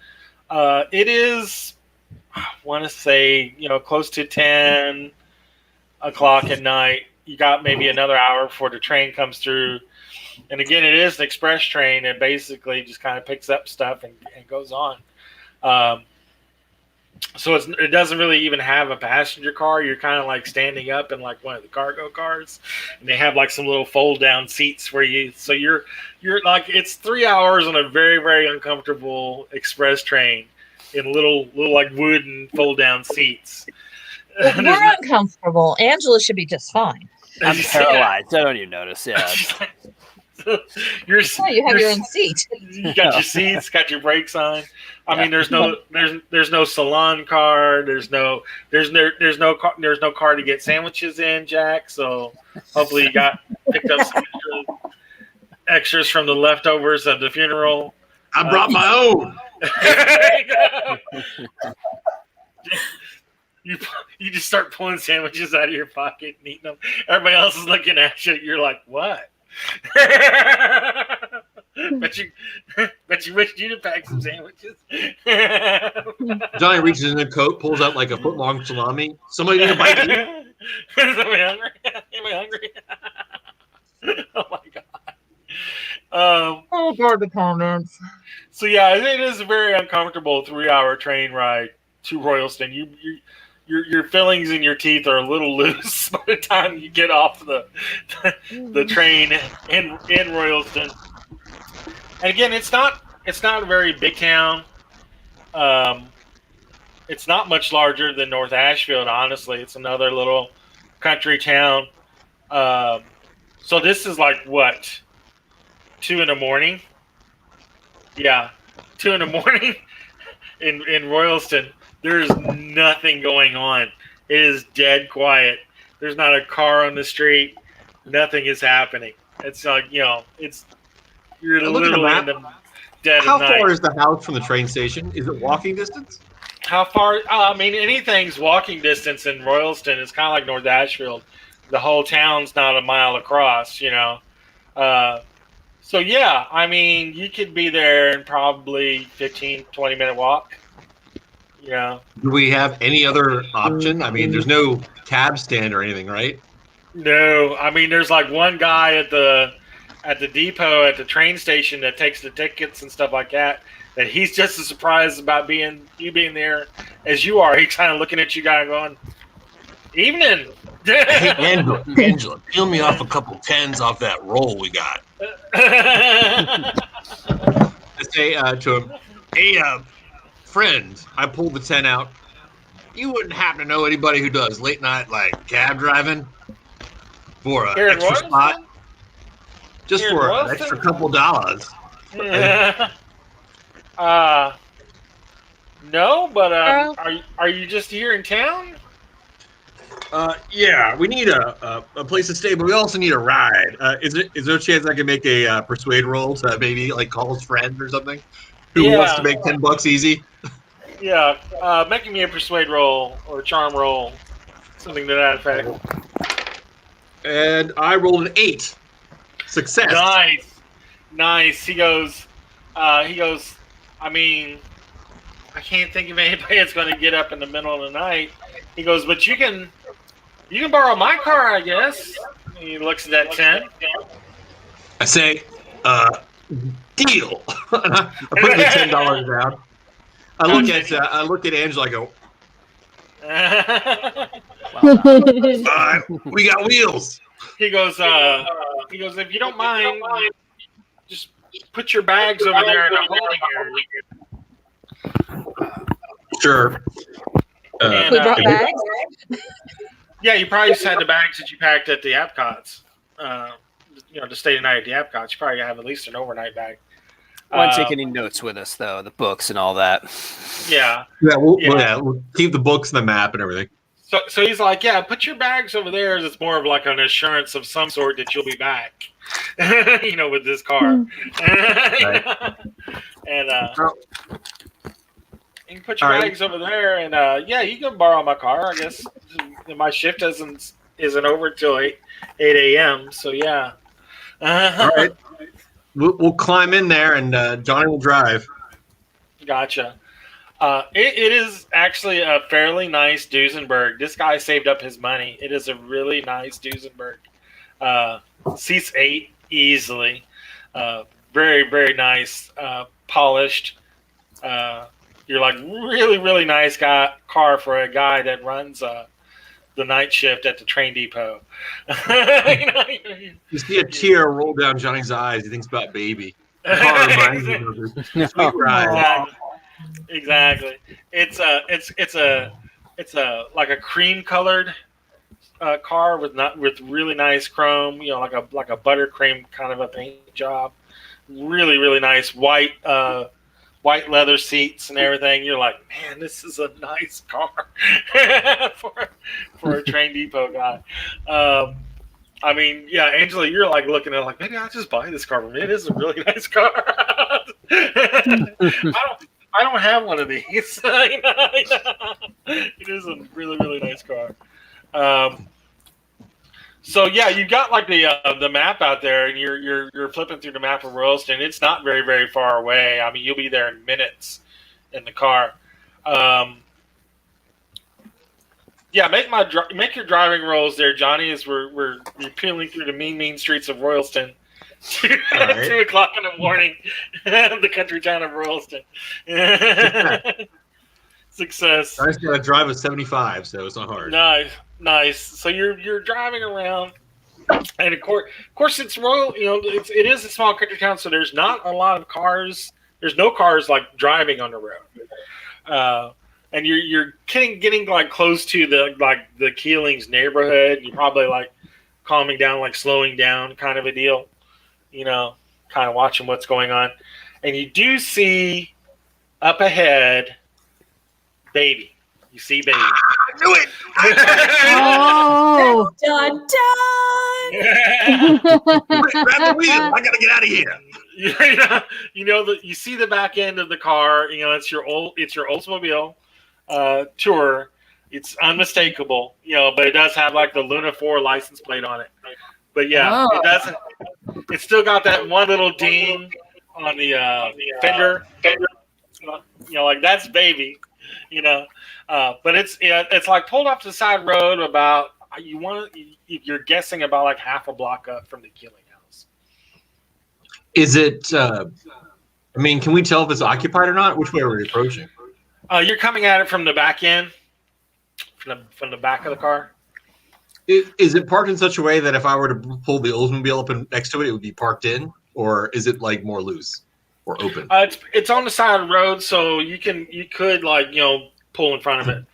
It is, I want to say, close to 10 o'clock at night. You got maybe another hour before the train comes through. And again, it is an express train. It basically just kind of picks up stuff and goes on. So it doesn't really even have a passenger car. You're kind of like standing up in like one of the cargo cars, and they have like some little fold down seats where you're like, it's 3 hours on a very, very uncomfortable express train in little like wooden fold down seats. Well, we're uncomfortable. Angela should be just fine. I'm paralyzed. I don't even notice. Yeah. You have your own seat. You got your seats, got your brakes on. I mean, there's no salon car. There's no car to get sandwiches in, Jack. So hopefully you picked up some extras from the leftovers of the funeral. I brought my own. You just start pulling sandwiches out of your pocket and eating them. Everybody else is looking at you. You're like, what? bet you wished you'd have packed some sandwiches. Johnny reaches in the coat, pulls out like a foot long salami. Somebody need a bite to eat? Somebody hungry? Anybody hungry? Oh my god. For the comments. So yeah, it is a very uncomfortable 3-hour train ride to Royalston. Your fillings in your teeth are a little loose by the time you get off the train in Royalston. And again, it's not a very big town. It's not much larger than North Ashfield, honestly. It's another little country town. So this is like what, 2 a.m? Yeah, 2 a.m. in Royalston. There's nothing going on. It is dead quiet. There's not a car on the street. Nothing is happening. It's like, you're literally in the dead of night. How far is the house from the train station? Is it walking distance? How far? I mean, anything's walking distance in Royalston. It's kind of like North Ashfield. The whole town's not a mile across, So, yeah, I mean, you could be there in probably 15, 20-minute walk. Yeah. Do we have any other option? I mean, there's no cab stand or anything, right? No. I mean, there's like one guy at the depot at the train station that takes the tickets and stuff like that. That he's just as surprised about you being there as you are. He's kind of looking at you guys going, "Evening." Hey, Angela, peel me off a couple tens off that roll we got. I say to him, "Hey, friend, I pulled the 10 out. You wouldn't happen to know anybody who does late night like cab driving for an extra spot? Just for an extra couple dollars." No, but are you just here in town? Yeah, we need a place to stay, but we also need a ride. Is there a chance I can make a persuade roll to maybe like call his friend or something who wants to make $10 easy? Yeah, making me a persuade roll or a charm roll, something to that effect. And I rolled an 8. Success. Nice. He goes. I mean, I can't think of anybody that's going to get up in the middle of the night. He goes, but you can You can borrow my car, I guess. He looks at that 10. I say, deal. I put the $10 down. I look at Angela. I go, we got wheels. He goes, if you don't mind, just put your bags over there in the holding area. Sure. We brought bags. Yeah, you probably just had the bags that you packed at the Epcots. To stay the night at the Epcots, you probably have at least an overnight bag. Won't take any notes with us, though. The books and all that. Yeah. We'll keep the books and the map and everything. So he's like, yeah, put your bags over there. It's more of like an assurance of some sort that you'll be back, with this car. Right. And you can put your bags over there, and you can borrow my car. I guess my shift isn't over till 8 a.m. So yeah. All right. We'll climb in there, and Johnny will drive. Gotcha. It is actually a fairly nice Duesenberg. This guy saved up his money. It is a really nice Duesenberg. Seats 8 easily. Very, very nice. Polished. You're like really, really nice car for a guy that runs the night shift at the train depot. You see a tear roll down Johnny's eyes. He thinks about baby. The car reminds him of his sweet ride. Exactly. It's a like a cream colored car with really nice chrome. Like a buttercream kind of a paint job. Really, really nice white leather seats and everything. You're like, man, this is a nice car for a train depot guy. Angela, you're like looking at it like, maybe I'll just buy this car from it. It is a really nice car. I don't have one of these. It is a really, really nice car. So yeah, you got like the map out there, and you're flipping through the map of Royalston. It's not very, very far away. I mean, you'll be there in minutes in the car. Make your driving rolls there, Johnny. As we're peeling through the mean streets of Royalston. Right. 2 o'clock in the morning, the country town of Royalston. Success. I just got to drive a 75, so it's not hard. Nice. So you're driving around, and of course it's Royal. It is a small country town, so there's not a lot of cars. There's no cars like driving on the road. And you're getting like close to the Keelings neighborhood. You're probably like calming down, like slowing down, kind of a deal. Kind of watching what's going on, and you do see up ahead, baby. You see baby. I knew it. Oh, Dun Grab the wheel. I gotta get out of here. You see the back end of the car. It's your Oldsmobile Tour. It's unmistakable. But it does have like the Luna 4 license plate on it. But yeah, It doesn't. It's still got that one little ding on the fender. Like that's baby. But it's like pulled off to the side road about you're guessing about like half a block up from the Keeling house. Is it? Can we tell if it's occupied or not? Which way are we approaching? You're coming at it from the back end, from the back of the car. Is it parked in such a way that if I were to pull the Oldsmobile up next to it, it would be parked in, or is it like more loose or open? It's on the side of the road, so you could pull in front of it.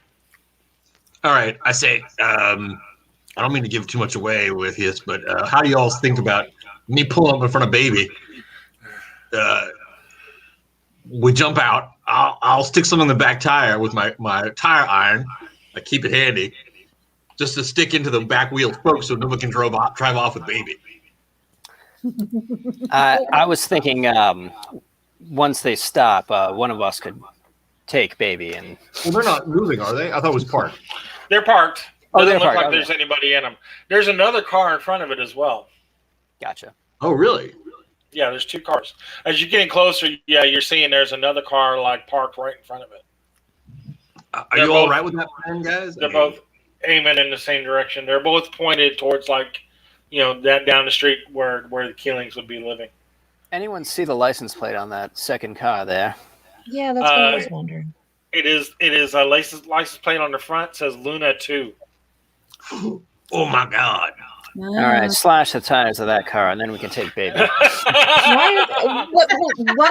All right, I say, I don't mean to give too much away with this, but how do you all think about me pulling up in front of baby? We jump out. I'll stick something in the back tire with my tire iron. I keep it handy, just to stick into the back wheel spoke so no one can drive off with baby. I was thinking once they stop, one of us could take baby and. Well, they're not moving, are they? I thought it was parked. They're parked. Oh, Doesn't they're look parked. like there's anybody in them. There's another car in front of it as well. Gotcha. Oh, really? Yeah, there's 2 cars. As you're getting closer, you're seeing there's another car like parked right in front of it. Are you all right with that plan, guys? They're both. aiming in the same direction. They're both pointed towards that down the street where the Keelings would be living. Anyone see the license plate on that second car there? Yeah, that's what I was wondering. It is a license plate on the front, says Luna 2. Oh my God. All right, slash the tires of that car, and then we can take baby. What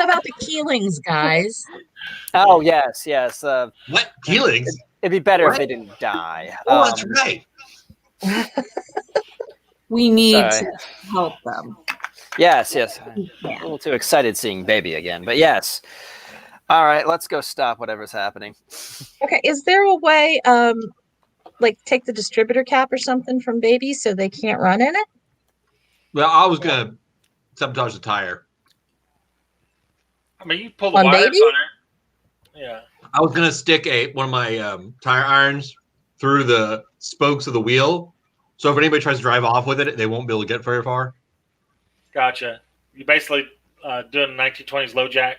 about the Keelings, guys? Oh, yes. What? Keelings? It'd be better What? if they didn't die. Oh, that's right. We need Sorry. to help them. Yes. I'm a little too excited seeing baby again, but yes. All right, let's go stop whatever's happening. Okay, is there a way, take the distributor cap or something from baby so they can't run in it? Well, I was gonna sabotage the tire. I mean, you pull the On wires baby? on it. Yeah. I was gonna stick one of my tire irons through the spokes of the wheel, so if anybody tries to drive off with it, they won't be able to get very far. Gotcha. You basically doing 1920s low jack.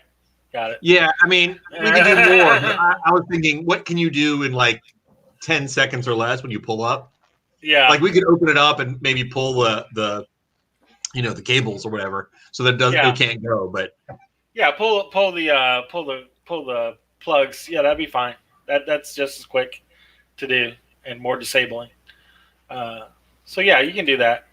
Got it. Yeah, I mean, we could do more. I was thinking, what can you do in like 10 seconds or less when you pull up? Yeah. Like we could open it up and maybe pull the cables or whatever, so that they can't go. But yeah, pull the plugs. Yeah, that'd be fine. That's just as quick to do and more disabling. So yeah, you can do that.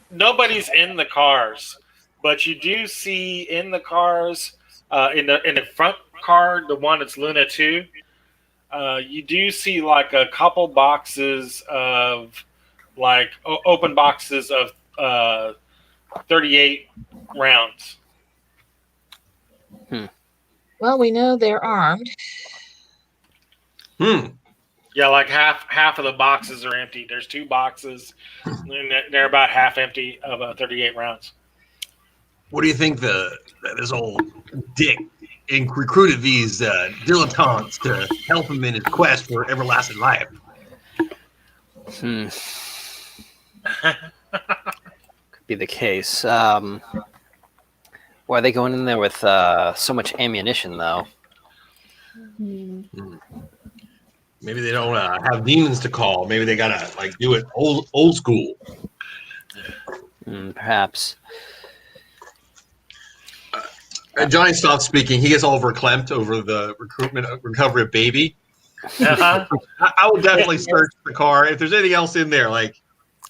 Nobody's in the cars, but you do see in the cars, in the front car, the one that's Luna 2, you do see like a couple boxes of open boxes of 38 rounds. Well, we know they're armed. Yeah, like half of the boxes are empty. There's 2 boxes, and they're about half empty of 38 rounds. what do you think this old dick recruited these dilettantes to help him in his quest for everlasting life? Could be the case. Why are they going in there with so much ammunition, though? Maybe they don't have demons to call. Maybe they gotta do it old school. Perhaps. Johnny stops speaking. He gets all verklempt over the recovery of baby. Uh-huh. I would definitely search the car. If there's anything else in there,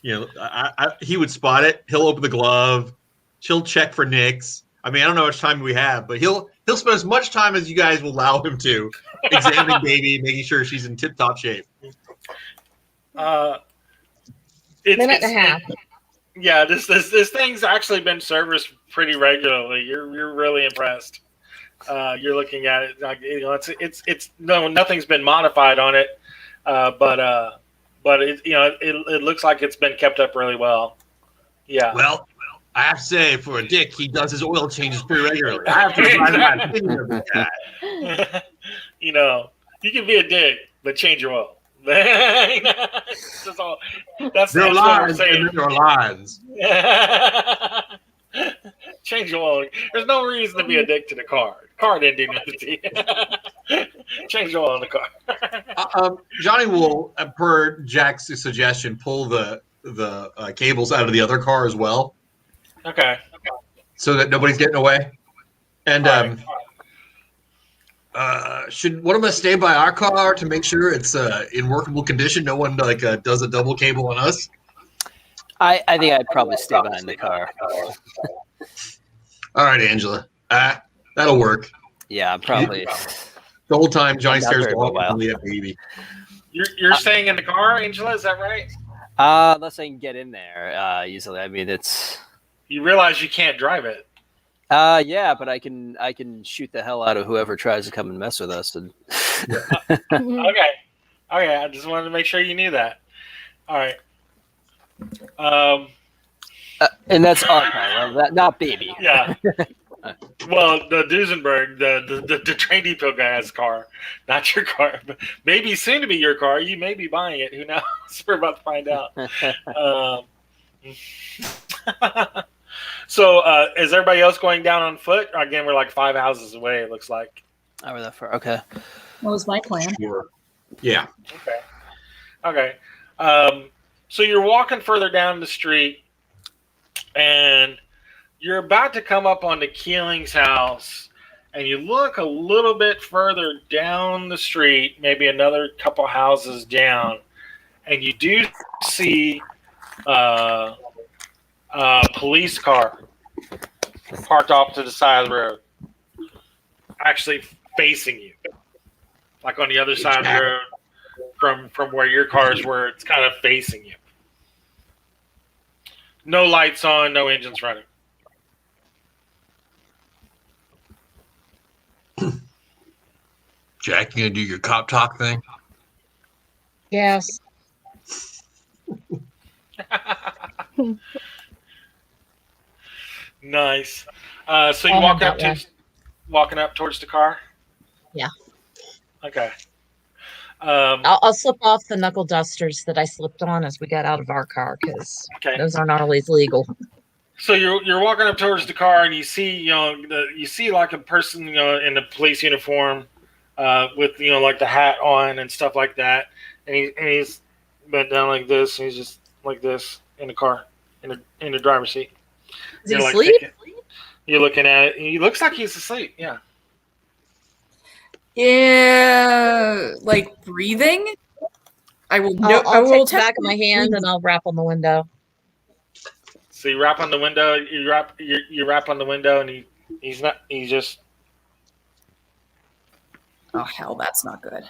he would spot it. He'll open the glove. She'll check for nicks. I mean, I don't know how much time we have, but he'll spend as much time as you guys will allow him to examining baby, making sure she's in tip-top shape. Minute and a half. Yeah, this thing's actually been serviced pretty regularly. You're really impressed. You're looking at it it's nothing's been modified on it, but it looks like it's been kept up really well. Yeah. Well, I have to say, for a dick, he does his oil changes pretty regularly. I have to provide my opinion of this guy. You can be a dick, but change your oil. That's there are lines, and there are lines. Change your oil. There's no reason to be a dick to the car. The car didn't do nothing to you. Change your oil in the car. Johnny will, per Jack's suggestion, pull the cables out of the other car as well. Okay. So that nobody's getting away. And should one of us stay by our car to make sure it's in workable condition? No one does a double cable on us. I think I'd probably stay behind the car. All right, Angela. That'll work. Yeah, probably. The whole time Johnny Not stares very off well. at baby. You're staying in the car, Angela? Is that right? Unless I can get in there easily. I mean, it's. You realize you can't drive it. Yeah, but I can shoot the hell out of whoever tries to come and mess with us. And Okay. I just wanted to make sure you knew that. All right. and that's our car, not baby. Yeah. Well, the Duesenberg, the train depot guy has a car, not your car. But maybe soon to be your car. You may be buying it. Who knows? We're about to find out. So, is everybody else going down on foot? Again, we're like 5 houses away. It looks like. Oh, we're that far. Okay. That was my plan. Sure. Yeah. Okay. So you're walking further down the street, and you're about to come up on the Keeling's house, and you look a little bit further down the street, maybe another couple houses down, and you do see a police car parked off to the side of the road, actually facing you, like on the other side of the road from where your cars were. It's kind of facing you. No lights on, no engines running. Jack, you gonna do your cop talk thing? Yes. Nice. So you I'll walk have up that to walking up towards the car. Yeah. Okay. I'll slip off the knuckle dusters that I slipped on as we got out of our car because Okay. those aren't always legal. So you're walking up towards the car, and you see like a person in the police uniform, with like the hat on and stuff like that, and he's bent down like this, and he's just like this in the car, in the driver's seat. Is he You're, like, asleep? You're looking at it. He looks like he's asleep. Yeah. Yeah, like breathing. I will. I'll take the back of my hand and I'll rap on the window. So you rap on the window. You rap on the window, and he's not. He's just. Oh hell, that's not good.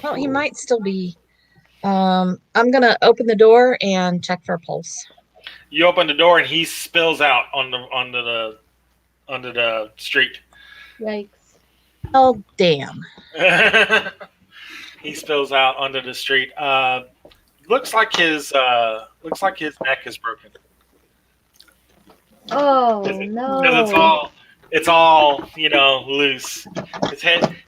Well, he might still be. I'm gonna open the door and check for a pulse. You open the door, and he spills out onto the street. Yikes. Oh damn! He spills out onto the street. Looks like his neck is broken. Oh Because no. it's all loose.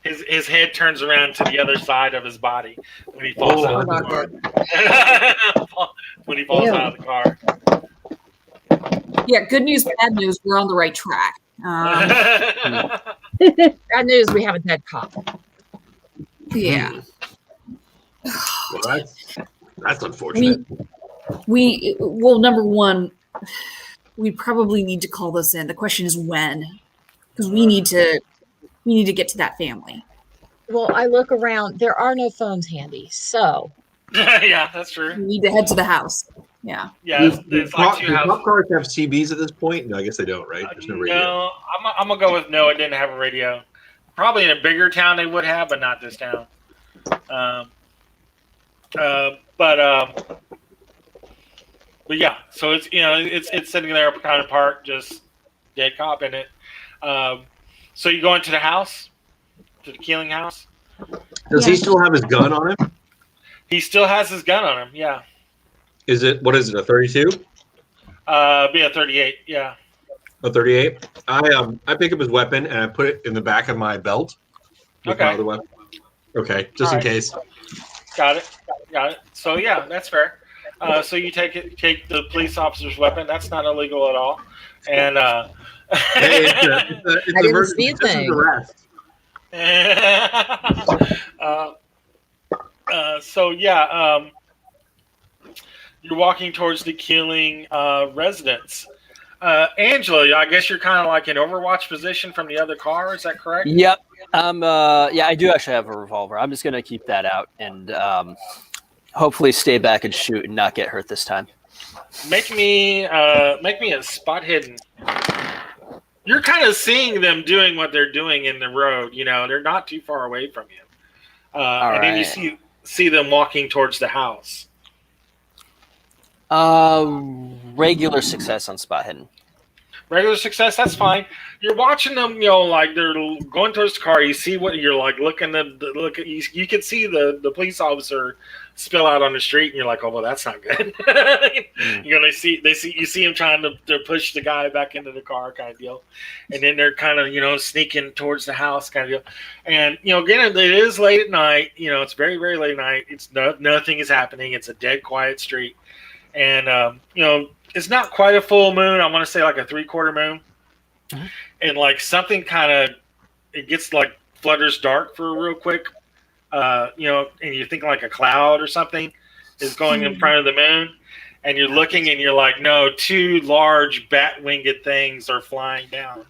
His head turns around to the other side of his body when he falls out of the Not car. good. When he falls out of the car. Yeah, good news, bad news. We're on the right track. Bad news: we have a dead cop. Yeah. Well, that's unfortunate. Well, number one, we probably need to call this in. The question is when, because we need to get to that family. Well, I look around. There are no phones handy, so Yeah, that's true. We need to head to the house. Yeah. Yeah, it's like two Do houses. cop cars have CBs at this point? No, I guess they don't, right? There's no radio. No, I'm gonna go with no. It didn't have a radio. Probably in a bigger town they would have, but not this town. But yeah. So it's it's sitting there kind of parked, just dead cop in it. So you go into the house, to the Keeling house. Does he still have his gun on him? He still has his gun on him. Yeah. What is it, a 32? Be a 38. Yeah. A 38? I pick up his weapon and I put it in the back of my belt. With my Okay. other weapon. Okay, just in Alright. case. Got it. So yeah, that's fair. So you take the police officer's weapon. That's not illegal at all. And Hey, it's I didn't emergency see a citizen's thing. arrest. So yeah, you're walking towards the Keeling residence. Angela, I guess you're kind of like in Overwatch position from the other car. Is that correct? Yep. Yeah, I do actually have a revolver. I'm just gonna keep that out and hopefully stay back and shoot and not get hurt this time. Make me a spot hidden. You're kind of seeing them doing what they're doing in the road. They're not too far away from you. And then you see them walking towards the house. Regular success on spot hidden. Regular success, that's fine. You're watching them, like they're going towards the car. You see what you're like looking at. You can see the police officer spill out on the street, and you're like, oh well, that's not good. You see him trying to push the guy back into the car, kind of deal, and then they're kind of sneaking towards the house, kind of deal. And again, it is late at night. It's very very late at night. Nothing is happening. It's a dead quiet street, and it's not quite a full moon. I want to say like a 3/4 moon. And like something kind of, it gets like flutters dark for real quick. and you're thinking like a cloud or something is going in front of the moon, and you're looking and you're like, no, two large bat-winged things are flying down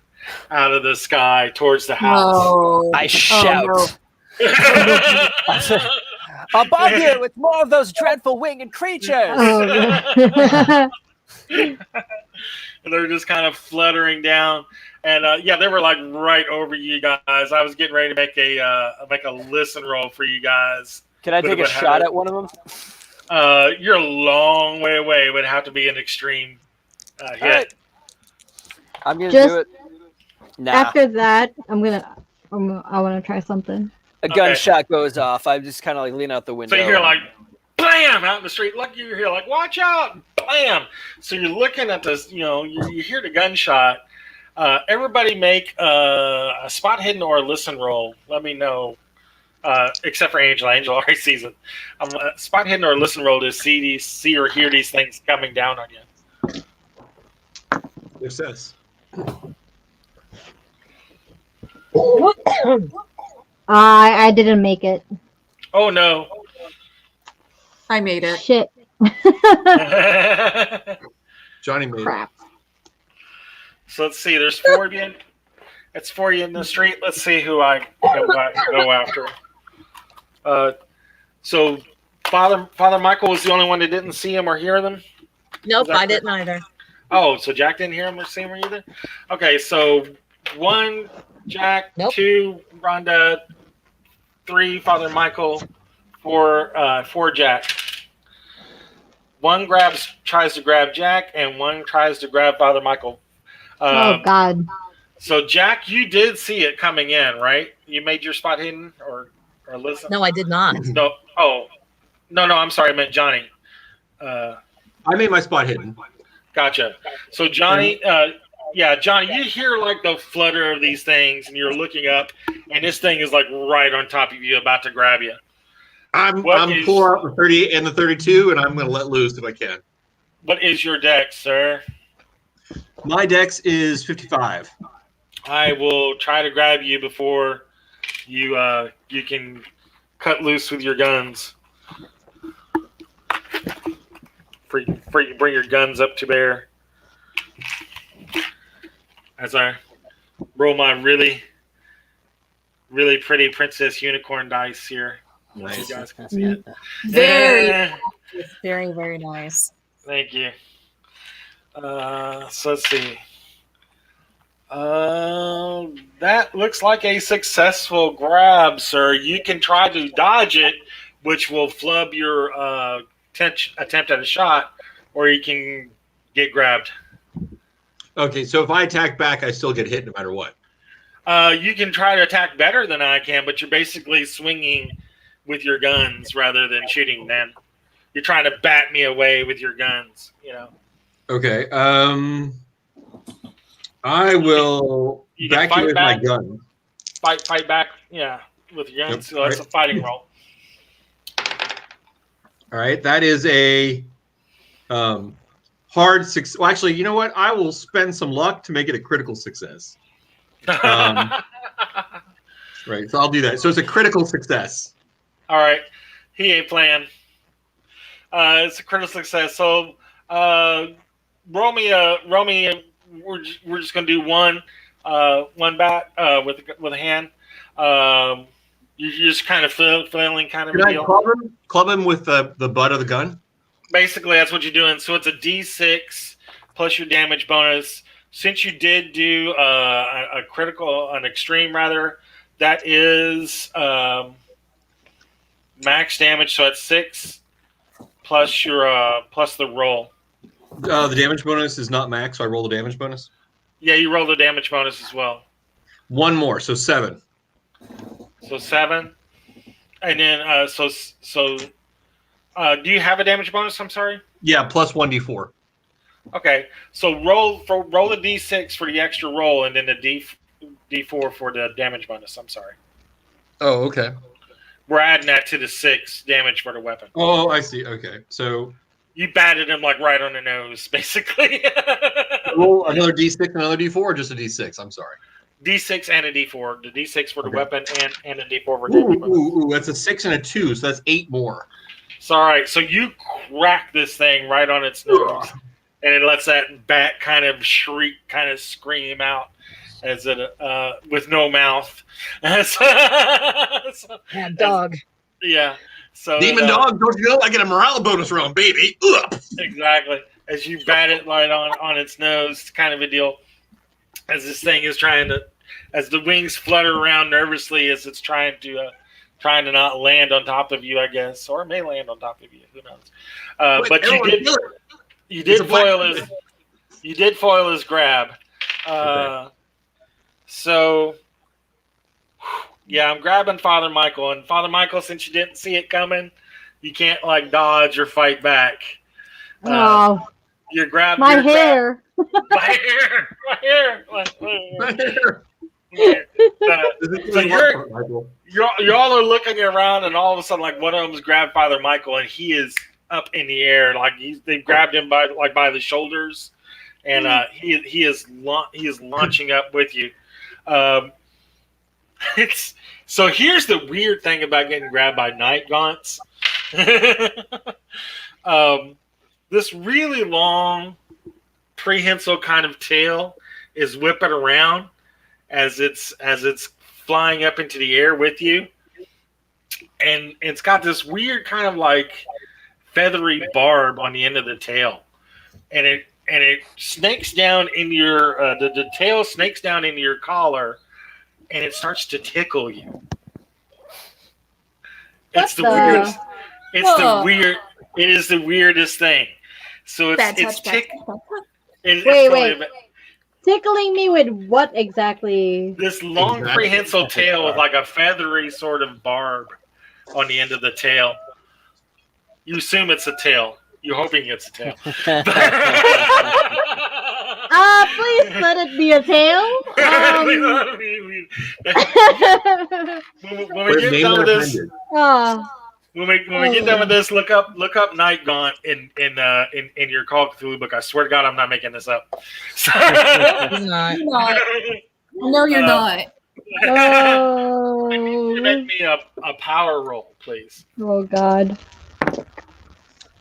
out of the sky towards the house. No. I shout. no. Above you, it's more of those dreadful winged creatures. Oh, And they're just kind of fluttering down, and they were like right over you guys. I was getting ready to make a listen roll for you guys. Can I take a shot at one of them? You're a long way away. It would have to be an extreme hit. Right. I'm gonna Just- do it. Nah, After that, I want to try something. a gunshot goes off. I just kind of like lean out the window. So you hear like blam out in the street. Look, you hear like watch out, blam. So you're looking at this. You hear the gunshot. Everybody make a spot hidden or a listen roll. Let me know. Except for Angel. Angel already sees it. Spot hidden or listen roll to see or hear these things coming down on you. Success. I didn't make it. Oh no. I made it. Shit. Johnny made it. Crap. So let's see. There's 4 of you. It's 4 of you in the street. Let's see who I go after. So Father Michael was the only one that didn't see him or hear them. Nope, Is that I didn't either. Oh, so Jack didn't hear him or see him either. Okay, so 1 Jack, Nope. 2 Rhonda, 3 Father Michael, 4 Jack. 1 tries to grab Jack, and 1 tries to grab Father Michael. Oh God. So Jack, you did see it coming in, right? You made your spot hidden or listen? No, I did not. No. Oh, no. I'm sorry. I meant Johnny. I made my spot hidden. Gotcha. So Johnny, Johnny, you hear like the flutter of these things, and you're looking up, and this thing is like right on top of you, about to grab you. I'm What is- pulling out the 30 and the 32, and I'm going to let loose if I can. What is your dex, sir? My dex is 55. I will try to grab you before you can cut loose with your guns. For you to bring your guns up to bear. As I roll my really, really pretty princess unicorn dice here. Nice. You guys can see it. Very, Eh, very, very nice. Thank you. So let's see. That looks like a successful grab, sir. You can try to dodge it, which will flub your attempt at a shot, or you can get grabbed. Okay, so if I attack back, I still get hit no matter what. You can try to attack better than I can, but you're basically swinging with your guns rather than shooting them. You're trying to bat me away with your guns, Okay, I will You can back you fight with my back. gun. Fight back, with your guns. Yep. So that's a fighting roll. All right, that is a hard success. Well, actually, you know what? I will spend some luck to make it a critical success. Right, so I'll do that. So it's a critical success. All right, he ain't playing. It's a critical success. So, roll me. We're just gonna do one bat with a hand. You're just kind of flailing, kind of Can I deal. club him with the butt of the gun? Basically, that's what you're doing. So it's a D6 plus your damage bonus. Since you did do an extreme rather, that is max damage. So it's 6 plus your plus the roll. The damage bonus is not max, so I roll the damage bonus. Yeah, you roll the damage bonus as well. One more, so 7. So 7, and then do you have a damage bonus? I'm sorry. Yeah, plus 1d4. Okay, so roll the D6 for the extra roll, and then the D4 for the damage bonus. I'm sorry. Oh, okay. We're adding that to the 6 damage for the weapon. Oh, I see. Okay, so You batted him like right on the nose, basically. roll another d6, another d4, or just a d6? I'm sorry. D6 and a D4. The D6 for the Okay. weapon and a D4 for damage. Ooh, that's a 6 and a 2, so that's 8 more. So, all right. So you crack this thing right on its nose, and it lets that bat kind of shriek, kind of scream out as it with no mouth. Yeah, dog. Yeah. So Demon dog, don't you know I get a morale bonus round, baby? Ugh. Exactly. As you bat it right on its nose, kind of a deal. As this thing is as the wings flutter around nervously, as it's trying to not land on top of you, I guess, or it may land on top of you. Who knows? But you did foil his grab. So, yeah, I'm grabbing Father Michael, and Father Michael, since you didn't see it coming, you can't like dodge or fight back. Oh, You're grabbing my hair. My hair. So y'all are looking around, and all of a sudden, like one of them's grabbed Father Michael, and he is up in the air, like they've grabbed him by the shoulders, and he is launching up with you. So here's the weird thing about getting grabbed by night gaunts. This really long, prehensile kind of tail is whipping around as it's flying up into the air with you, and it's got this weird kind of like feathery barb on the end of the tail, and it snakes down in your the tail snakes down into your collar, and it starts to tickle you. It's the weirdest. It is the weirdest thing. So it's Wait. Tickling me with what exactly? This long prehensile tail with like a feathery sort of barb on the end of the tail. You assume it's a tail. You're hoping it's a tail. Please let it be a tail. When we get done with this, Oh. when we get done with this, look up Night Gaunt in your Call of Cthulhu book. I swear to God, I'm not making this up. He's not. No, you're not. Oh. You make me a power roll, please. Oh God.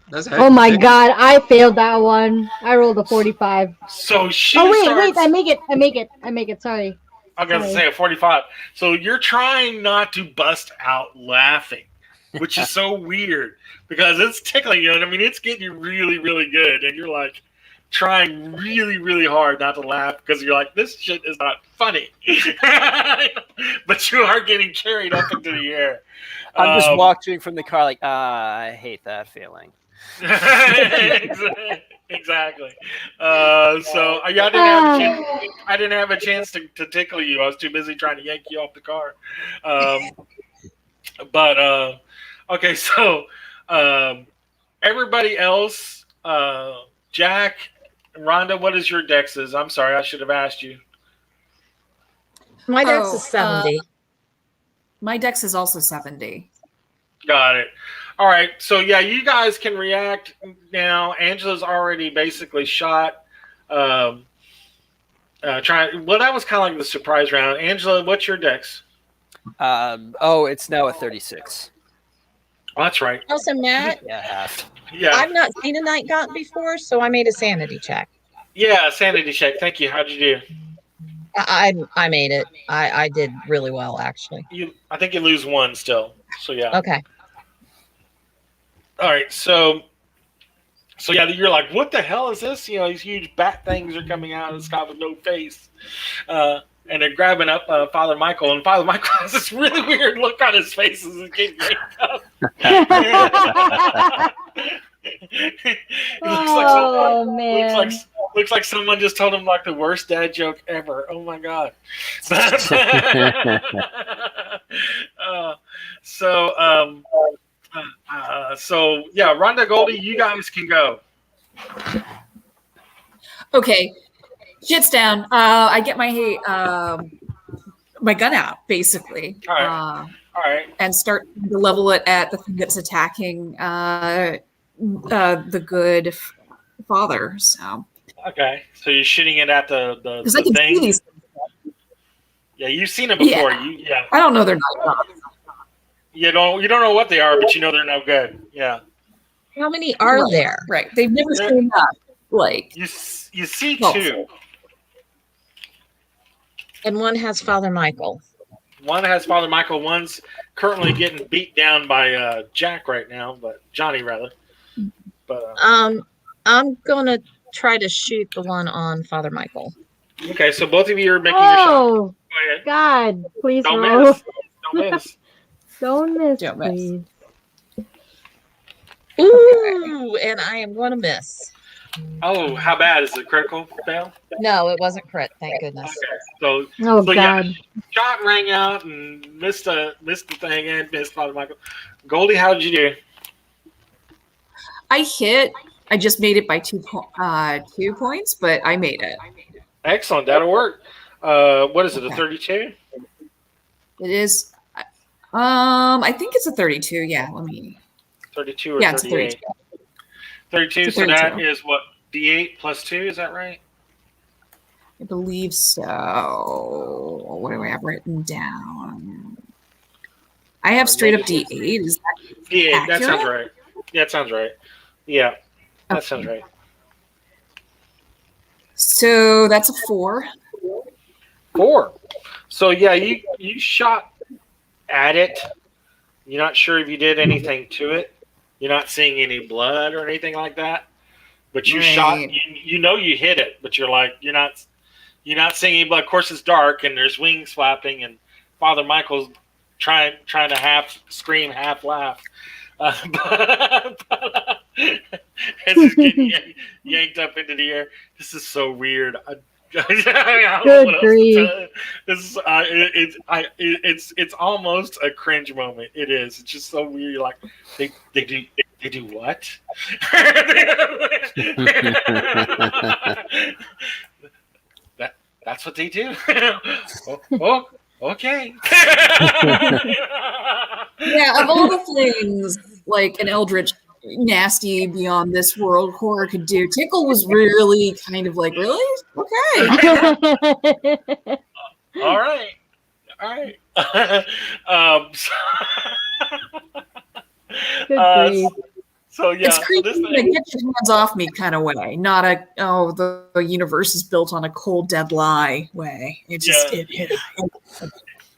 That's Oh my God! I failed that one. I rolled a 45. So she. Oh wait! I make it. Sorry. I'm gonna say a 45. So you're trying not to bust out laughing, which is so weird because it's tickling you, and I mean it's getting you really, really good, and you're like trying really, really hard not to laugh because you're like, this shit is not funny, but you are getting carried up into the air. I'm just watching from the car, like, I hate that feeling. Exactly. So I didn't have a chance to tickle you. I was too busy trying to yank you off the car. But okay. So everybody else, Jack, Rhonda, what is your dexes? I'm sorry, I should have asked you. My dex is 70. My dex is also 70. Got it. All right, so yeah, you guys can react now. Angela's already basically shot. Well, that was kind of like the surprise round. Angela, what's your dex? It's now a 36. Oh, that's right. Also, Matt, Yeah, half. Yeah, I've not seen a night gaunt before, so I made a sanity check. yeah, sanity check. Thank you. How'd you do? I made it. I did really well, actually. I think you lose one still. So yeah. Okay. All right, so yeah, you're like, what the hell is this? You know, these huge bat things are coming out of the sky with no face, and they're grabbing up Father Michael, and Father Michael has this really weird look on his face as he's getting yanked up. Looks like someone just told him like the worst dad joke ever. Oh my God. So yeah, Rhonda, Goldie, you guys can go. Okay, shit's down. I get my gun out basically. All right. All right. And start to level it at the thing that's attacking the good father. So okay, so you're shooting it at the I can thing. see these. Yeah, you've seen them before. Yeah. I don't know they're not. You don't know what they are, but you know they're no good. Yeah. How many are there? Right. They've never shown up. Like you see well, 2. And one has Father Michael. One has Father Michael. One's currently getting beat down by Jack right now, but Johnny rather. But I'm gonna try to shoot the one on Father Michael. okay, so both of you are making your shot. Oh, Go ahead. God. Please Don't roll. miss. Don't miss. Don't miss, Don't miss. please. Ooh, and I am gonna miss. Oh, how bad is it? Critical fail? No, it wasn't crit. Thank goodness. Okay, so Oh, so God. yeah, shot rang out and missed the thing and missed Father Michael. Goldie, how did you do? I hit. I just made it by 2 points, but I made it. Excellent, that'll work. What is it? Okay. A 32? It is. I think it's a 32. Yeah. Let me. 32 or Yeah, it's 38? 32. It's a So that 32. is what, D8 plus 2? Is that right? I believe so. What do I have written down? I have straight up D8. Is that D8. That sounds accurate? right. Yeah, that sounds right. Yeah, that Okay. sounds right. So that's a 4. 4. So yeah, you shot at it. You're not sure if you did anything to it. You're not seeing any blood or anything like that. But you shot. Right. You know you hit it, but you're not seeing any blood. Of course, it's dark and there's wings flapping, and Father Michael's trying to half scream, half laugh. As he's getting yanked up into the air. This is so weird. I don't know Good what else to grief. tell you. This is it's almost a cringe moment. It is. It's just so weird. You're like they do what? That's what they do. oh, okay. Yeah, of all the things like an eldritch nasty beyond this world horror could do, Tickle was really kind of like, really? Okay. All right. Good grief. So yeah, It's creepy this in a thing, get your hands off me kind of way, not a the universe is built on a cold dead lie way. It just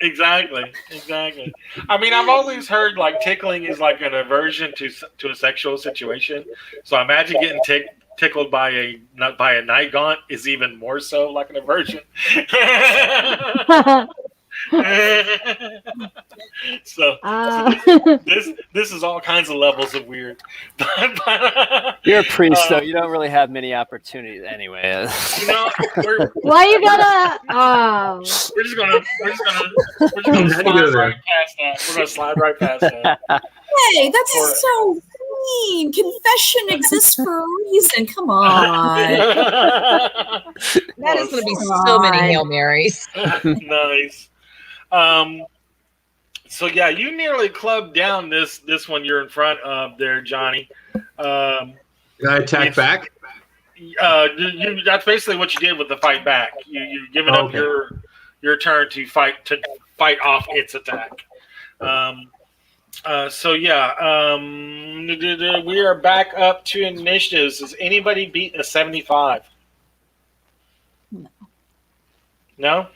exactly. I mean, I've always heard like tickling is like an aversion to a sexual situation. So I imagine getting tickled by a night gaunt is even more so like an aversion. So this is all kinds of levels of weird. You're a priest, though. You don't really have many opportunities anyway. You know, Why you gotta? Oh. we're just gonna slide right past that. We're gonna slide right past that. Hey, that's so mean. Confession exists for a reason. Come on. That is going to be so many Hail Marys. Nice. So yeah, you nearly clubbed down this one you're in front of there, Johnny. Can I attack back? That's basically what you did with the fight back. You've given up your turn to fight off its attack. So yeah, we are back up to initiatives. Has anybody beat a 75? No?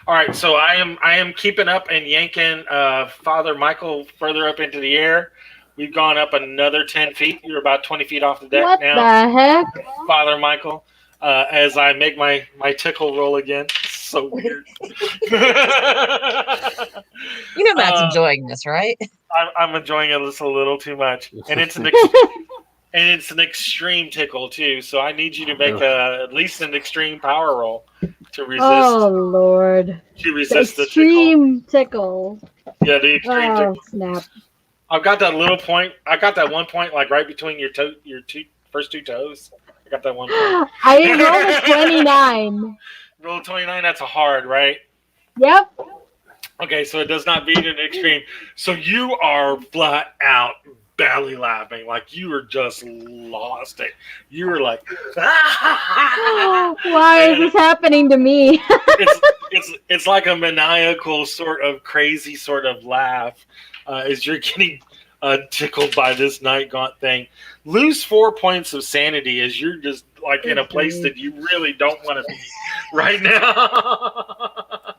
All right, so I am keeping up and yanking Father Michael further up into the air. We've gone up another 10 feet. You're about 20 feet off the deck What now. the heck? Father Michael, as I make my tickle roll again. So weird. You know Matt's enjoying this, right? I'm enjoying it just a little too much. And it's an extreme tickle too, so I need you to make at least an extreme power roll to resist. Oh Lord! To resist the extreme tickle. Yeah, the extreme Oh tickle. snap! I've got that little point. I got that one point like right between your first two toes. I got that one point. I rolled a 29. Roll 29. That's a hard, right? Yep. Okay, so it does not beat an extreme. So you are flat out belly laughing, like you were just lost it. You were like, Why is this happening to me? it's like a maniacal sort of crazy sort of laugh as you're getting tickled by this night gaunt thing. Lose 4 points of sanity as you're just like in a place that you really don't want to be right now.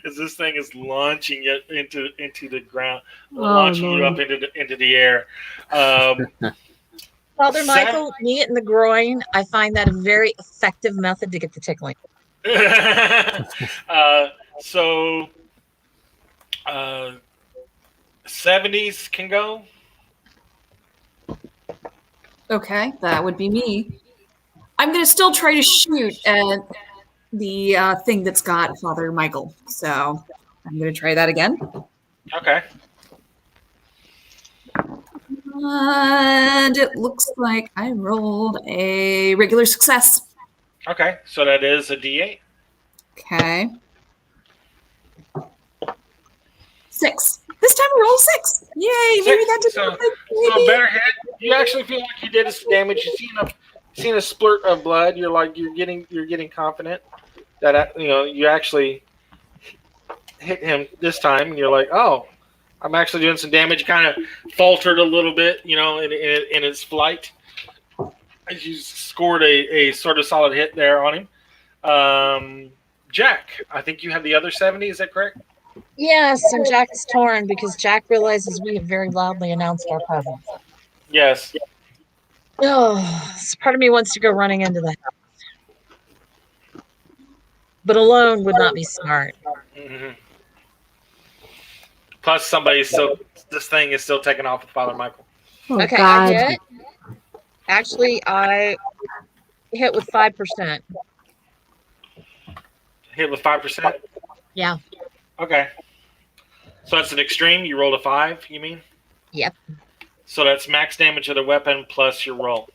As this thing is launching it into the ground, launching you up into the air. Father Michael, knee it in the groin. I find that a very effective method to get the tickling. So 70s can go. Okay, that would be me. I'm going to still try to shoot at the thing that's got Father Michael. So I'm going to try that again. Okay. And it looks like I rolled a regular success. Okay, so that is a D8. Okay. 6. This time I rolled 6. Yay! Maybe that did So a better hit. You actually feel like you did some damage. You seen a splurt of blood. You're getting confident that you actually hit him this time, and you're like, oh, I'm actually doing some damage. Kind of faltered a little bit, in its flight. As you scored a sort of solid hit there on him. Jack, I think you have the other 70. Is that correct? Yes, and Jack is torn because Jack realizes we have very loudly announced our presence. Yes. Oh, part of me wants to go running into the house. But alone would not be smart. Mm-hmm. Plus, this thing is still taking off with Father Michael. Oh, Okay, God. I hit. Actually, I hit with 5%. Hit with 5%? Yeah. Okay. So that's an extreme. You rolled a 5, you mean? Yep. So that's max damage of the weapon plus your roll.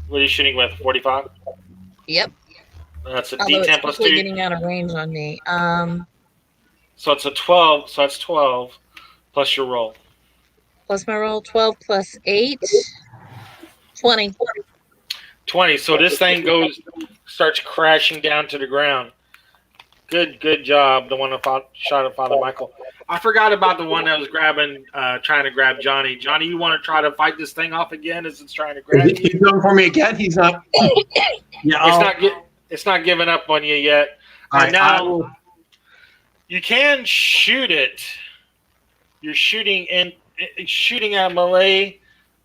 What are you shooting with? 45? Yep. That's a Although D10 it's plus quickly 2. getting out of range on me. So it's a 12. So that's 12 plus your roll. Plus my roll, 12 plus 8, 20. 20. So this thing starts crashing down to the ground. Good job. The one that shot at Father Michael. I forgot about the one that was trying to grab Johnny. Johnny, you want to try to fight this thing off again as it's trying to grab you? He's going for me again. He's not. Yeah, It's not giving up on you yet. Now you can shoot it. You're shooting at melee.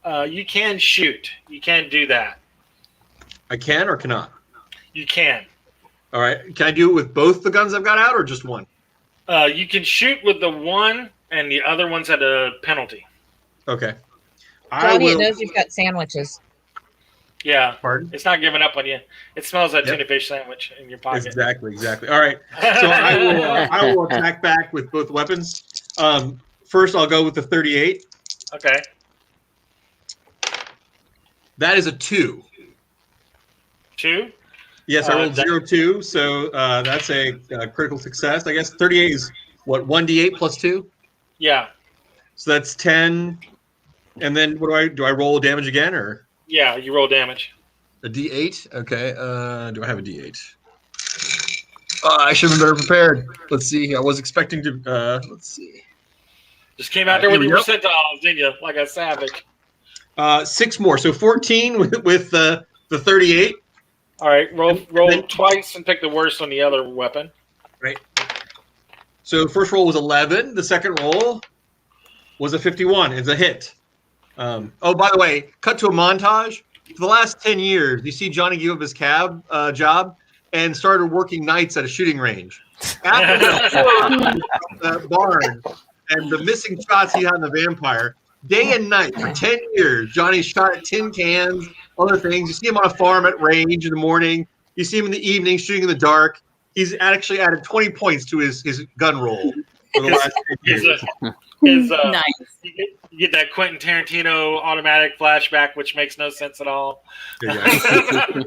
You can shoot. You can do that. I can or cannot. You can. All right. Can I do it with both the guns I've got out, or just one? You can shoot with the one, and the other one's at a penalty. Okay. Johnny, it knows you've got sandwiches. Yeah. Pardon? It's not giving up on you. It smells that tuna fish sandwich in your pocket. Exactly. All right. So I will attack back with both weapons. First, I'll go with the 38. Okay. That is a 2. 2? Yes, I rolled 0-2, so that's a critical success. I guess 38 is what, 1d8 plus 2? Yeah. So that's 10. And then what do I roll damage again, or? Yeah, you roll damage. A d8? Okay. Do I have a d8? I should have been better prepared. Let's see. I was expecting to. Let's see. Just came out there with here your we go. percentiles, didn't you? Like a savage. 6 more. So 14 with the 38. All right. Roll twice and pick the worst on the other weapon. Right. So the first roll was 11. The second roll was a 51. It's a hit. By the way, cut to a montage. For the last 10 years, you see Johnny give up his cab job and started working nights at a shooting range. After the barn and the missing shots he had in the vampire, day and night for 10 years, Johnny shot at tin cans, other things. You see him on a farm at range in the morning. You see him in the evening shooting in the dark. He's actually added 20 points to his gun roll for the last 10 years. Nice. You get that Quentin Tarantino automatic flashback, which makes no sense at all. Exactly.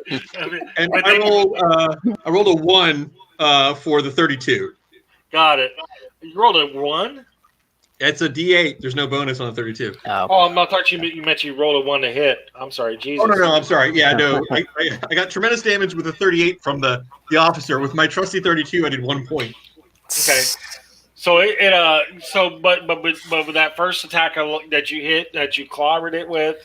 And I rolled a 1 for the 32. Got it. You rolled a 1? It's a D8. There's no bonus on a 32. Oh, I thought you meant you rolled a 1 to hit. I'm sorry, Jesus. Oh, no, I'm sorry. Yeah, no. I got tremendous damage with a 38 from the officer. With my trusty 32, I did 1 point. Okay. So but with that first attack that you hit, that you clobbered it with,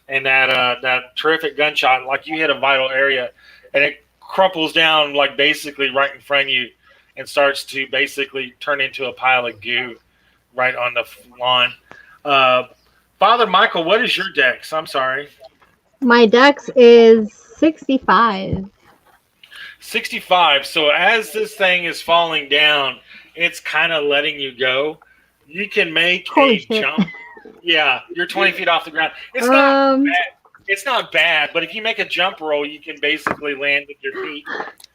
and that terrific gunshot, like you hit a vital area, and it crumples down like basically right in front of you, and starts to basically turn into a pile of goo right on the lawn. Father Michael, what is your dex? I'm sorry. My dex is 65. 65. So as this thing is falling down, it's kind of letting you go. You can make Holy a shit. jump. Yeah, you're 20 feet off the ground. It's not bad. It's not bad, but if you make a jump roll, you can basically land with your feet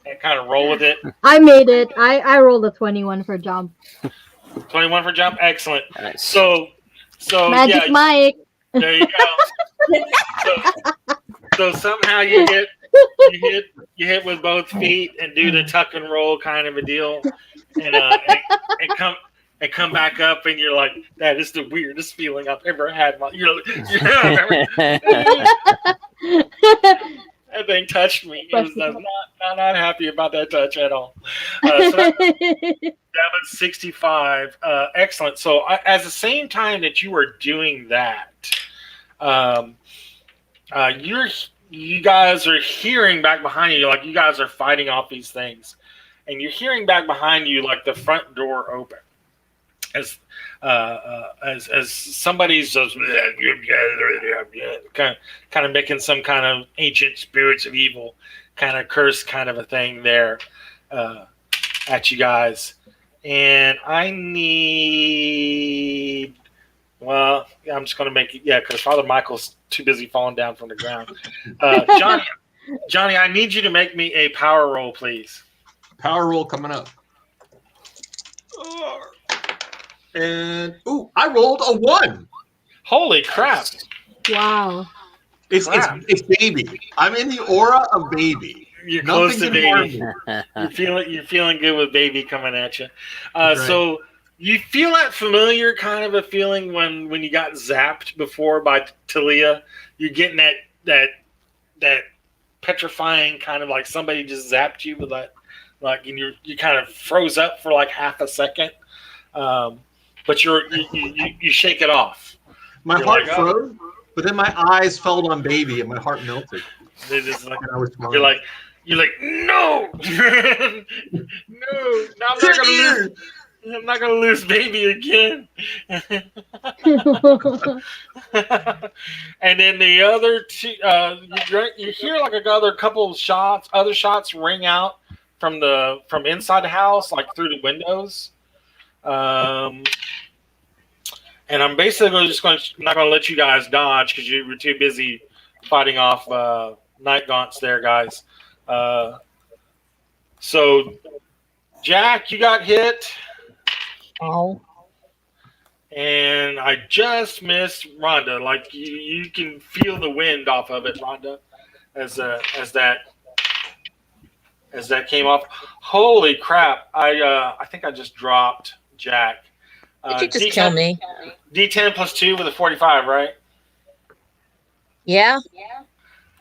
and kind of roll with it. I made it. I rolled a 21 for jump. 21 for jump, excellent. Nice. So Magic yeah, Mike. there you go. So somehow you hit with both feet and do the tuck and roll kind of a deal, and come back up, and you're like, that is the weirdest feeling I've ever had. That thing touched me. I was not happy about that touch at all. So that was 65. Excellent. So at the same time that you were doing that, you guys are hearing back behind you, like you guys are fighting off these things, and you're hearing back behind you like the front door open as somebody's just kind of making some kind of ancient spirits of evil kind of curse kind of a thing there at you guys. And I need, well, I'm just going to make it, because Father Michael's too busy falling down from the ground. Johnny, I need you to make me a power roll, please. Power roll coming up. And I rolled a 1. Holy crap! Wow. It's baby. I'm in the aura of baby. You're Nothing close to baby. You're feeling good with baby coming at you. Right. So you feel that familiar kind of a feeling when you got zapped before by Talia. You're getting that petrifying kind of like somebody just zapped you with that, like, and you kind of froze up for like half a second. But you shake it off. My heart froze, but then my eyes fell on baby and my heart melted. You're like, no, no, I'm not gonna lose baby again. And then the other two, you hear like another couple of other shots ring out from inside the house, like through the windows. And I'm basically just not going to let you guys dodge because you were too busy fighting off night gaunts there, guys. So, Jack, you got hit. Oh. And I just missed Rhonda. Like you can feel the wind off of it, Rhonda, as that came off. Holy crap! I think I just dropped Jack. Did you just kill me? D10 plus 2 with a 45, right? Yeah.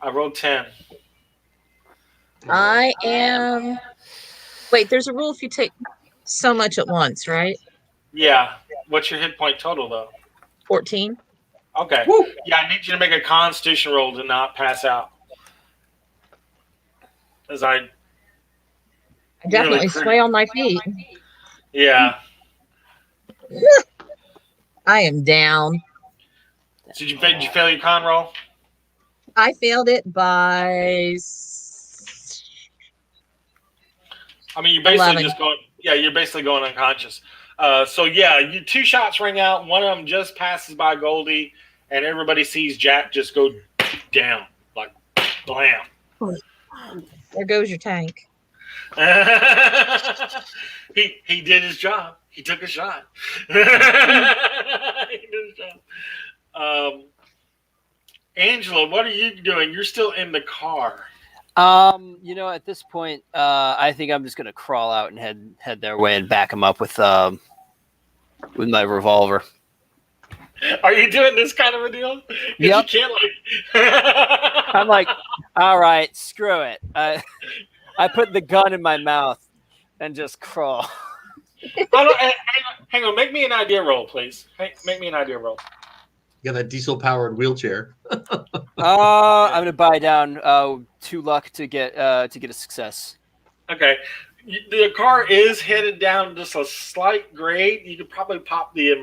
I rolled 10. I am. Wait, there's a rule if you take so much at once, right? Yeah. What's your hit point total, though? 14. Okay. Woo. Yeah, I need you to make a Constitution roll to not pass out. As I definitely sway on my feet. Yeah. I am down. So did you fail your con roll? I failed it by. I mean, you're basically 11. just going. Yeah, you're basically going unconscious. So yeah, you 2 shots ring out. One of them just passes by Goldie, and everybody sees Jack just go down, like blam. There goes your tank. He did his job. He took a shot. He did his job. Angela, what are you doing? You're still in the car. At this point, I think I'm just gonna crawl out and head their way and back them up with with my revolver. Are you doing this kind of a deal? 'Cause Yep. You can't like. I'm like, all right, screw it. I put the gun in my mouth and just crawl. Hang on. Make me an idea roll, please. Make me an idea roll. You got that diesel-powered wheelchair. I'm gonna buy down 2 luck to get a success. Okay. The car is headed down just a slight grade. You could probably pop the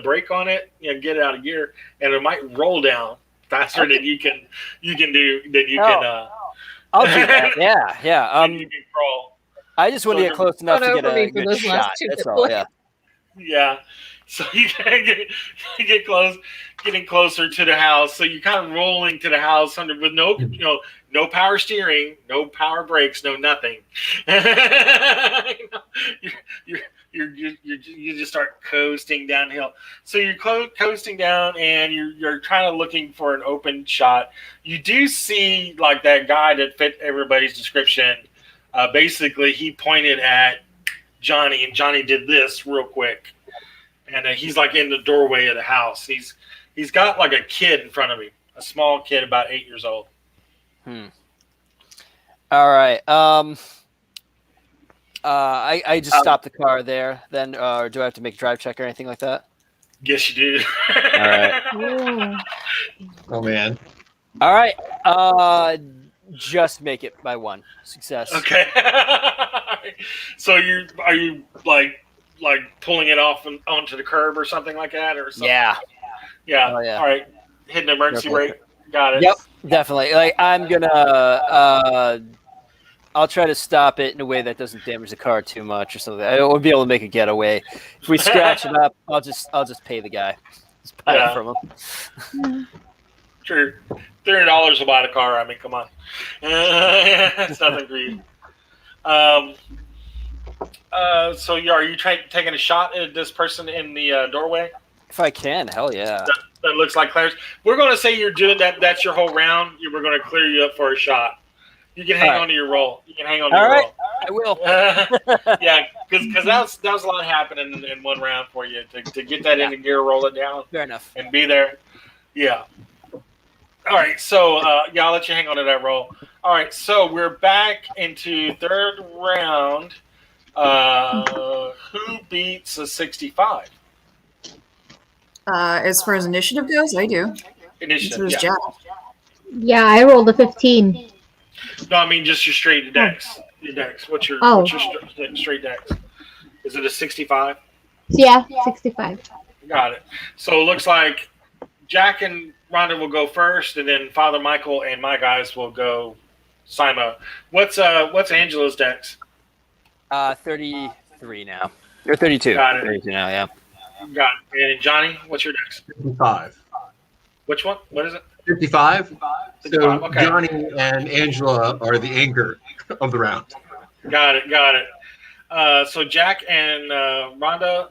brake on it and get it out of gear, and it might roll down faster than you can I'll do that. Yeah. you can crawl. I just want to get close enough to get a good those last shot. two That's that all. play. Yeah. Yeah. So you get getting closer to the house. So you're kind of rolling to the house with no no power steering, no power brakes, no nothing. You just start coasting downhill. So you're coasting down, and you're kind of looking for an open shot. You do see like that guy that fit everybody's description. Basically, he pointed at Johnny, and Johnny did this real quick, and he's like in the doorway of the house. He's got like a kid in front of him, a small kid about 8 years old. All right. I just stopped the car there. Then, or do I have to make a drive check or anything like that? Yes, you do. All right. Oh man. All right. Just make it by 1 success. Okay. So are you like pulling it off onto the curb or something like that, or something? Yeah. Yeah. Oh, yeah. All right. Hitting the emergency brake. Got it. Yep. Definitely. Like I'm gonna. I'll try to stop it in a way that doesn't damage the car too much or something. I won't be able to make a getaway. If we scratch it up, I'll just pay the guy. Just buy it from him. Sure. $300 will buy the car. I mean, come on. It's nothing for you. So are you taking a shot at this person in the doorway? If I can, hell yeah. That looks like Clarence. We're going to say you're doing that. That's your whole round. We're going to clear you up for a shot. You can hang on to your roll. You can hang on to your roll. I will. Yeah, because that was a lot happening in one round for you to get that into gear, roll it down. Fair enough. And be there. Yeah. All right, so I'll let you hang on to that roll. All right, so we're back into third round. Who beats a 65? As far as initiative goes, I do. Initiative, So does yeah. Jack. Yeah, I rolled a 15. No, I mean just your straight dex. Your dex. What's your straight dex? Is it a 65? Yeah, 65. Got it. So it looks like Jack and Rhonda will go first, and then Father Michael and my guys will go Simo. What's Angela's dex? 33 now. Or 32. Got it. 32 now, yeah. Got it. And Johnny, what's your dex? 55. Which one? What is it? 55. 55, So okay. Johnny and Angela are the anchor of the round. Got it. So Jack and Rhonda,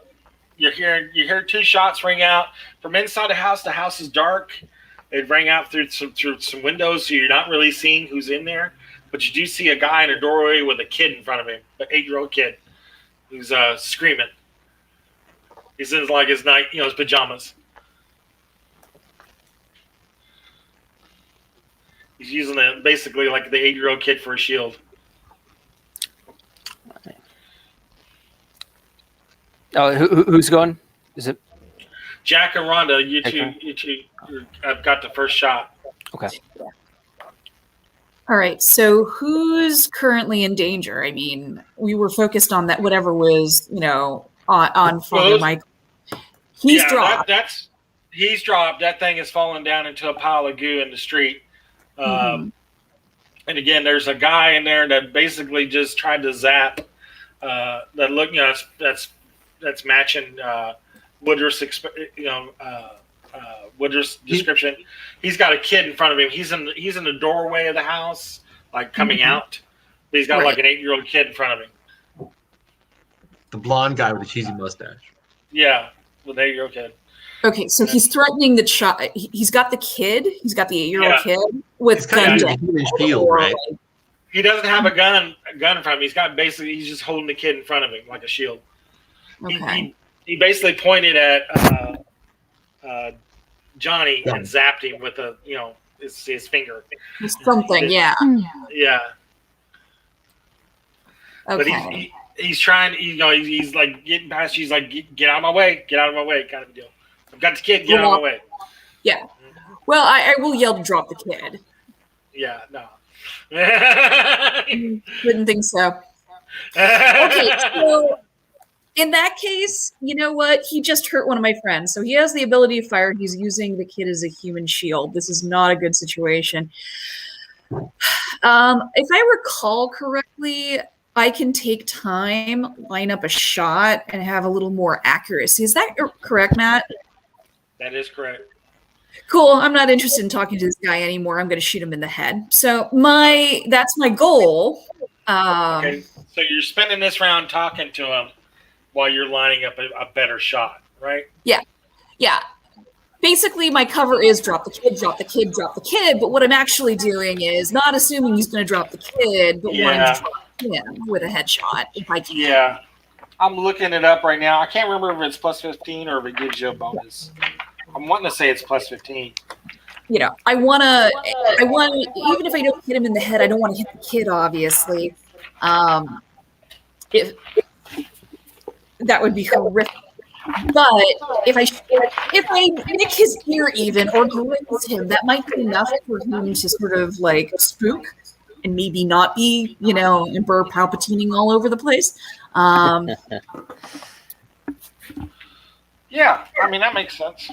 you hear 2 shots ring out from inside the house. The house is dark. It rang out through some windows, so you're not really seeing who's in there. But you do see a guy in a doorway with a kid in front of him, an 8-year-old kid, who's screaming. He's in his pajamas. He's using basically like the 8-year-old kid for a shield. Oh, who's going? Is it Jack and Rhonda? You two, I've got the first shot. okay? All right. So who's currently in danger? I mean, we were focused on that. Whatever was, on Father Michael. He's dropped. He's dropped. That thing has fallen down into a pile of goo in the street. And again, there's a guy in there that basically just tried to zap. That's matching Woodruff's Woodruff's description. He's got a kid in front of him. He's in the doorway of the house, like coming out. But he's got like an 8-year-old kid in front of him. The blonde guy with the cheesy mustache. Yeah, with an 8-year-old kid. Okay, so he's threatening the child. He's got the kid. He's got the 8-year-old kid with gun. Kind of a shield, right? He doesn't have a gun in front of him. He's just holding the kid in front of him like a shield. Okay. he basically pointed at Johnny and zapped him with his finger. Something, yeah. Yeah. Okay. But he's trying. He's like getting past. She's like, get out of my way, kind of deal. I've got the kid. Get out of my way. Yeah. Well, I will yell to drop the kid. Yeah. No. Wouldn't think so. Okay, so in that case, you know what? He just hurt one of my friends, so he has the ability to fire. He's using the kid as a human shield. This is not a good situation. If I recall correctly, I can take time, line up a shot, and have a little more accuracy. Is that correct, Matt? That is correct. Cool. I'm not interested in talking to this guy anymore. I'm going to shoot him in the head. So that's my goal. Okay. So you're spending this round talking to him while you're lining up a better shot, right? Yeah. Basically, my cover is drop the kid, drop the kid, drop the kid. But what I'm actually doing is not assuming he's going to drop the kid, but wanting to drop him with a headshot if I can. Yeah. I'm looking it up right now. I can't remember if it's plus 15 or if it gives you a bonus. I'm wanting to say it's plus 15. I want to, even if I don't hit him in the head, I don't want to hit the kid, obviously. If that would be horrific. But if I nick his ear even or graze him, that might be enough for him to sort of like spook and maybe not be, Emperor Palpatining all over the place. Yeah, I mean, that makes sense.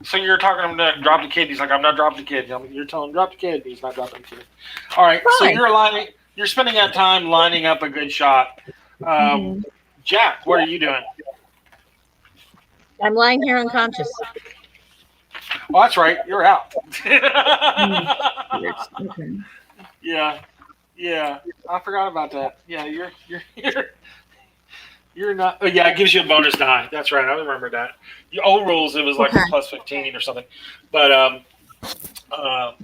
So you're talking to him to drop the kid. He's like, I'm not dropping the kid. You're telling him drop the kid. He's not dropping the kid. All right. Fine. So you're spending that time lining up a good shot. Jack, what are you doing? I'm lying here unconscious. Oh, that's right. You're out. Okay. Yeah. I forgot about that. Yeah, you're not. Oh, yeah, it gives you a bonus die. That's right. I remember that. The old rules, it was like a plus 15 or something. But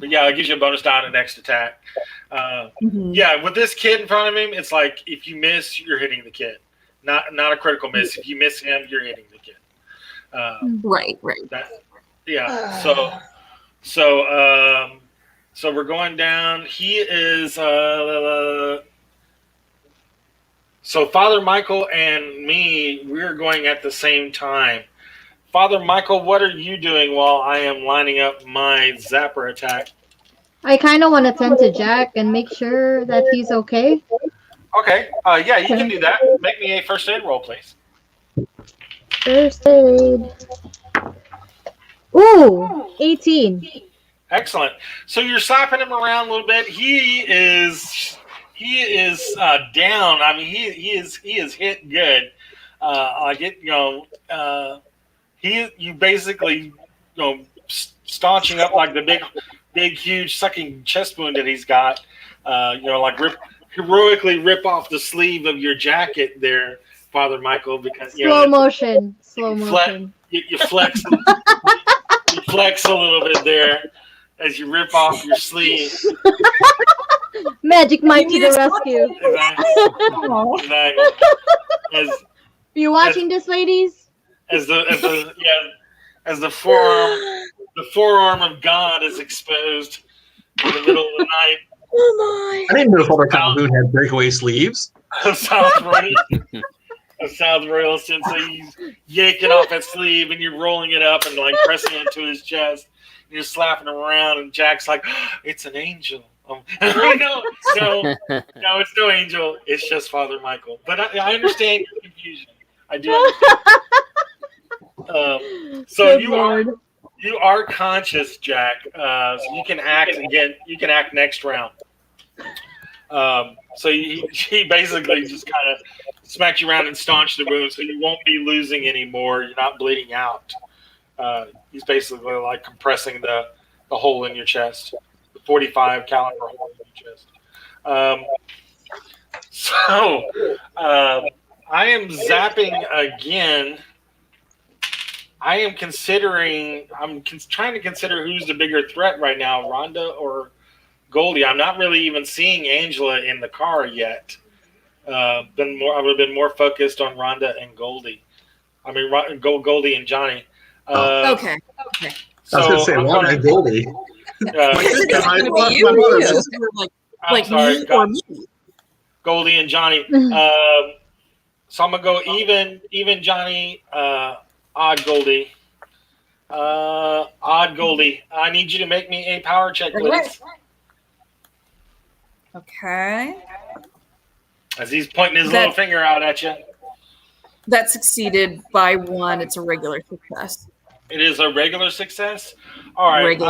yeah, it gives you a bonus die on the next attack. Yeah, with this kid in front of him, it's like if you miss, you're hitting the kid. Not a critical miss. If you miss him, you're hitting the kid. Right. Yeah. So we're going down. He is. So Father Michael and me, we're going at the same time. Father Michael, what are you doing while I am lining up my zapper attack? I kind of want to tend to Jack and make sure that he's okay. Okay. Yeah, you can do that. Make me a first aid roll, please. First aid. Ooh, 18. Excellent. So you're slapping him around a little bit. He is down. I mean, he is hit good. You basically staunching up like the big huge sucking chest wound that he's got. Heroically rip off the sleeve of your jacket there, Father Michael, because slow motion. You flex. You flex a little bit there as you rip off your sleeve. Magic Mike to the rescue. Exactly. Are you watching this, ladies? As the forearm of God is exposed in the middle of the night. Oh I didn't know Father Calhoun had breakaway sleeves. South Royal Sensei, he's yanking off that sleeve and you're rolling it up and like pressing it into his chest. And you're slapping him around, and Jack's like, "It's an angel." No, it's no angel. It's just Father Michael. But I understand your confusion. I do understand. So you are conscious, Jack. So you can act again. You can act next round. So he basically just kind of smacked you around and staunched the wound, so you won't be losing anymore. You're not bleeding out. He's basically like compressing the hole in your chest, the 45 caliber hole in your chest. I am zapping again. I'm trying to consider who's the bigger threat right now, Rhonda or Goldie. I'm not really even seeing Angela in the car yet. I would have been more focused on Rhonda and Goldie. I mean, Goldie and Johnny. Okay. I was going to say, I'm Wanda and Goldie. My sister, my mother. I'm sorry, Goldie and Johnny. So I'm gonna go even Johnny, odd Goldie. Odd Goldie. I need you to make me a power check, please. Okay. As he's pointing his little finger out at you. That succeeded by 1. It's a regular success. It is a regular success. All right.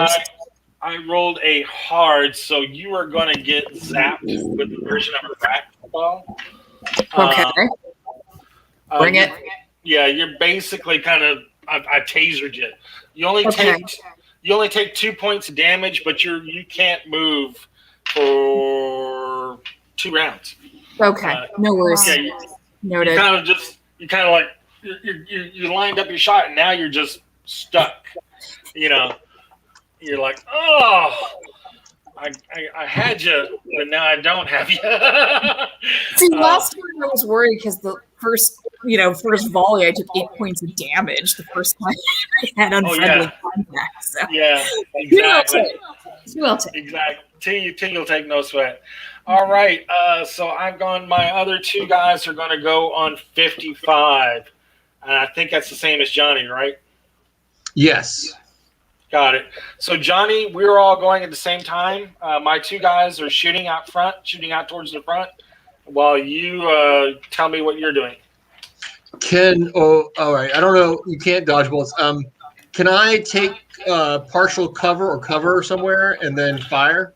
I rolled a hard, so you are going to get zapped with the version of a rat ball. Okay. Bring it. Yeah, you're basically kind of. I tasered you. You only take 2 points of damage, but you can't move for 2 rounds. Okay. No worries. Yeah, Noted. You kind of like you lined up your shot, and now you're just stuck. You know, you're like, oh, I had you, but now I don't have you. See, last time I was worried because the first volley I took 8 points of damage the first time I had unfriendly contact. So. Yeah, exactly. You will take. Exactly. Till you'll take no sweat. All right. So I've gone. My other 2 guys are going to go on 55, and I think that's the same as Johnny, right? Yes. Got it. So Johnny, we're all going at the same time. My 2 guys are shooting out towards the front, while you tell me what you're doing. All right. I don't know. You can't dodge bullets. Can I take partial cover somewhere and then fire?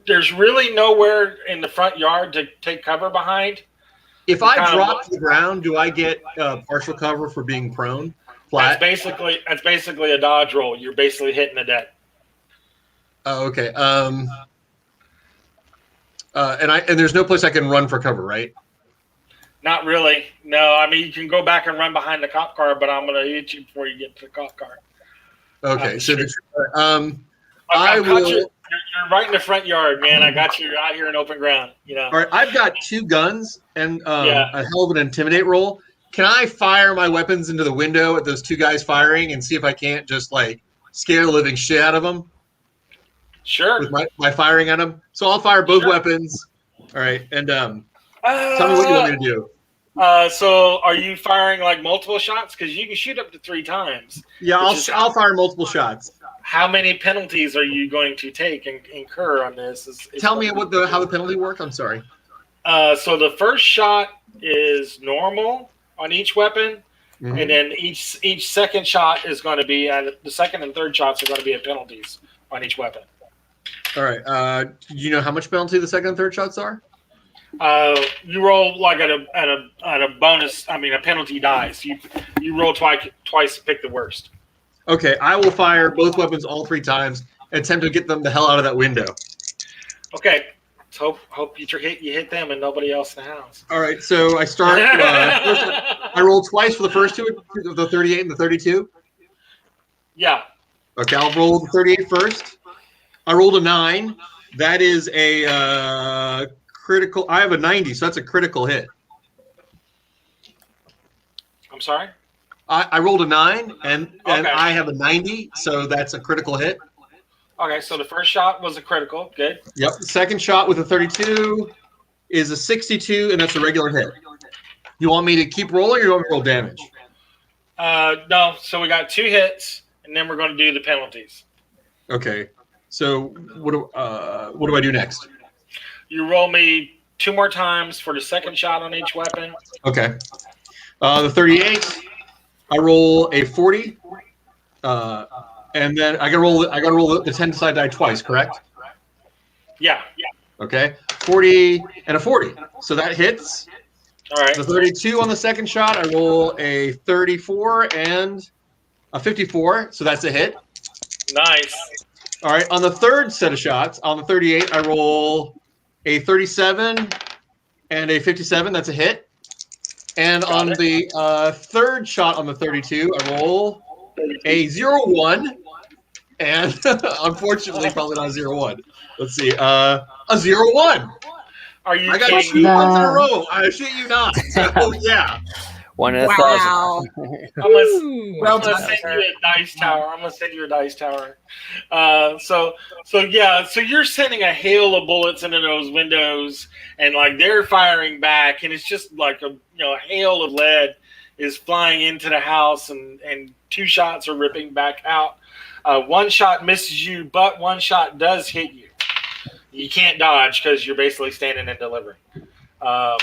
There's really nowhere in the front yard to take cover behind. If I drop to the ground, do I get partial cover for being prone? Flat? That's basically a dodge roll. You're basically hitting the deck. Oh, okay. And there's no place I can run for cover, right? Not really. No, I mean you can go back and run behind the cop car, but I'm going to hit you before you get to the cop car. Okay, so You're right in the front yard, man. I got you out here in open ground. You know. All right, I've got 2 guns and a hell of an intimidate roll. Can I fire my weapons into the window at those 2 guys firing and see if I can't just like scare the living shit out of them? Sure. With my firing at them. So I'll fire both weapons. All right, and tell me what you want me to do. So are you firing like multiple shots? Because you can shoot up to 3 times. Yeah, I'll fire multiple shots. How many penalties are you going to take and incur on this? Tell me how the penalty works. I'm sorry. So the first shot is normal on each weapon, and then each second shot is going to be, the second and third shots are going to be at penalties on each weapon. All right. Do you know how much penalty the second and third shots are? You roll like at a bonus. I mean, a penalty dice. You roll twice. Pick the worst. Okay, I will fire both weapons all 3 times and attempt to get them the hell out of that window. Okay. Let's hope you hit them and nobody else in the house. All right, so I start. First, I roll twice for the first 2, the 38 and the 32. Yeah. Okay, I'll roll the 38 first. I rolled a 9. That is a critical. I have a 90, so that's a critical hit. I'm sorry? I rolled a 9, and I have a 90, so that's a critical hit. Okay, so the first shot was a critical. Good. Yep. The second shot with a 32 is a 62, and that's a regular hit. You want me to keep rolling, or you want me to roll damage? No. So we got 2 hits, and then we're going to do the penalties. Okay. So what do I do next? You roll me 2 more times for the second shot on each weapon. Okay. The 38. I roll a 40, and then I gotta roll the 10 side die twice, correct? Yeah. Okay, 40 and a 40, so that hits. All right. The 32 on the second shot, I roll a 34 and a 54, so that's a hit. Nice. All right, on the third set of shots, on the 38, I roll a 37 and a 57, that's a hit. And on the third shot on the 32, I roll a 0-1, and unfortunately, probably not a 0-1. Let's see, a 0-1. Are you? I got 2 ones in a row. I shit you not. So, yeah. 1 in 1,000. Wow. I'm gonna send you a dice tower. I'm gonna send you a dice tower. So you're sending a hail of bullets into those windows, and like they're firing back, and it's just like a hail of lead is flying into the house, and 2 shots are ripping back out. 1 shot misses you, but 1 shot does hit you. You can't dodge because you're basically standing and delivering. The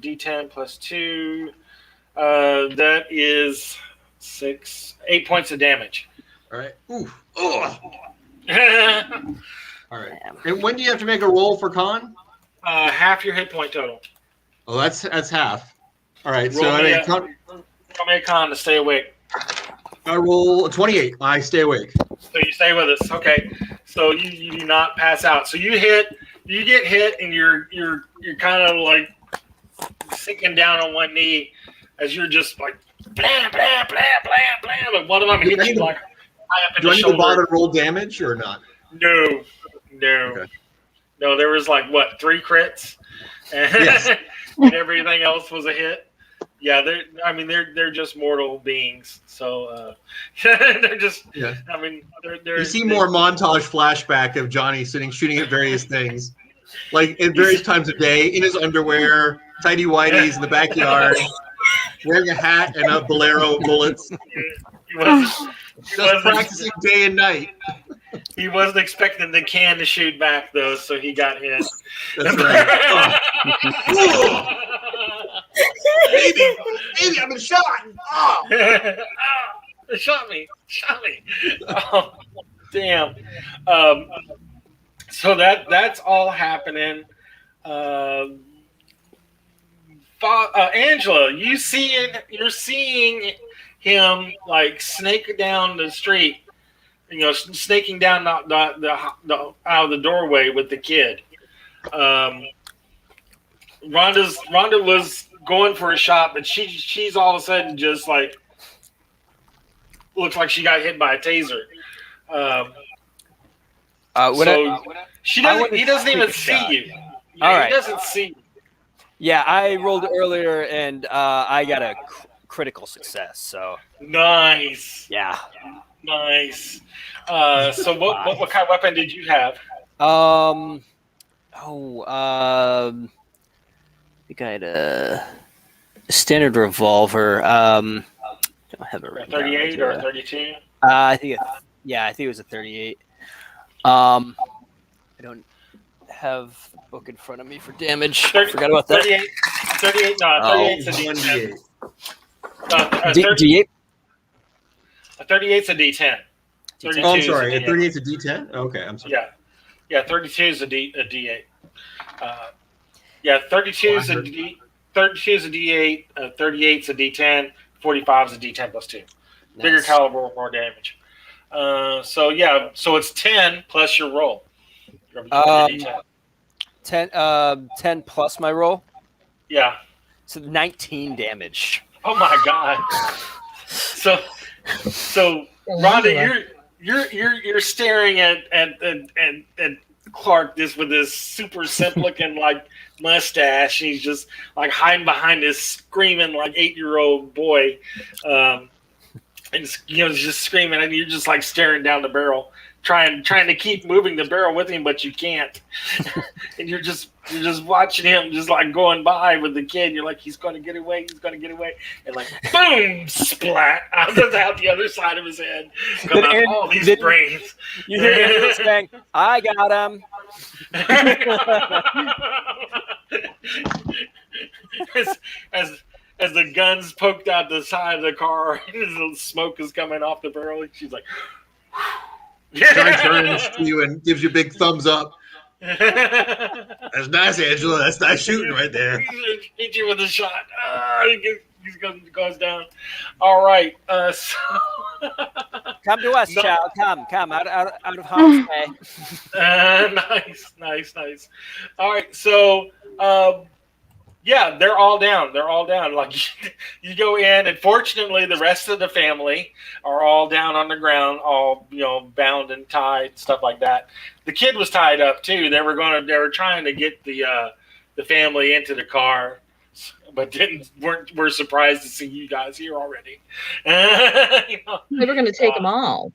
D10 plus 2, that is 8 points of damage. All right. Ooh. Oh. All right. And when do you have to make a roll for con? Half your hit point total. Oh, that's half. All right. Roll me a con to stay awake. I roll a 28. I stay awake. So you stay with us, okay? So you do not pass out. So you get hit, and you're kind of like sinking down on one knee as you're just like blam blam blam blam blam, and one of them hits you like high up in Do the I need shoulder. to bother to roll damage or not? No. Okay. No. There was like 3 crits, and, Yes. and everything else was a hit. Yeah, they're just mortal beings. So they're just. Yeah. I mean, they're. You see more montage flashback of Johnny shooting at various things, like at various times of day, in his underwear, tidy whities in the backyard, wearing a hat and a bolero of bullets. He wasn't Practicing day and night. He wasn't expecting the can to shoot back though, so he got hit. That's right. Baby, I've been shot. Oh. It shot me. Oh, damn. So that's all happening. Angela, you're seeing him like snake down the street, snaking down the out of the doorway with the kid. Rhonda was going for a shot, but she's all of a sudden just like looks like she got hit by a taser. He doesn't even see you. All right. He doesn't see you. Yeah, I rolled earlier, and I got a critical success. So Nice. yeah. Nice. So what kind of weapon did you have? I think I had a standard revolver. Don't have it right 38 or 32? I think it was a 38. I don't have the book in front of me for damage. I forgot about that. 38. No, 38's a D10. D8? A 38's a D10. Oh, I'm sorry. A 38's a D10? Okay, I'm sorry. Yeah. 32 is a D8. 32 is a D8. 38's a D10. 45 is a D10 plus 2. Nice. Bigger caliber, more damage. So it's 10 plus your roll. 10 plus my roll. Yeah. So 19 damage. Oh my god. So Rhonda, you're staring at Clark with this super simp looking like mustache. He's just like hiding behind this screaming like 8-year-old boy, and just screaming, and you're just like staring down the barrel, trying to keep moving the barrel with him, but you can't. And you're just watching him just like going by with the kid. You're like, he's gonna get away, and like boom, splat out the other side of his head, come out all these brains. You hear him saying, "I got him." As the gun's poked out the side of the car, and the smoke is coming off the barrel, she's like, Johnny turns to you and gives you a big thumbs up. That's nice, Angela. That's nice shooting right there. Hit you with a shot. He goes down. All right. So come to us, child. Come out of harm's way. Nice. All right. So, they're all down. Like you go in, and fortunately, the rest of the family are all down on the ground, all bound and tied, stuff like that. The kid was tied up too. They were trying to get the family into the car but were surprised to see you guys here already. You know? They were going to take them all.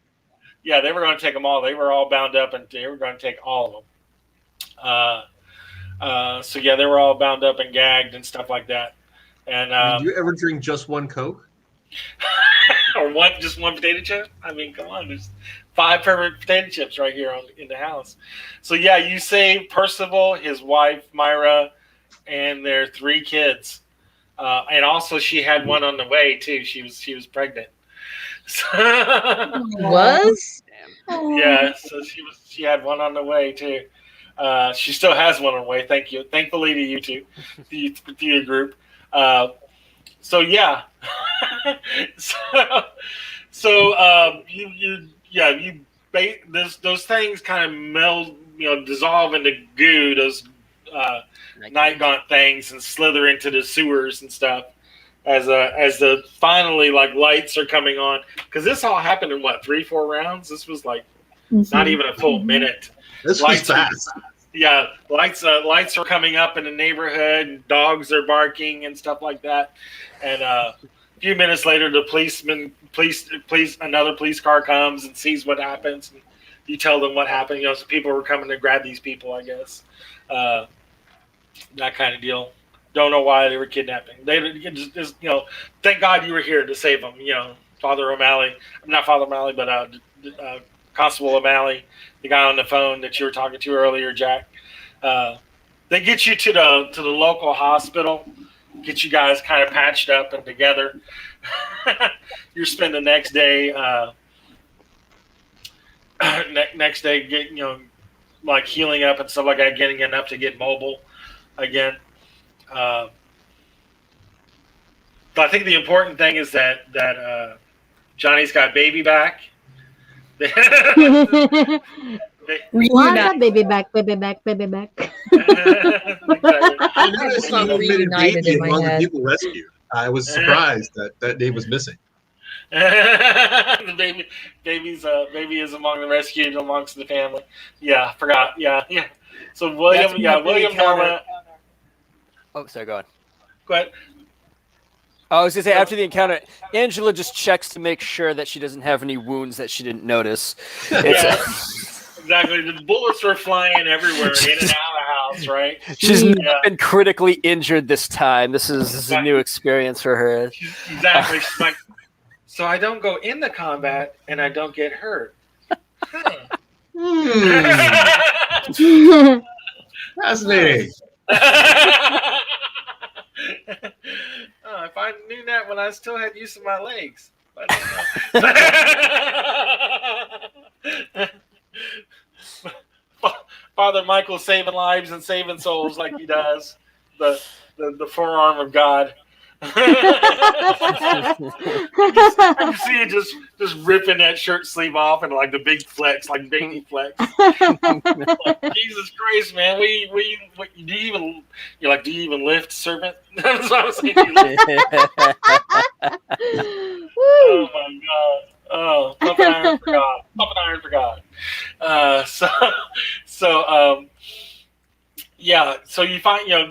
Yeah, they were going to take them all. They were all bound up, and they were going to take all of them. So yeah, they were all bound up and gagged and stuff like that. And Did you ever drink just one Coke? or just one potato chip? I mean, come on, there's 5 perfect potato chips right here in the house. So yeah, you saved Percival, his wife Myra, and their 3 kids. And also, she had one on the way too. She was pregnant. Was? Yeah, so she had one on the way too. She still has one on the way. Thankfully to you two, to your group. So yeah, those things kind of meld, dissolve into goo. Those night gaunt things and slither into the sewers and stuff. As the finally lights are coming on, because this all happened in 3-4 rounds. This was not even a full minute. This was fast. Yeah, lights are coming up in the neighborhood, and dogs are barking and stuff like that. And a few minutes later, the another police car comes and sees what happens. And you tell them what happened. So people were coming to grab these people, I guess. That kind of deal. Don't know why they were kidnapping. They just thank God you were here to save them. Father O'Malley, not Father O'Malley, but Constable O'Malley, the guy on the phone that you were talking to earlier, Jack. They get you to the local hospital, get you guys kind of patched up and together. You spend the next day, getting healing up and stuff like that, getting enough to get mobile again. But I think the important thing is that Johnny's got baby back. Baby back. Exactly. I just saw reunited in my head. People rescued. I was surprised that name was missing. The baby is among the rescued amongst the family. Yeah, forgot. Yeah. So William Norman. Oh, sorry, go on. Go ahead. I was going to say, after the encounter, Angela just checks to make sure that she doesn't have any wounds that she didn't notice. Exactly. The bullets were flying everywhere, in and out of the house, right? She's not been critically injured this time. This is a new experience for her. Exactly. She's like, so I don't go in the combat and I don't get hurt. Fascinating. If I knew that when I still had use of my legs. Father Michael saving lives and saving souls like he does. The forearm of God. I can see you just ripping that shirt sleeve off and the big flex, baby flex. Jesus Christ, man! Do you even lift, servant? That's what I was saying. Oh my God! Oh, pumping iron for God! Pumping iron for God! Yeah, so you find you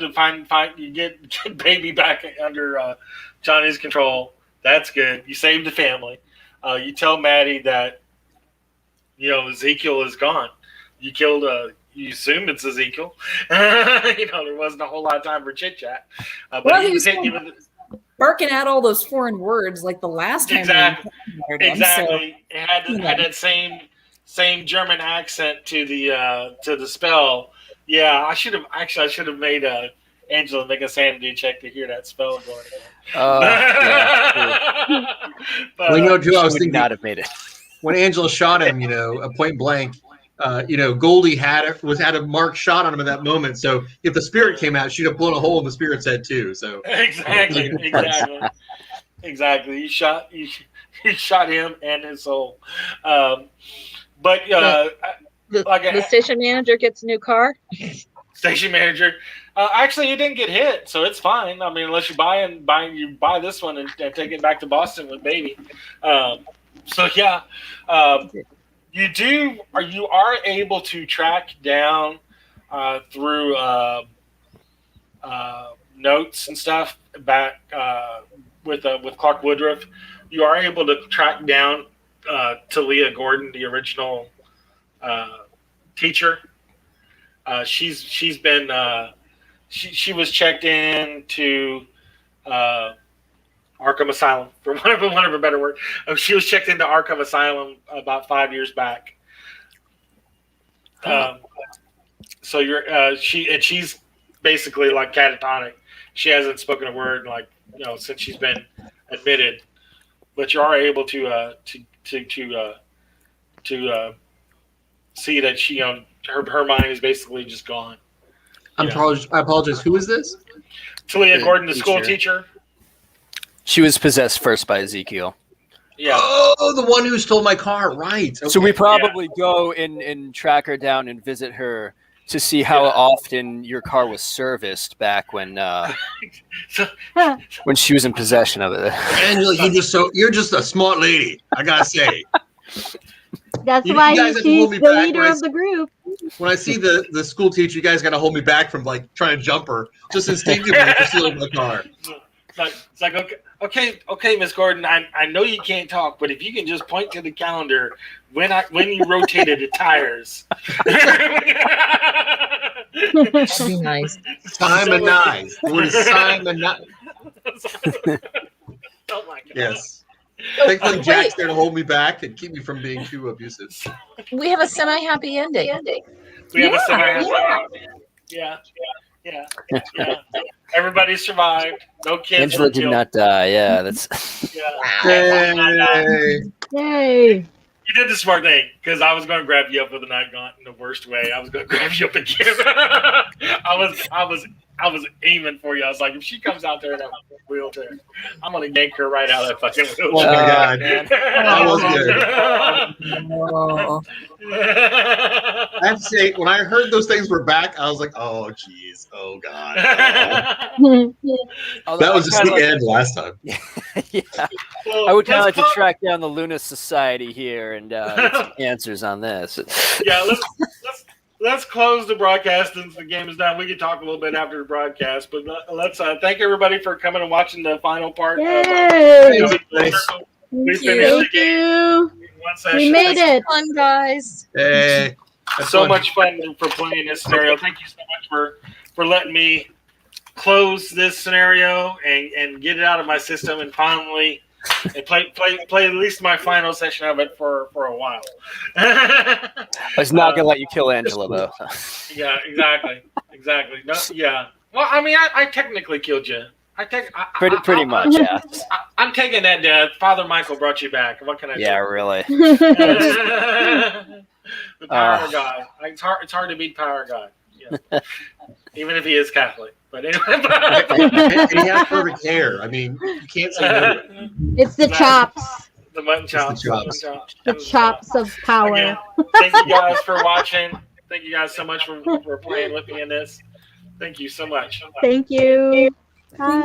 get baby back under Johnny's control. That's good. You saved the family. You tell Maddie that Ezekiel is gone. You killed. You assume it's Ezekiel. There wasn't a whole lot of time for chit chat. But he was hitting you with barking out all those foreign words like the last time. Exactly. It had that same German accent to the spell. Yeah, I should have made Angela make a sanity check to hear that spell going on. But, Joe, I was thinking not have made it. When Angela shot him, a point blank, Goldie had a marked shot on him at that moment. So if the spirit came out, she'd have blown a hole in the spirit's head too. So exactly. You shot him and his soul. The station manager gets a new car. Station manager. Actually, he didn't get hit, so it's fine. I mean, unless you buy this one and take it back to Boston with baby. You are able to track down through notes and stuff back with Clark Woodruff, you are able to track down Talia Gordon, the original teacher. She's been she was checked in to Arkham Asylum, for one of a better word. She was checked into Arkham Asylum about 5 years back. So she's basically like catatonic. She hasn't spoken a word since she's been admitted. But you are able to see that she her mind is basically just gone. I apologize. Who is this? Talia Gordon, the school teacher. She was possessed first by Ezekiel. Yeah. Oh, the one who stole my car. Right. Okay. So we probably go and track her down and visit her to see how often your car was serviced back when when she was in possession of it. Angela, you're just a smart lady. I gotta say. That's You why guys have to she's hold me the back leader when of the group. When I see the school teacher, you guys got to hold me back from trying to jump her just instinctively for stealing my car. It's like okay, Miss Gordon. I know you can't talk, but if you can just point to the calendar when you rotated the tires. That'd be nice. Simonize. The word Simonize. Oh my God. Yes. Thankfully, Jack's there to hold me back and keep me from being too abusive. We have a semi-happy ending. We have a semi-happy. Yeah. Everybody survived. No kids. Angela did not die. Yeah, that's. Yay! Yay! You did the smart thing because I was going to grab you up with a night gaunt in the worst way. I was going to grab you up again. I was aiming for you. I was like, if she comes out there in that wheelchair, I'm going to yank her right out of that fucking wheelchair. Oh my God! That was good. I have to say, when I heard those things were back, I was like, "Oh, jeez, oh God." That was just the end last time. Yeah, I would kind of like to track down the Luna Society here and get some answers on this. Yeah, let's close the broadcast since the game is done. We can talk a little bit after the broadcast, but let's thank everybody for coming and watching the final part. Yay! We finished the game. One session. We made it. Fun, guys. Hey, so much fun for playing this scenario. Thank you so much for letting me close this scenario and get it out of my system and finally play at least my final session of it for a while. I was not gonna let you kill Angela though. Yeah, exactly. No, yeah. Well, I mean, I technically killed you. Pretty much, yeah. I'm taking that death. Father Michael brought you back. What can I do? Yeah, really. The power of God. It's hard to beat power of God. Yeah. Even if he is Catholic. But anyway. And he has perfect hair. I mean, you can't say no to it. It's the chops. The mutton chops. The chops of power. Again, thank you guys for watching. Thank you guys so much for playing with me in this. Thank you so much. Thank you. Bye.